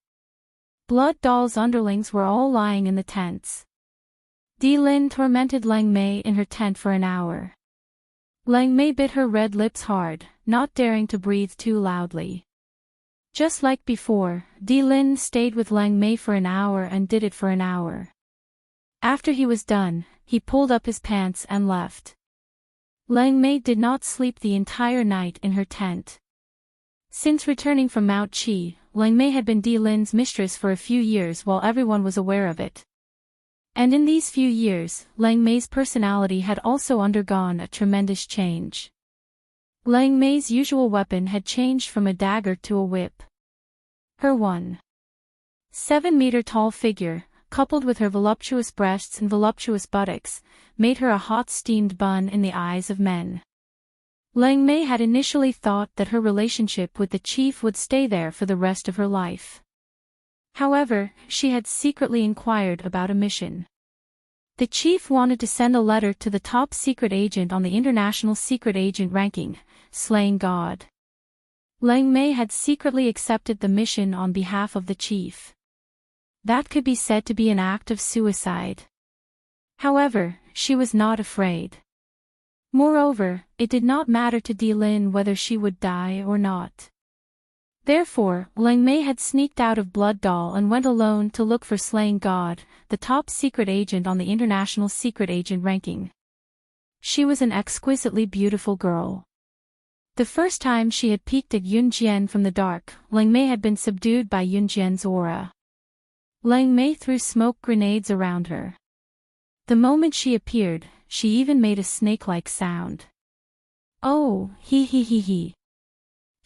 Blood Doll's underlings were all lying in the tents. Di Lin tormented Lang Mei in her tent for an hour. Lang Mei bit her red lips hard, not daring to breathe too loudly. Just like before, Di Lin stayed with Lang Mei for an hour and did it for an hour. After he was done, he pulled up his pants and left. Lang Mei did not sleep the entire night in her tent. Since returning from Mount Qi, Lang Mei had been Di Lin's mistress for a few years while everyone was aware of it. And in these few years, Lang Mei's personality had also undergone a tremendous change. Lang Mei's usual weapon had changed from a dagger to a whip. Her 1.7-meter-tall figure, coupled with her voluptuous breasts and voluptuous buttocks, made her a hot steamed bun in the eyes of men. Lang Mei had initially thought that her relationship with the chief would stay there for the rest of her life. However, she had secretly inquired about a mission. The chief wanted to send a letter to the top secret agent on the international secret agent ranking, slaying God. Lang Mei had secretly accepted the mission on behalf of the chief. That could be said to be an act of suicide. However, she was not afraid. Moreover, it did not matter to Di Lin whether she would die or not. Therefore, Lang Mei had sneaked out of Blood Doll and went alone to look for Slaying God, the top secret agent on the international secret agent ranking. She was an exquisitely beautiful girl. The first time she had peeked at Yun Jian from the dark, Lang Mei had been subdued by Yun Jian's aura. Lang Mei threw smoke grenades around her. The moment she appeared, she even made a snake-like sound. Oh, he.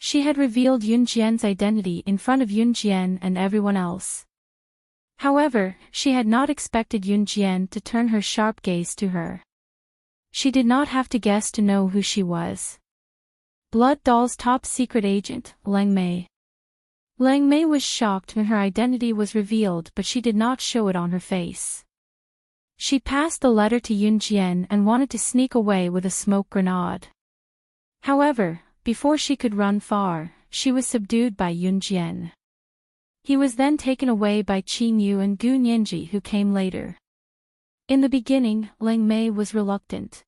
She had revealed Yun Jian's identity in front of Yun Jian and everyone else. However, she had not expected Yun Jian to turn her sharp gaze to her. She did not have to guess to know who she was. Blood Doll's top secret agent, Lang Mei. Lang Mei was shocked when her identity was revealed, but she did not show it on her face. She passed the letter to Yun Jian and wanted to sneak away with a smoke grenade. However, before she could run far, she was subdued by Yun Jian. He was then taken away by Qing Yu and Gu Nianji, who came later. In the beginning, Lang Mei was reluctant.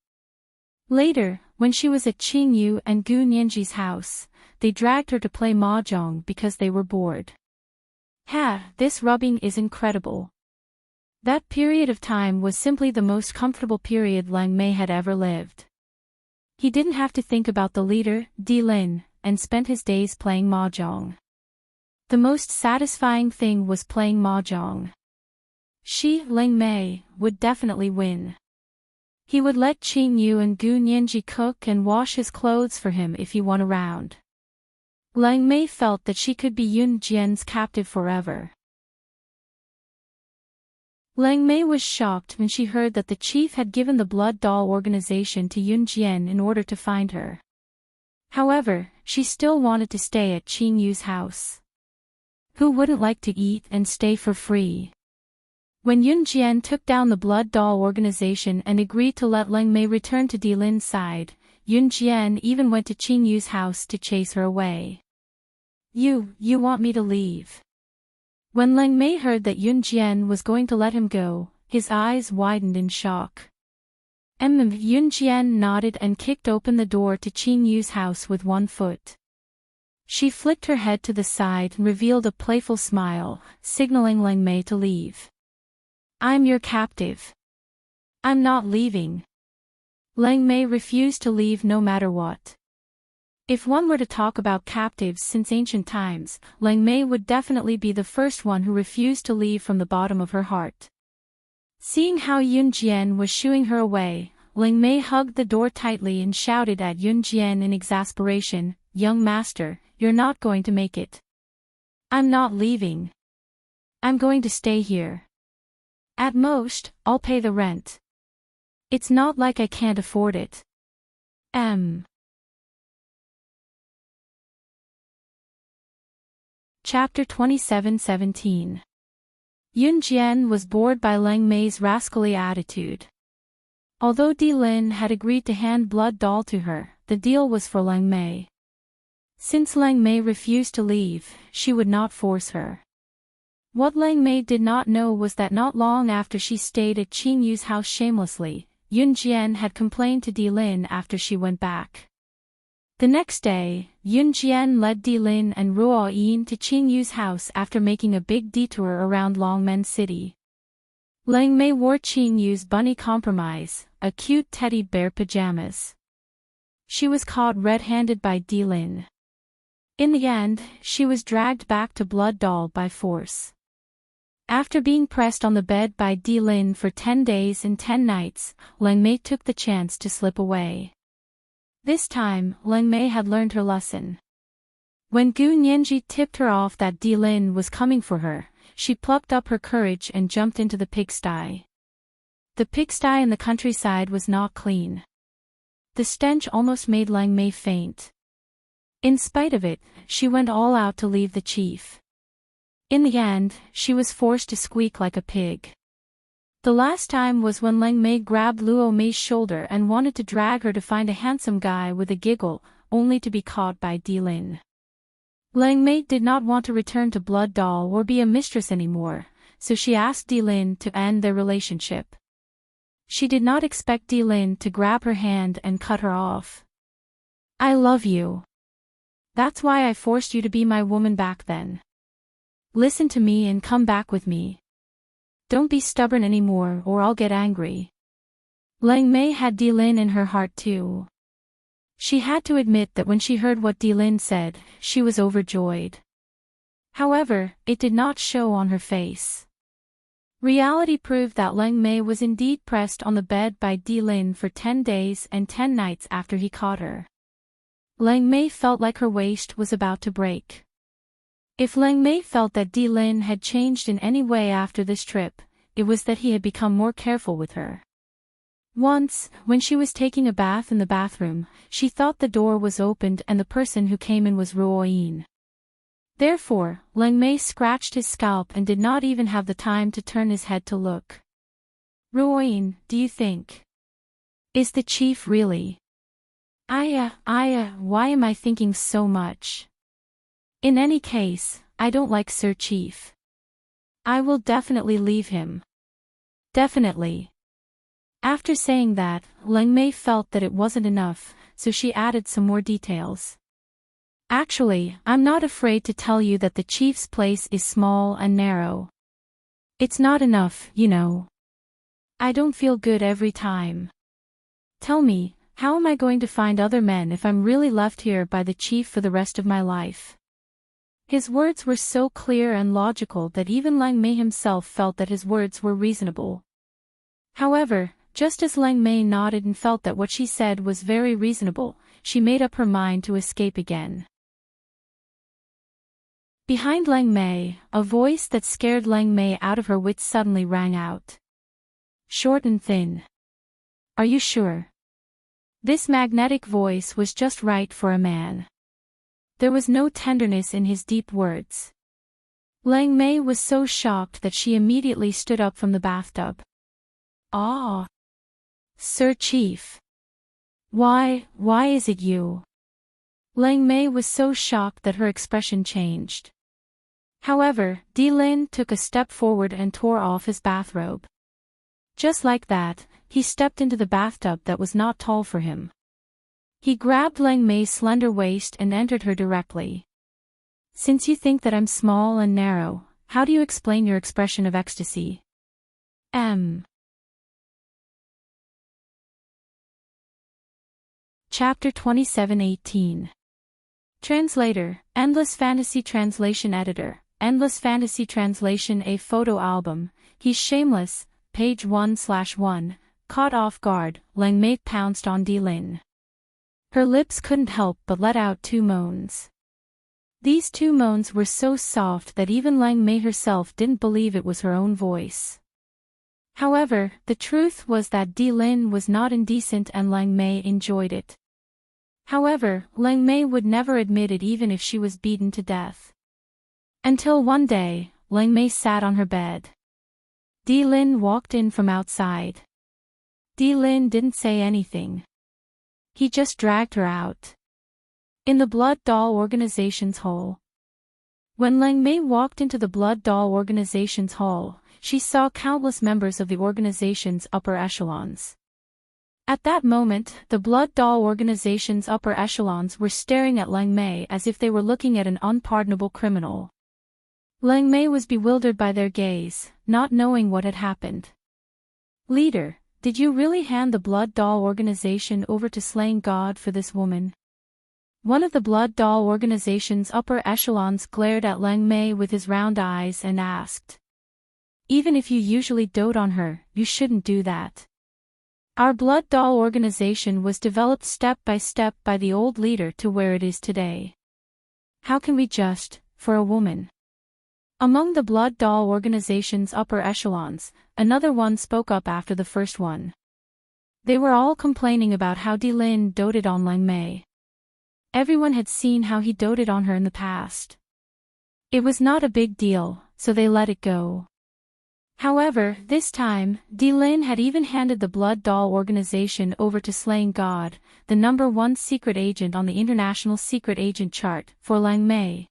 Later, when she was at Qing Yu and Gu Nianji's house, they dragged her to play mahjong because they were bored. This rubbing is incredible. That period of time was simply the most comfortable period Lang Mei had ever lived. He didn't have to think about the leader, Di Lin, and spent his days playing mahjong. The most satisfying thing was playing mahjong. She, Lang Mei, would definitely win. He would let Qing Yu and Gu Nianji cook and wash his clothes for him if he won a round. Lang Mei felt that she could be Yun Jian's captive forever. Lang Mei was shocked when she heard that the chief had given the Blood Doll organization to Yun Jian in order to find her. However, she still wanted to stay at Qing Yu's house. Who wouldn't like to eat and stay for free? When Yun Jian took down the Blood Doll organization and agreed to let Lang Mei return to Di Lin's side, Yun Jian even went to Qing Yu's house to chase her away. You want me to leave? When Lang Mei heard that Yun Jian was going to let him go, his eyes widened in shock. Yun Jian nodded and kicked open the door to Qing Yu's house with one foot. She flicked her head to the side and revealed a playful smile, signaling Lang Mei to leave. I'm your captive. I'm not leaving. Lang Mei refused to leave no matter what. If one were to talk about captives since ancient times, Lang Mei would definitely be the first one who refused to leave from the bottom of her heart. Seeing how Yun Jian was shooing her away, Lang Mei hugged the door tightly and shouted at Yun Jian in exasperation, "Young master, you're not going to make it. I'm not leaving. I'm going to stay here. At most, I'll pay the rent. It's not like I can't afford it." Chapter 27:17. Yun Jian was bored by Lang Mei's rascally attitude. Although Di Lin had agreed to hand Blood Doll to her, the deal was for Lang Mei. Since Lang Mei refused to leave, she would not force her. What Lang Mei did not know was that not long after she stayed at Qing Yu's house shamelessly, Yun Jian had complained to Di Lin after she went back. The next day, Yun Jian led Di Lin and Ruo Yin to Qing Yu's house after making a big detour around Longmen City. Lang Mei wore Qing Yu's bunny compromise, a cute teddy bear pajamas. She was caught red-handed by Delin. In the end, she was dragged back to Blood Doll by force. After being pressed on the bed by Delin for 10 days and 10 nights, Lang Mei took the chance to slip away. This time, Lang Mei had learned her lesson. When Gu Nianji tipped her off that Delin was coming for her, she plucked up her courage and jumped into the pigsty. The pigsty in the countryside was not clean. The stench almost made Lang Mei faint. In spite of it, she went all out to leave the chief. In the end, she was forced to squeak like a pig. The last time was when Lang Mei grabbed Luo Mei's shoulder and wanted to drag her to find a handsome guy with a giggle, only to be caught by Delin. Lang Mei did not want to return to Blood Doll or be a mistress anymore, so she asked Delin to end their relationship. She did not expect Delin to grab her hand and cut her off. "I love you. That's why I forced you to be my woman back then. Listen to me and come back with me. Don't be stubborn anymore or I'll get angry." Lang Mei had Delin in her heart too. She had to admit that when she heard what Delin said, she was overjoyed. However, it did not show on her face. Reality proved that Lang Mei was indeed pressed on the bed by Delin for 10 days and 10 nights after he caught her. Lang Mei felt like her waist was about to break. If Lang Mei felt that Delin had changed in any way after this trip, it was that he had become more careful with her. Once, when she was taking a bath in the bathroom, she thought the door was opened and the person who came in was Ruoyin. Therefore, Lang Mei scratched his scalp and did not even have the time to turn his head to look. "Ruoyin, do you think? Is the chief really? Why am I thinking so much? In any case, I don't like Sir Chief. I will definitely leave him. Definitely." After saying that, Lang Mei felt that it wasn't enough, so she added some more details. "Actually, I'm not afraid to tell you that the chief's place is small and narrow. It's not enough, you know. I don't feel good every time. Tell me, how am I going to find other men if I'm really left here by the chief for the rest of my life?" His words were so clear and logical that even Lang Mei himself felt that his words were reasonable. However, just as Lang Mei nodded and felt that what she said was very reasonable, she made up her mind to escape again. Behind Lang Mei, a voice that scared Lang Mei out of her wits suddenly rang out. Short and thin. "Are you sure?" This magnetic voice was just right for a man. There was no tenderness in his deep words. Lang Mei was so shocked that she immediately stood up from the bathtub. "Ah! Sir Chief! Why is it you?" Lang Mei was so shocked that her expression changed. However, Delin took a step forward and tore off his bathrobe. Just like that, he stepped into the bathtub that was not tall for him. He grabbed Lang Mei's slender waist and entered her directly. "Since you think that I'm small and narrow, how do you explain your expression of ecstasy?" Chapter 27:18. Translator, Endless Fantasy Translation Editor, Endless Fantasy Translation. A photo album, He's Shameless, page 1/1, caught off guard, Lang Mei pounced on Delin. Her lips couldn't help but let out 2 moans. These 2 moans were so soft that even Lang Mei herself didn't believe it was her own voice. However, the truth was that Delin was not indecent and Lang Mei enjoyed it. However, Lang Mei would never admit it even if she was beaten to death. Until one day, Lang Mei sat on her bed. Delin walked in from outside. Delin didn't say anything. He just dragged her out. In the Blood Doll Organization's hall. When Lang Mei walked into the Blood Doll Organization's hall, she saw countless members of the organization's upper echelons. At that moment, the Blood Doll Organization's upper echelons were staring at Lang Mei as if they were looking at an unpardonable criminal. Lang Mei was bewildered by their gaze, not knowing what had happened. "Leader, Did you really hand the Blood Doll organization over to Slaying God for this woman? One of the Blood Doll organization's upper echelons glared at Lang Mei with his round eyes and asked. Even if you usually dote on her, you shouldn't do that. Our Blood Doll organization was developed step by step by the old leader to where it is today. How can we just, for a woman? Among the Blood Doll organization's upper echelons, another one spoke up after the first one. They were all complaining about how Lin doted on Lang Mei. Everyone had seen how he doted on her in the past. It was not a big deal, so they let it go. However, this time, Lin had even handed the Blood Doll organization over to Slaying God, the #1 secret agent on the international secret agent chart, for Lang Mei.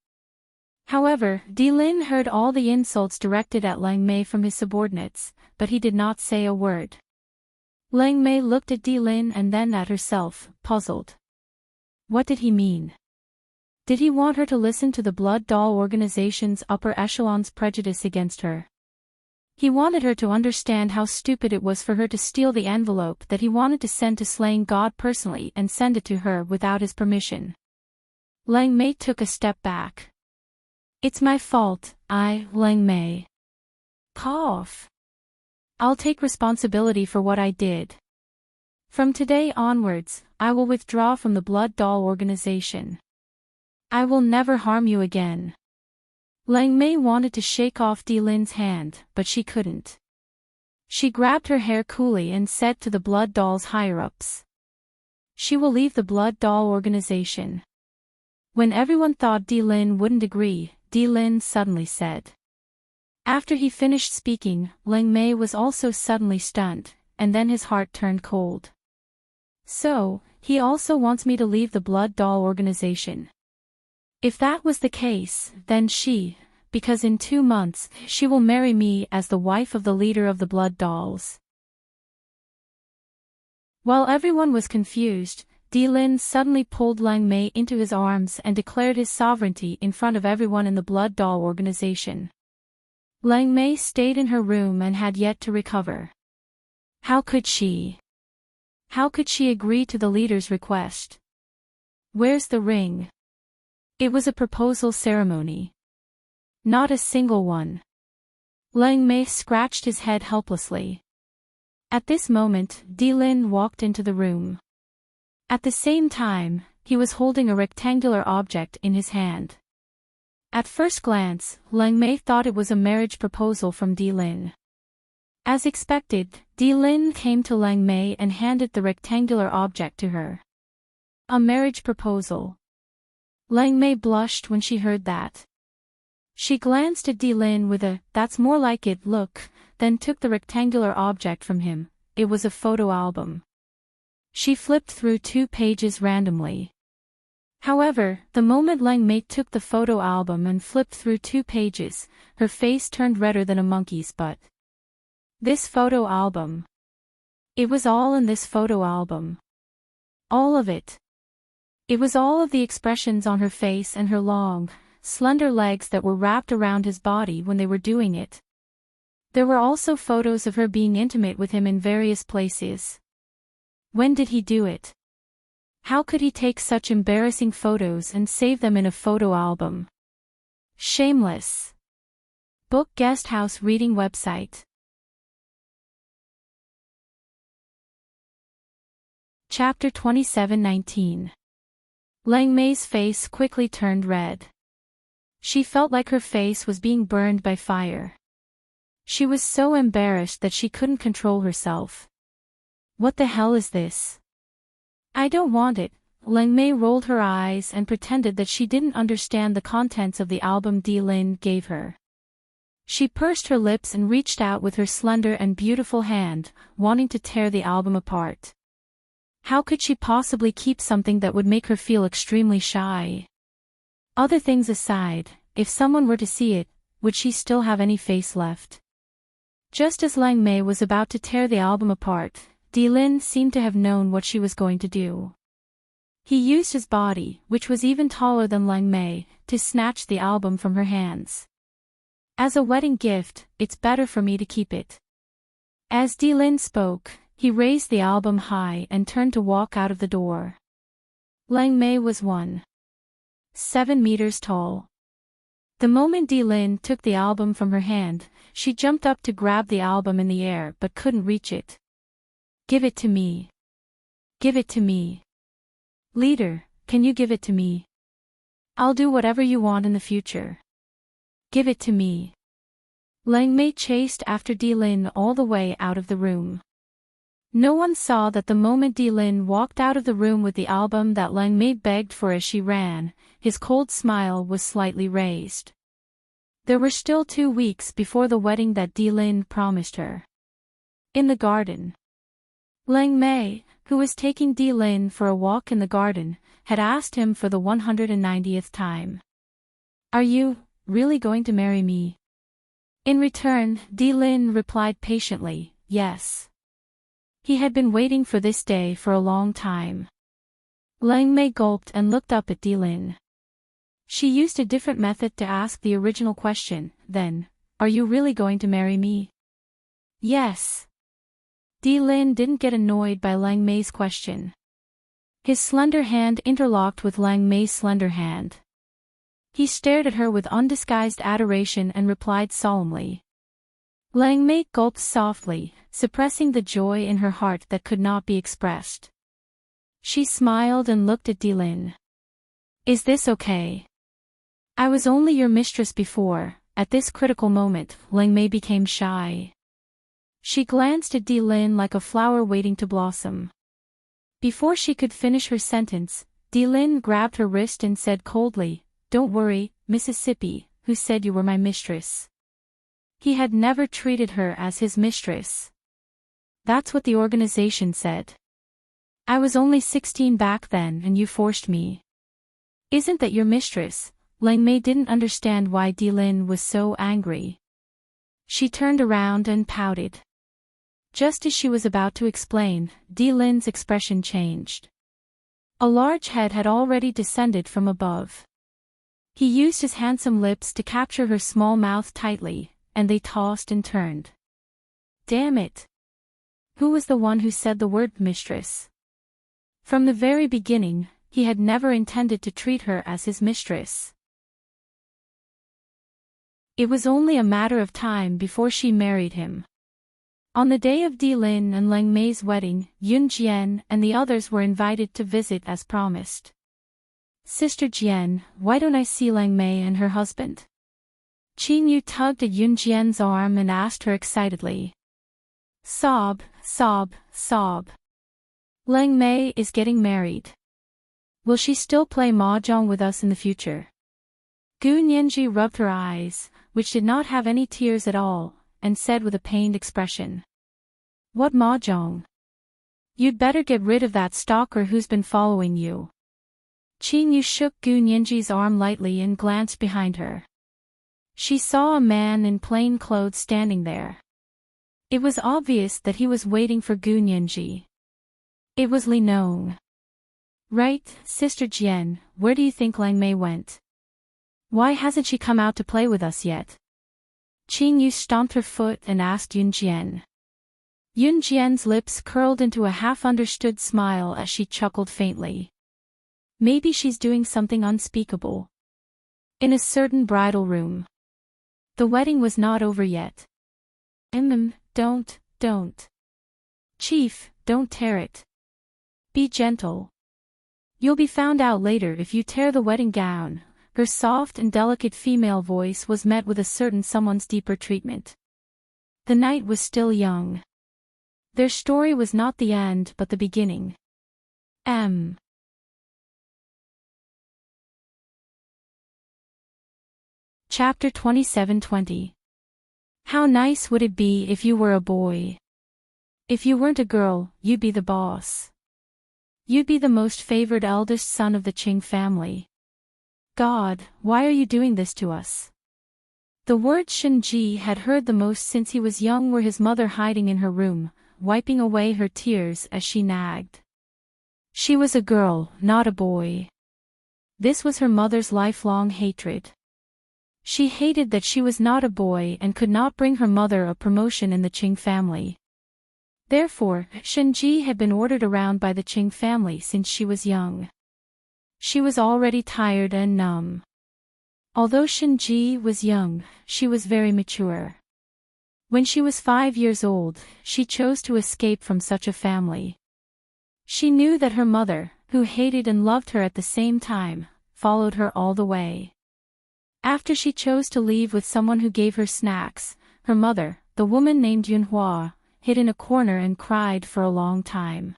However, Lin heard all the insults directed at Lang Mei from his subordinates, but he did not say a word. Lang Mei looked at Lin and then at herself, puzzled. What did he mean? Did he want her to listen to the Blood Doll organization's upper echelon's prejudice against her? He wanted her to understand how stupid it was for her to steal the envelope that he wanted to send to Slaying God personally and send it to her without his permission. Lang Mei took a step back. It's my fault, Lang Mei. Cough. I'll take responsibility for what I did. From today onwards, I will withdraw from the Blood Doll organization. I will never harm you again. Lang Mei wanted to shake off Lin's hand, but she couldn't. She grabbed her hair coolly and said to the Blood Doll's higher-ups. She will leave the Blood Doll organization. When everyone thought Lin wouldn't agree, Lin suddenly said. After he finished speaking, Lang Mei was also suddenly stunned, and then his heart turned cold. So, he also wants me to leave the Blood Doll organization. If that was the case, then because in 2 months, she will marry me as the wife of the leader of the Blood Dolls. While everyone was confused, Lin suddenly pulled Lang Mei into his arms and declared his sovereignty in front of everyone in the Blood Doll organization. Lang Mei stayed in her room and had yet to recover. How could she? How could she agree to the leader's request? Where's the ring? It was a proposal ceremony. Not a single one. Lang Mei scratched his head helplessly. At this moment, Lin walked into the room. At the same time, he was holding a rectangular object in his hand. At first glance, Lang Mei thought it was a marriage proposal from Lin. As expected, Lin came to Lang Mei and handed the rectangular object to her. A marriage proposal. Lang Mei blushed when she heard that. She glanced at Lin with a, "That's more like it" look, then took the rectangular object from him. It was a photo album. She flipped through 2 pages randomly. However, the moment Lang Mei took the photo album and flipped through 2 pages, her face turned redder than a monkey's butt. This photo album. It was all in this photo album. All of it. It was all of the expressions on her face and her long, slender legs that were wrapped around his body when they were doing it. There were also photos of her being intimate with him in various places. When did he do it? How could he take such embarrassing photos and save them in a photo album? Shameless. Book Guesthouse Reading Website. Chapter 27:19. Lang Mei's face quickly turned red. She felt like her face was being burned by fire. She was so embarrassed that she couldn't control herself. What the hell is this? I don't want it. Lang Mei rolled her eyes and pretended that she didn't understand the contents of the album Lin gave her. She pursed her lips and reached out with her slender and beautiful hand, wanting to tear the album apart. How could she possibly keep something that would make her feel extremely shy? Other things aside, if someone were to see it, would she still have any face left? Just as Lang Mei was about to tear the album apart, Lin seemed to have known what she was going to do. He used his body, which was even taller than Lang Mei, to snatch the album from her hands. As a wedding gift, it's better for me to keep it. As Lin spoke, He raised the album high and turned to walk out of the door. Lang Mei was 1.7 meters tall. The moment Lin took the album from her hand, she jumped up to grab the album in the air but couldn't reach it. Give it to me. Give it to me. Leader, can you give it to me? I'll do whatever you want in the future. Give it to me. Lang Mei chased after Lin all the way out of the room. No one saw that the moment Lin walked out of the room with the album that Lang Mei begged for as she ran, his cold smile was slightly raised. There were still 2 weeks before the wedding that Lin promised her. In the garden. Lang Mei, who was taking Lin for a walk in the garden, had asked him for the 190th time. Are you really going to marry me? In return, Lin replied patiently, yes. He had been waiting for this day for a long time. Lang Mei gulped and looked up at Lin. She used a different method to ask the original question, then, are you really going to marry me? Yes. Lin didn't get annoyed by Lang Mei's question. His slender hand interlocked with Lang Mei's slender hand. He stared at her with undisguised adoration and replied solemnly. Lang Mei gulped softly, suppressing the joy in her heart that could not be expressed. She smiled and looked at Lin. Is this okay? I was only your mistress before. At this critical moment, Lang Mei became shy. She glanced at Lin like a flower waiting to blossom. Before she could finish her sentence, Lin grabbed her wrist and said coldly, Don't worry, Mississippi, who said you were my mistress? He had never treated her as his mistress. That's what the organization said. I was only 16 back then and you forced me. Isn't that your mistress? Lang Mei didn't understand why Lin was so angry. She turned around and pouted. Just as she was about to explain, Lin's expression changed. A large head had already descended from above. He used his handsome lips to capture her small mouth tightly, and they tossed and turned. Damn it! Who was the one who said the word mistress? From the very beginning, he had never intended to treat her as his mistress. It was only a matter of time before she married him. On the day of Lin and Lang Mei's wedding, Yun Jian and the others were invited to visit as promised. Sister Jian, why don't I see Lang Mei and her husband? Qin Yu tugged at Yun Jian's arm and asked her excitedly. Sob, sob, sob. Lang Mei is getting married. Will she still play mahjong with us in the future? Gu Nianji rubbed her eyes, which did not have any tears at all, and said with a pained expression. What mahjong? You'd better get rid of that stalker who's been following you. Qin Yu shook Gu Nianji's arm lightly and glanced behind her. She saw a man in plain clothes standing there. It was obvious that he was waiting for Gu Nianji. It was Li Nong. Right, Sister Jian, where do you think Lang Mei went? Why hasn't she come out to play with us yet? Qin Yu stomped her foot and asked Yun Jian. Yun Jian's lips curled into a half-understood smile as she chuckled faintly. Maybe she's doing something unspeakable. In a certain bridal room. The wedding was not over yet. Don't. Chief, don't tear it. Be gentle. You'll be found out later if you tear the wedding gown. Her soft and delicate female voice was met with a certain someone's deeper treatment. The night was still young. Their story was not the end but the beginning. Chapter 27:20. How nice would it be if you were a boy? If you weren't a girl, you'd be the boss. You'd be the most favored eldest son of the Qing family. God, why are you doing this to us? The words Shenji had heard the most since he was young were his mother hiding in her room, wiping away her tears as she nagged. She was a girl, not a boy. This was her mother's lifelong hatred. She hated that she was not a boy and could not bring her mother a promotion in the Qing family. Therefore, Shenji had been ordered around by the Qing family since she was young. She was already tired and numb. Although Shenji was young, she was very mature. When she was 5 years old, she chose to escape from such a family. She knew that her mother, who hated and loved her at the same time, followed her all the way. After she chose to leave with someone who gave her snacks, her mother, the woman named Yunhua, hid in a corner and cried for a long time.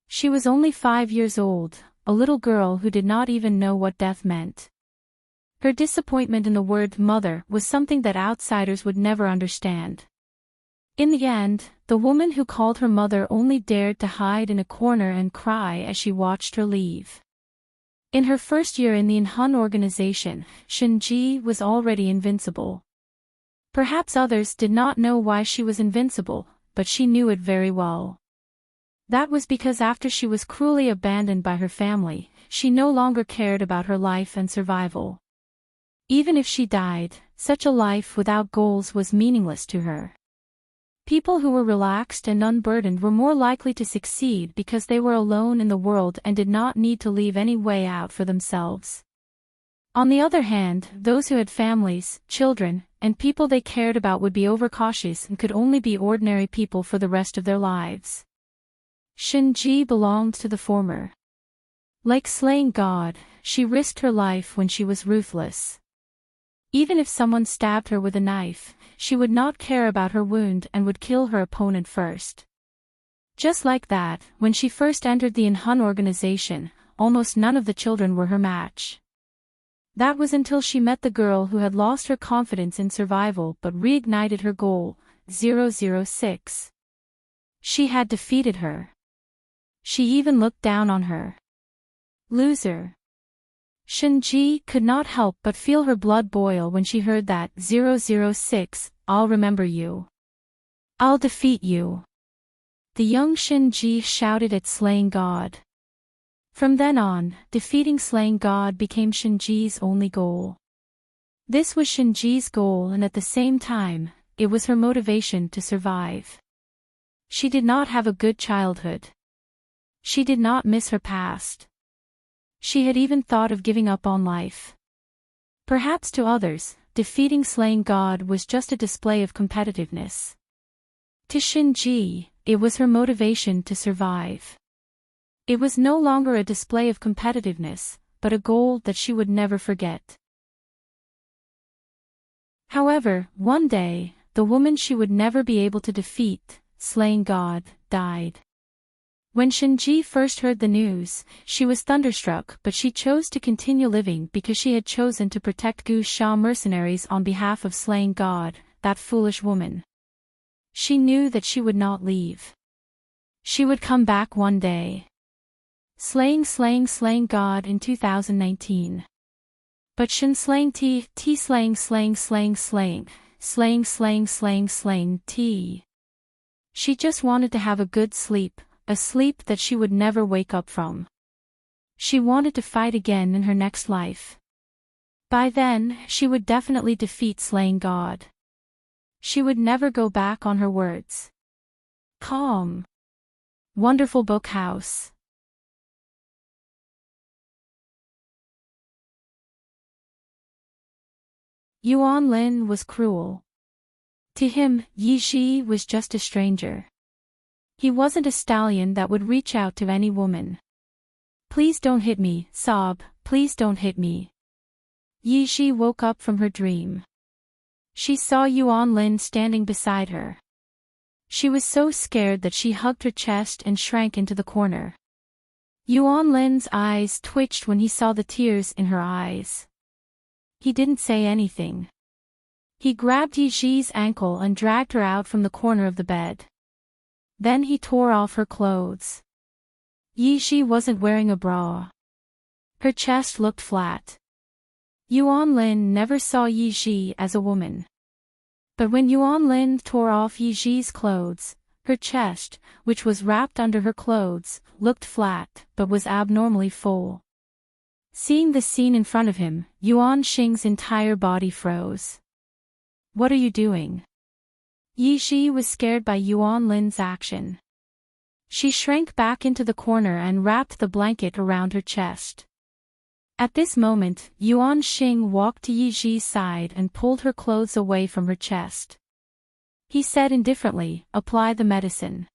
She was only 5 years old, a little girl who did not even know what death meant. Her disappointment in the word mother was something that outsiders would never understand. In the end, the woman who called her mother only dared to hide in a corner and cry as she watched her leave. In her first year in the Enhun organization, Shenji was already invincible. Perhaps others did not know why she was invincible, but she knew it very well. That was because after she was cruelly abandoned by her family, she no longer cared about her life and survival. Even if she died, such a life without goals was meaningless to her. People who were relaxed and unburdened were more likely to succeed because they were alone in the world and did not need to leave any way out for themselves. On the other hand, those who had families, children, and people they cared about would be overcautious and could only be ordinary people for the rest of their lives. Shenji belonged to the former. Like slaying God, she risked her life when she was ruthless. Even if someone stabbed her with a knife, she would not care about her wound and would kill her opponent first. Just like that, when she first entered the Enhun organization, almost none of the children were her match. That was until she met the girl who had lost her confidence in survival but reignited her goal, 006. She had defeated her. She even looked down on her. Loser. Shenji could not help but feel her blood boil when she heard that 006, I'll remember you. I'll defeat you. The young Shenji shouted at slaying God. From then on, defeating slaying God became Shenji's only goal. This was Shenji's goal and at the same time, it was her motivation to survive. She did not have a good childhood. She did not miss her past. She had even thought of giving up on life. Perhaps to others, defeating slaying God was just a display of competitiveness. To Shenji, it was her motivation to survive. It was no longer a display of competitiveness, but a goal that she would never forget. However, one day, the woman she would never be able to defeat, slaying God, died. When Shenji first heard the news, she was thunderstruck, but she chose to continue living because she had chosen to protect Gu Sha mercenaries on behalf of slaying God, that foolish woman. She knew that she would not leave. She would come back one day. Slaying God in 2019. But Shen slaying T slaying T. She just wanted to have a good sleep, a sleep that she would never wake up from. She wanted to fight again in her next life. By then, she would definitely defeat slaying God. She would never go back on her words. Calm. Wonderful book house. Yuan Lin was cruel. To him, Yi Ji was just a stranger. He wasn't a stallion that would reach out to any woman. Please don't hit me, sob, please don't hit me. Yi Ji woke up from her dream. She saw Yuan Lin standing beside her. She was so scared that she hugged her chest and shrank into the corner. Yuan Lin's eyes twitched when he saw the tears in her eyes. He didn't say anything. He grabbed Yi Ji's ankle and dragged her out from the corner of the bed. Then he tore off her clothes. Yi Ji wasn't wearing a bra. Her chest looked flat. Yuan Lin never saw Yi Ji as a woman. But when Yuan Lin tore off Yi Ji's clothes, her chest, which was wrapped under her clothes, looked flat but was abnormally full. Seeing the scene in front of him, Yuan Xing's entire body froze. What are you doing? Yi Ji was scared by Yuan Lin's action. She shrank back into the corner and wrapped the blanket around her chest. At this moment, Yuan Xing walked to Yi Ji's side and pulled her clothes away from her chest. He said indifferently, "Apply the medicine."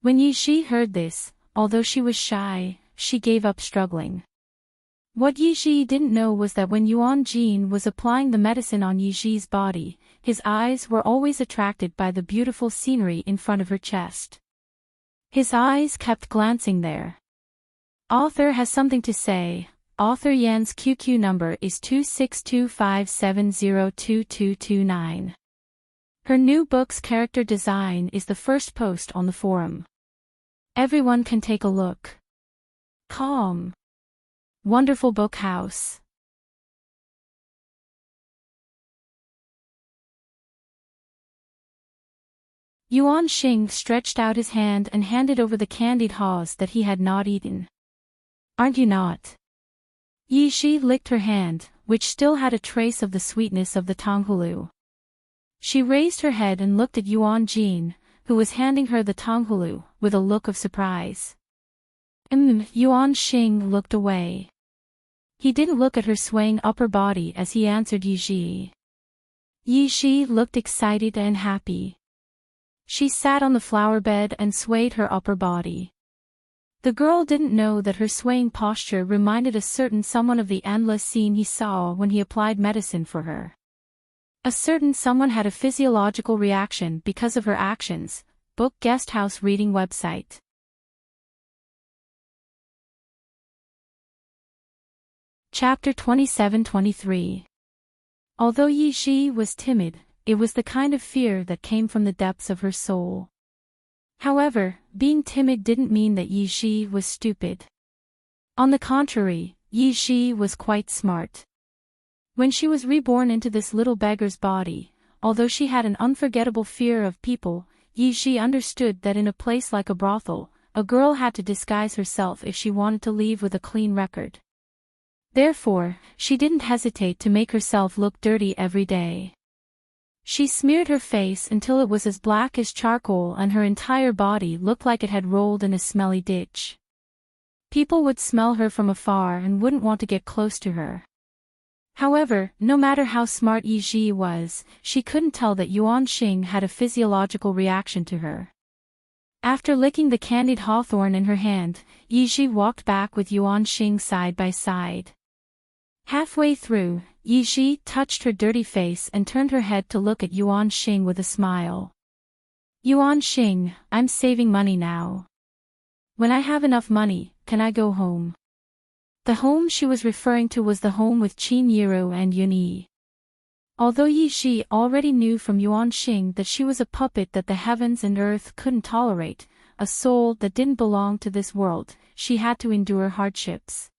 When Yi Ji heard this, although she was shy, she gave up struggling. What Yi Ji didn't know was that when Yuan Jin was applying the medicine on Yi Ji's body, his eyes were always attracted by the beautiful scenery in front of her chest. His eyes kept glancing there. Author has something to say. Author Yan's QQ number is 26257022229. Her new book's character design is the first post on the forum. Everyone can take a look. Calm. Wonderful Book House. Yuan Xing stretched out his hand and handed over the candied haws that he had not eaten. "Aren't you not?" Yi Ji licked her hand, which still had a trace of the sweetness of the tanghulu. She raised her head and looked at Yuan Jin, who was handing her the tanghulu, with a look of surprise. Yuan Xing looked away. He didn't look at her swaying upper body as he answered Yi Ji. Yi Ji looked excited and happy. She sat on the flower bed and swayed her upper body. The girl didn't know that her swaying posture reminded a certain someone of the endless scene he saw when he applied medicine for her. A certain someone had a physiological reaction because of her actions. Book Guesthouse Reading Website. Chapter 27-23. Although Yi Ji was timid, it was the kind of fear that came from the depths of her soul. However, being timid didn't mean that Yi Ji was stupid. On the contrary, Yi Ji was quite smart. When she was reborn into this little beggar's body, although she had an unforgettable fear of people, Yi Ji understood that in a place like a brothel, a girl had to disguise herself if she wanted to leave with a clean record. Therefore, she didn't hesitate to make herself look dirty every day. She smeared her face until it was as black as charcoal and her entire body looked like it had rolled in a smelly ditch. People would smell her from afar and wouldn't want to get close to her. However, no matter how smart Yi Ji was, she couldn't tell that Yuan Xing had a physiological reaction to her. After licking the candied hawthorn in her hand, Yi Ji walked back with Yuan Xing side by side. Halfway through, Yi Ji touched her dirty face and turned her head to look at Yuan Xing with a smile. "Yuan Xing, I'm saving money now. When I have enough money, can I go home?" The home she was referring to was the home with Qin Yiru and Yun Yi. Although Yi Ji already knew from Yuan Xing that she was a puppet that the heavens and earth couldn't tolerate, a soul that didn't belong to this world, she had to endure hardships.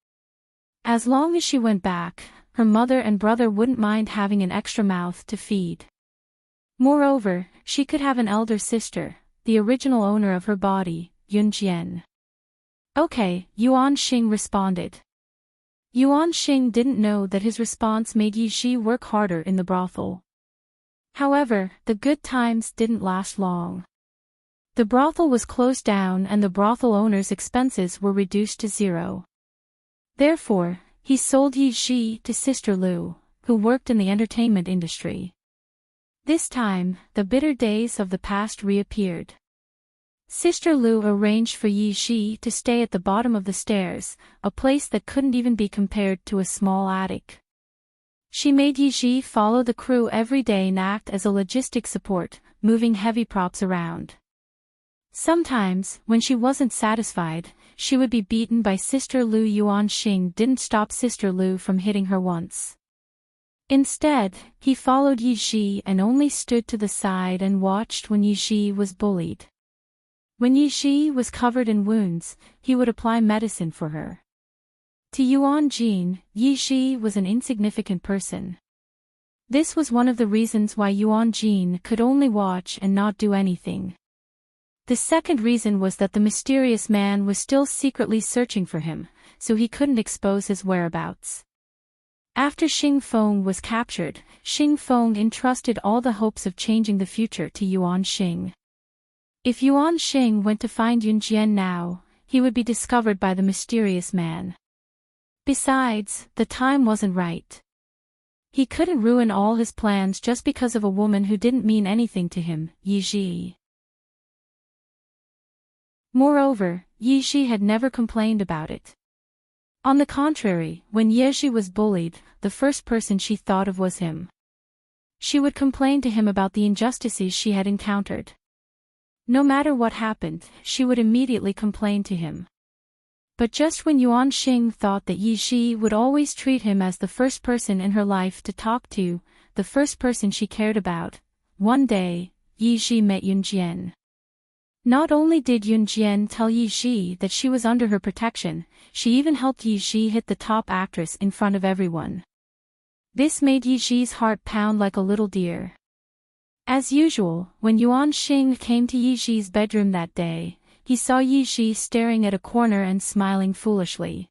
As long as she went back, her mother and brother wouldn't mind having an extra mouth to feed. Moreover, she could have an elder sister, the original owner of her body, Yun Jian. "Okay," Yuan Xing responded. Yuan Xing didn't know that his response made Yi Ji work harder in the brothel. However, the good times didn't last long. The brothel was closed down and the brothel owner's expenses were reduced to zero. Therefore, he sold Yi Ji to Sister Lu, who worked in the entertainment industry. This time, the bitter days of the past reappeared. Sister Lu arranged for Yi Ji to stay at the bottom of the stairs, a place that couldn't even be compared to a small attic. She made Yi Ji follow the crew every day and act as a logistic support, moving heavy props around. Sometimes, when she wasn't satisfied, she would be beaten by Sister Lu. Yuan Xing didn't stop Sister Lu from hitting her once. Instead, he followed Yi Ji and only stood to the side and watched when Yi Ji was bullied. When Yi Ji was covered in wounds, he would apply medicine for her. To Yuan Jin, Yi Ji was an insignificant person. This was one of the reasons why Yuan Jin could only watch and not do anything. The second reason was that the mysterious man was still secretly searching for him, so he couldn't expose his whereabouts. After Xing Feng was captured, Xing Feng entrusted all the hopes of changing the future to Yuan Xing. If Yuan Xing went to find Yunjian now, he would be discovered by the mysterious man. Besides, the time wasn't right. He couldn't ruin all his plans just because of a woman who didn't mean anything to him, Yi Ji. Moreover, Yi Ji had never complained about it. On the contrary, when Ye Ji was bullied, the first person she thought of was him. She would complain to him about the injustices she had encountered. No matter what happened, she would immediately complain to him. But just when Yuan Xing thought that Yi Ji would always treat him as the first person in her life to talk to, the first person she cared about, one day, Yi Ji met Yunjian. Not only did Yunjian tell Yi Ji that she was under her protection, she even helped Yi Ji hit the top actress in front of everyone. This made Yi Ji's heart pound like a little deer. As usual, when Yuan Xing came to Yi Ji's bedroom that day, he saw Yi Ji staring at a corner and smiling foolishly.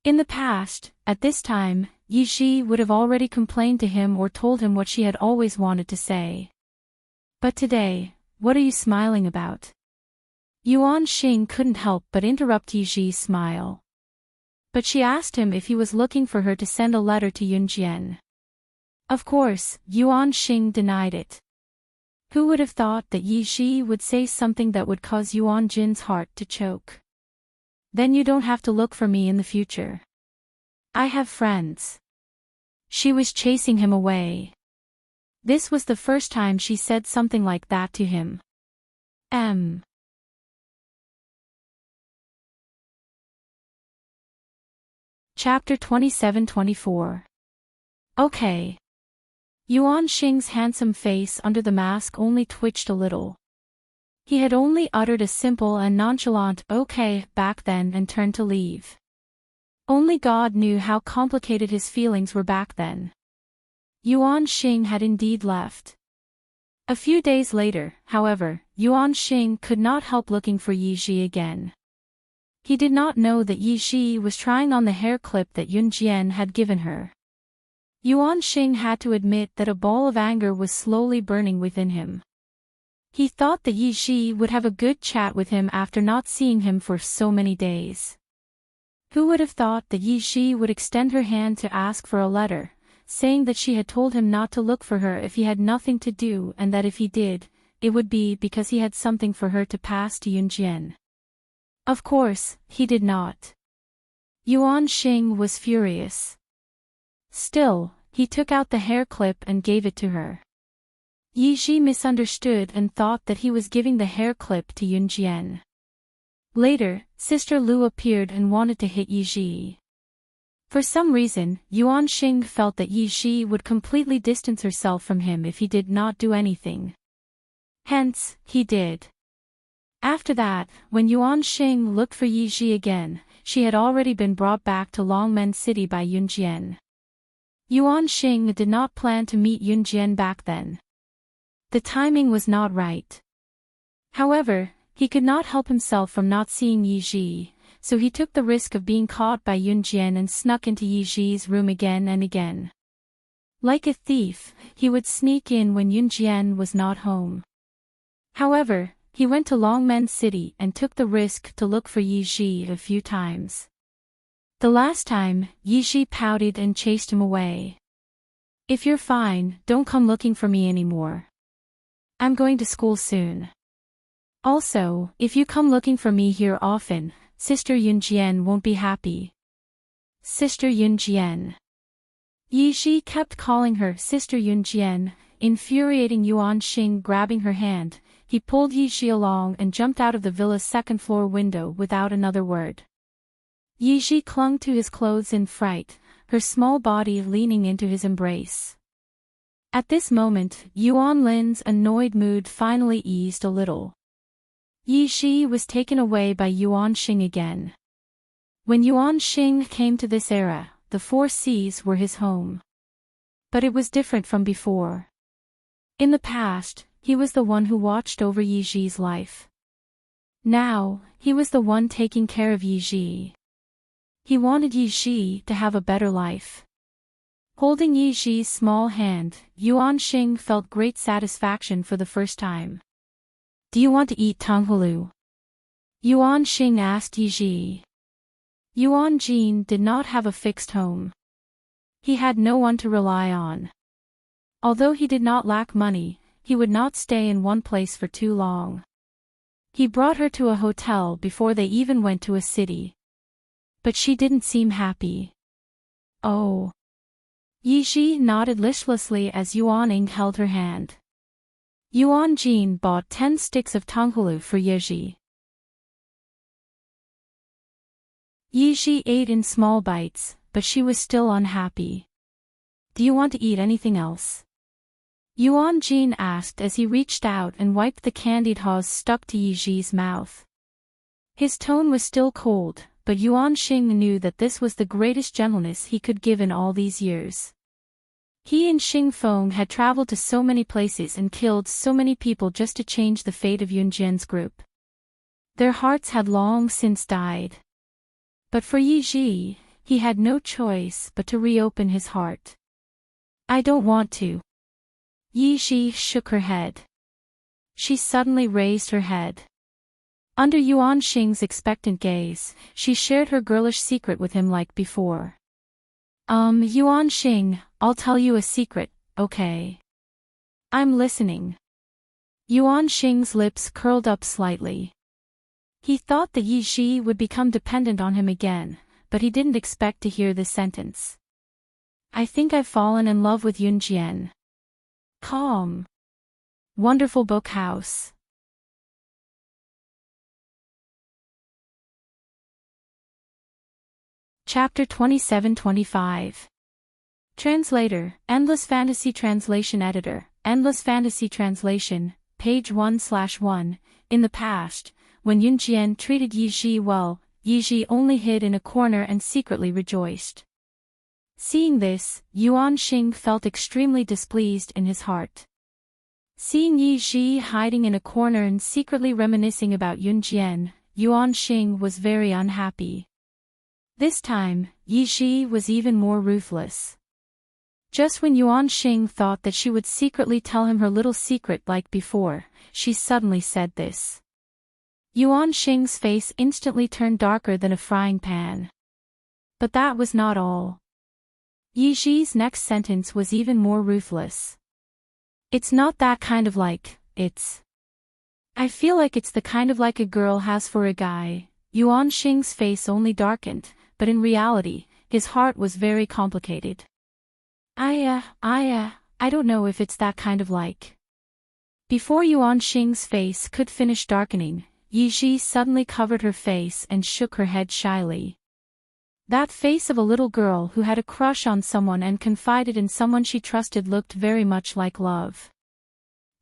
In the past, at this time, Yi Ji would have already complained to him or told him what she had always wanted to say. But today, what are you smiling about? Yuan Xing couldn't help but interrupt Yi Ji's smile. But she asked him if he was looking for her to send a letter to Yunjian. Of course, Yuan Xing denied it. Who would have thought that Yi Ji would say something that would cause Yuan Jin's heart to choke? Then you don't have to look for me in the future. I have friends. She was chasing him away. This was the first time she said something like that to him. Chapter 27-24. Okay. Yuan Xing's handsome face under the mask only twitched a little. He had only uttered a simple and nonchalant "okay" back then and turned to leave. Only God knew how complicated his feelings were back then. Yuan Xing had indeed left. A few days later, however, Yuan Xing could not help looking for Yi Ji again. He did not know that Yi Ji was trying on the hair clip that Yunjian had given her. Yuan Xing had to admit that a ball of anger was slowly burning within him. He thought that Yi Ji would have a good chat with him after not seeing him for so many days. Who would have thought that Yi Ji would extend her hand to ask for a letter, saying that she had told him not to look for her if he had nothing to do and that if he did, it would be because he had something for her to pass to Yunjian. Of course, he did not. Yuan Xing was furious. Still, he took out the hair clip and gave it to her. Yi Ji misunderstood and thought that he was giving the hair clip to Yunjian. Later, Sister Lu appeared and wanted to hit Yi Ji. For some reason, Yuan Xing felt that Yi Ji would completely distance herself from him if he did not do anything. Hence, he did. After that, when Yuan Xing looked for Yi Ji again, she had already been brought back to Longmen City by Yunjian. Yuan Xing did not plan to meet Yunjian back then. The timing was not right. However, he could not help himself from not seeing Yi Ji, so he took the risk of being caught by Yunjian and snuck into Yi Ji's room again and again. Like a thief, he would sneak in when Yunjian was not home. However, he went to Longmen City and took the risk to look for Yi Ji a few times. The last time, Yi Ji pouted and chased him away. If you're fine, don't come looking for me anymore. I'm going to school soon. Also, if you come looking for me here often, Sister Yunjian won't be happy. Sister Yunjian. Yi Ji kept calling her Sister Yunjian, infuriating Yuan Xing. Grabbing her hand, he pulled Yi Ji along and jumped out of the villa's second-floor window without another word. Yi Ji clung to his clothes in fright, her small body leaning into his embrace. At this moment, Yuan Lin's annoyed mood finally eased a little. Yi Ji was taken away by Yuan Xing again. When Yuan Xing came to this era, the Four Seas were his home. But it was different from before. In the past, he was the one who watched over Yi Ji's life. Now, he was the one taking care of Yi Ji. He wanted Yi Ji to have a better life. Holding Yi Ji's small hand, Yuan Xing felt great satisfaction for the first time. Do you want to eat tanghulu? Yuan Xing asked Yi Ji. Yuan Jin did not have a fixed home. He had no one to rely on. Although he did not lack money, he would not stay in one place for too long. He brought her to a hotel before they even went to a city. But she didn't seem happy. Oh. Yi Ji nodded listlessly as Yuan Ying held her hand. Yuan Jin bought 10 sticks of tanghulu for Yi Ji. Yi Ji ate in small bites, but she was still unhappy. Do you want to eat anything else? Yuan Jin asked as he reached out and wiped the candied haws stuck to Yi Ji's mouth. His tone was still cold, but Yuan Xing knew that this was the greatest gentleness he could give in all these years. He and Xing Feng had traveled to so many places and killed so many people just to change the fate of Yunjian's group. Their hearts had long since died. But for Yi Ji, he had no choice but to reopen his heart. I don't want to. Yi Ji shook her head. She suddenly raised her head. Under Yuan Xing's expectant gaze, she shared her girlish secret with him like before. Yuan Xing, I'll tell you a secret, okay? I'm listening. Yuan Xing's lips curled up slightly. He thought that Yi Ji would become dependent on him again, but he didn't expect to hear this sentence. I think I've fallen in love with Yunjian. Calm. Wonderful book house. Chapter 27-25. Translator, Endless Fantasy Translation Editor, Endless Fantasy Translation, page 1/1. In the past, when Yunjian treated Yi Ji well, Yi Ji only hid in a corner and secretly rejoiced. Seeing this, Yuan Xing felt extremely displeased in his heart. Seeing Yi Ji hiding in a corner and secretly reminiscing about Yunjian, Yuan Xing was very unhappy. This time, Yi Ji was even more ruthless. Just when Yuan Xing thought that she would secretly tell him her little secret like before, she suddenly said this. Yuan Xing's face instantly turned darker than a frying pan. But that was not all. Yi Ji's next sentence was even more ruthless. It's not that kind of like, it's. I feel like it's the kind of like a girl has for a guy. Yuan Xing's face only darkened, but in reality, his heart was very complicated. I don't know if it's that kind of like. Before Yuan Xing's face could finish darkening, Yi Ji suddenly covered her face and shook her head shyly. That face of a little girl who had a crush on someone and confided in someone she trusted looked very much like love.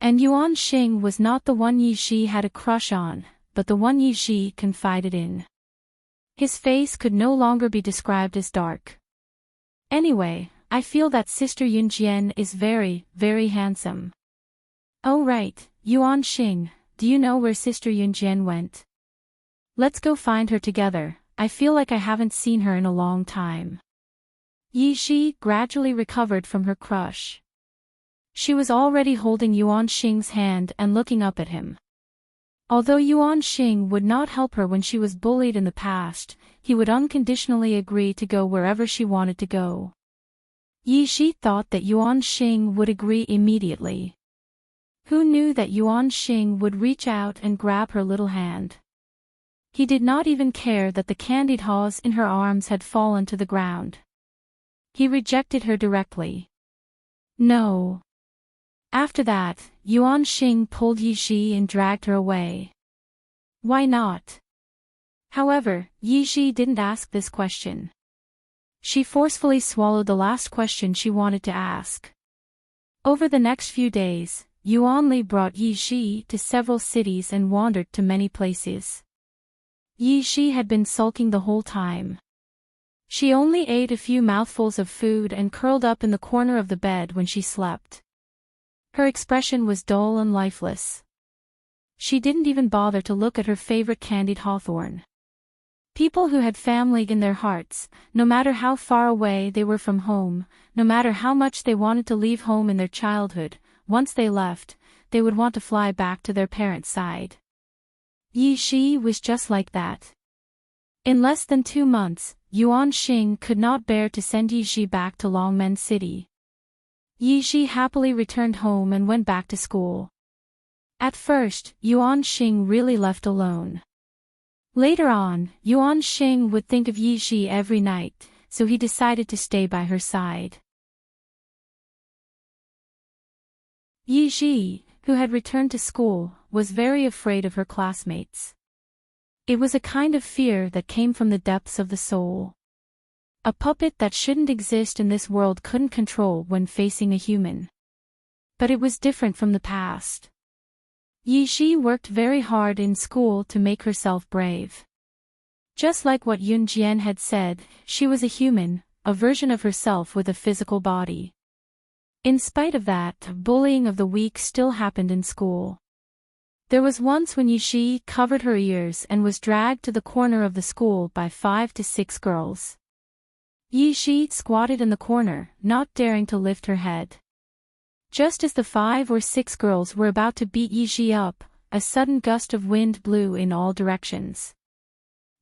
And Yuan Xing was not the one Yi Ji had a crush on, but the one Yi Ji confided in. His face could no longer be described as dark. Anyway, I feel that Sister Yunjian is very, very handsome. Oh right, Yuan Xing, do you know where Sister Yunjian went? Let's go find her together, I feel like I haven't seen her in a long time. Yi Ji gradually recovered from her crush. She was already holding Yuan Xing's hand and looking up at him. Although Yuan Xing would not help her when she was bullied in the past, he would unconditionally agree to go wherever she wanted to go. Yi Ji thought that Yuan Xing would agree immediately. Who knew that Yuan Xing would reach out and grab her little hand? He did not even care that the candied haws in her arms had fallen to the ground. He rejected her directly. No. After that, Yuan Xing pulled Yi Ji and dragged her away. Why not? However, Yi Ji didn't ask this question. She forcefully swallowed the last question she wanted to ask. Over the next few days, Yuan Li brought Yi Ji to several cities and wandered to many places. Yi Ji had been sulking the whole time. She only ate a few mouthfuls of food and curled up in the corner of the bed when she slept. Her expression was dull and lifeless. She didn't even bother to look at her favorite candied hawthorn. People who had family in their hearts, no matter how far away they were from home, no matter how much they wanted to leave home in their childhood, once they left, they would want to fly back to their parents' side. Yi Shi was just like that. In less than 2 months, Yuan Xing could not bear to send Yi Shi back to Longmen City. Yi Shi happily returned home and went back to school. At first, Yuan Xing really left alone. Later on, Yuan Xing would think of Yi Shi every night, so he decided to stay by her side. Yi Shi, who had returned to school, was very afraid of her classmates. It was a kind of fear that came from the depths of the soul. A puppet that shouldn't exist in this world couldn't control when facing a human. But it was different from the past. Yi Shi worked very hard in school to make herself brave. Just like what Yun Jian had said, she was a human, a version of herself with a physical body. In spite of that, bullying of the weak still happened in school. There was once when Yi Shi covered her ears and was dragged to the corner of the school by 5 to 6 girls. Yi Shi squatted in the corner, not daring to lift her head. Just as the 5 or 6 girls were about to beat Yi Shi up, a sudden gust of wind blew in all directions.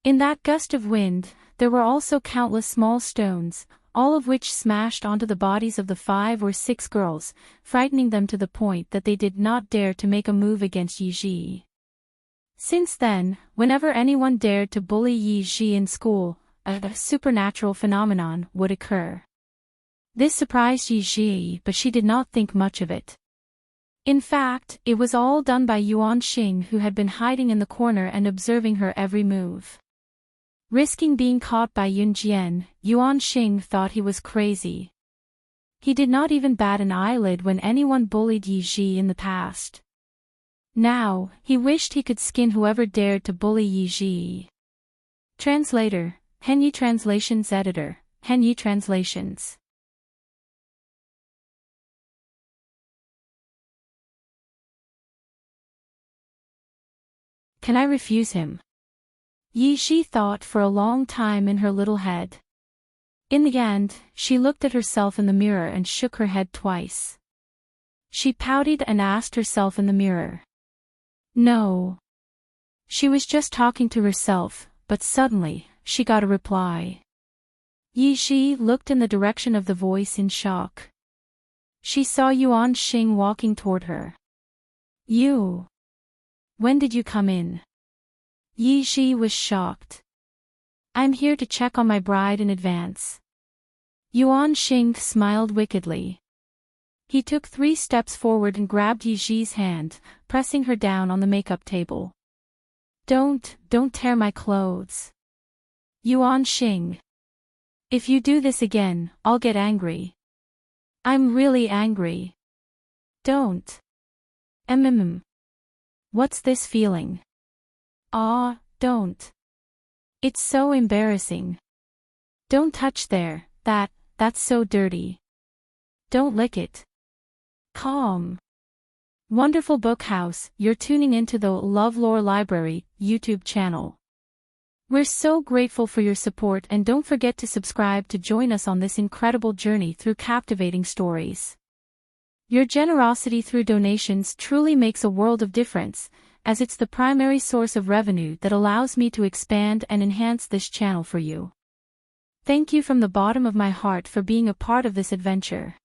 In that gust of wind, there were also countless small stones, all of which smashed onto the bodies of the 5 or 6 girls, frightening them to the point that they did not dare to make a move against Yi Shi. Since then, whenever anyone dared to bully Yi Shi in school, a supernatural phenomenon would occur. This surprised Yi Shi, but she did not think much of it. In fact, it was all done by Yuan Xing, who had been hiding in the corner and observing her every move. Risking being caught by Yun Jian, Yuan Xing thought he was crazy. He did not even bat an eyelid when anyone bullied Yi Shi in the past. Now, he wished he could skin whoever dared to bully Yi Shi. Translator, Henyi Translations Editor, Henyi Translations. Can I refuse him? Yi Shi thought for a long time in her little head. In the end, she looked at herself in the mirror and shook her head twice. She pouted and asked herself in the mirror. No. She was just talking to herself, but suddenly, she got a reply. Yi Shi looked in the direction of the voice in shock. She saw Yuan Xing walking toward her. You. When did you come in? Yi Shi was shocked. I'm here to check on my bride in advance. Yuan Xing smiled wickedly. He took 3 steps forward and grabbed Yi Shi's hand, pressing her down on the makeup table. Don't tear my clothes. Yuan Xing. If you do this again, I'll get angry. I'm really angry. Don't. What's this feeling? Don't. It's so embarrassing. Don't touch there, that's so dirty. Don't lick it. Calm. Wonderful Book House, you're tuning into the LoveLore Library YouTube channel. We're so grateful for your support, and don't forget to subscribe to join us on this incredible journey through captivating stories. Your generosity through donations truly makes a world of difference, as it's the primary source of revenue that allows me to expand and enhance this channel for you. Thank you from the bottom of my heart for being a part of this adventure.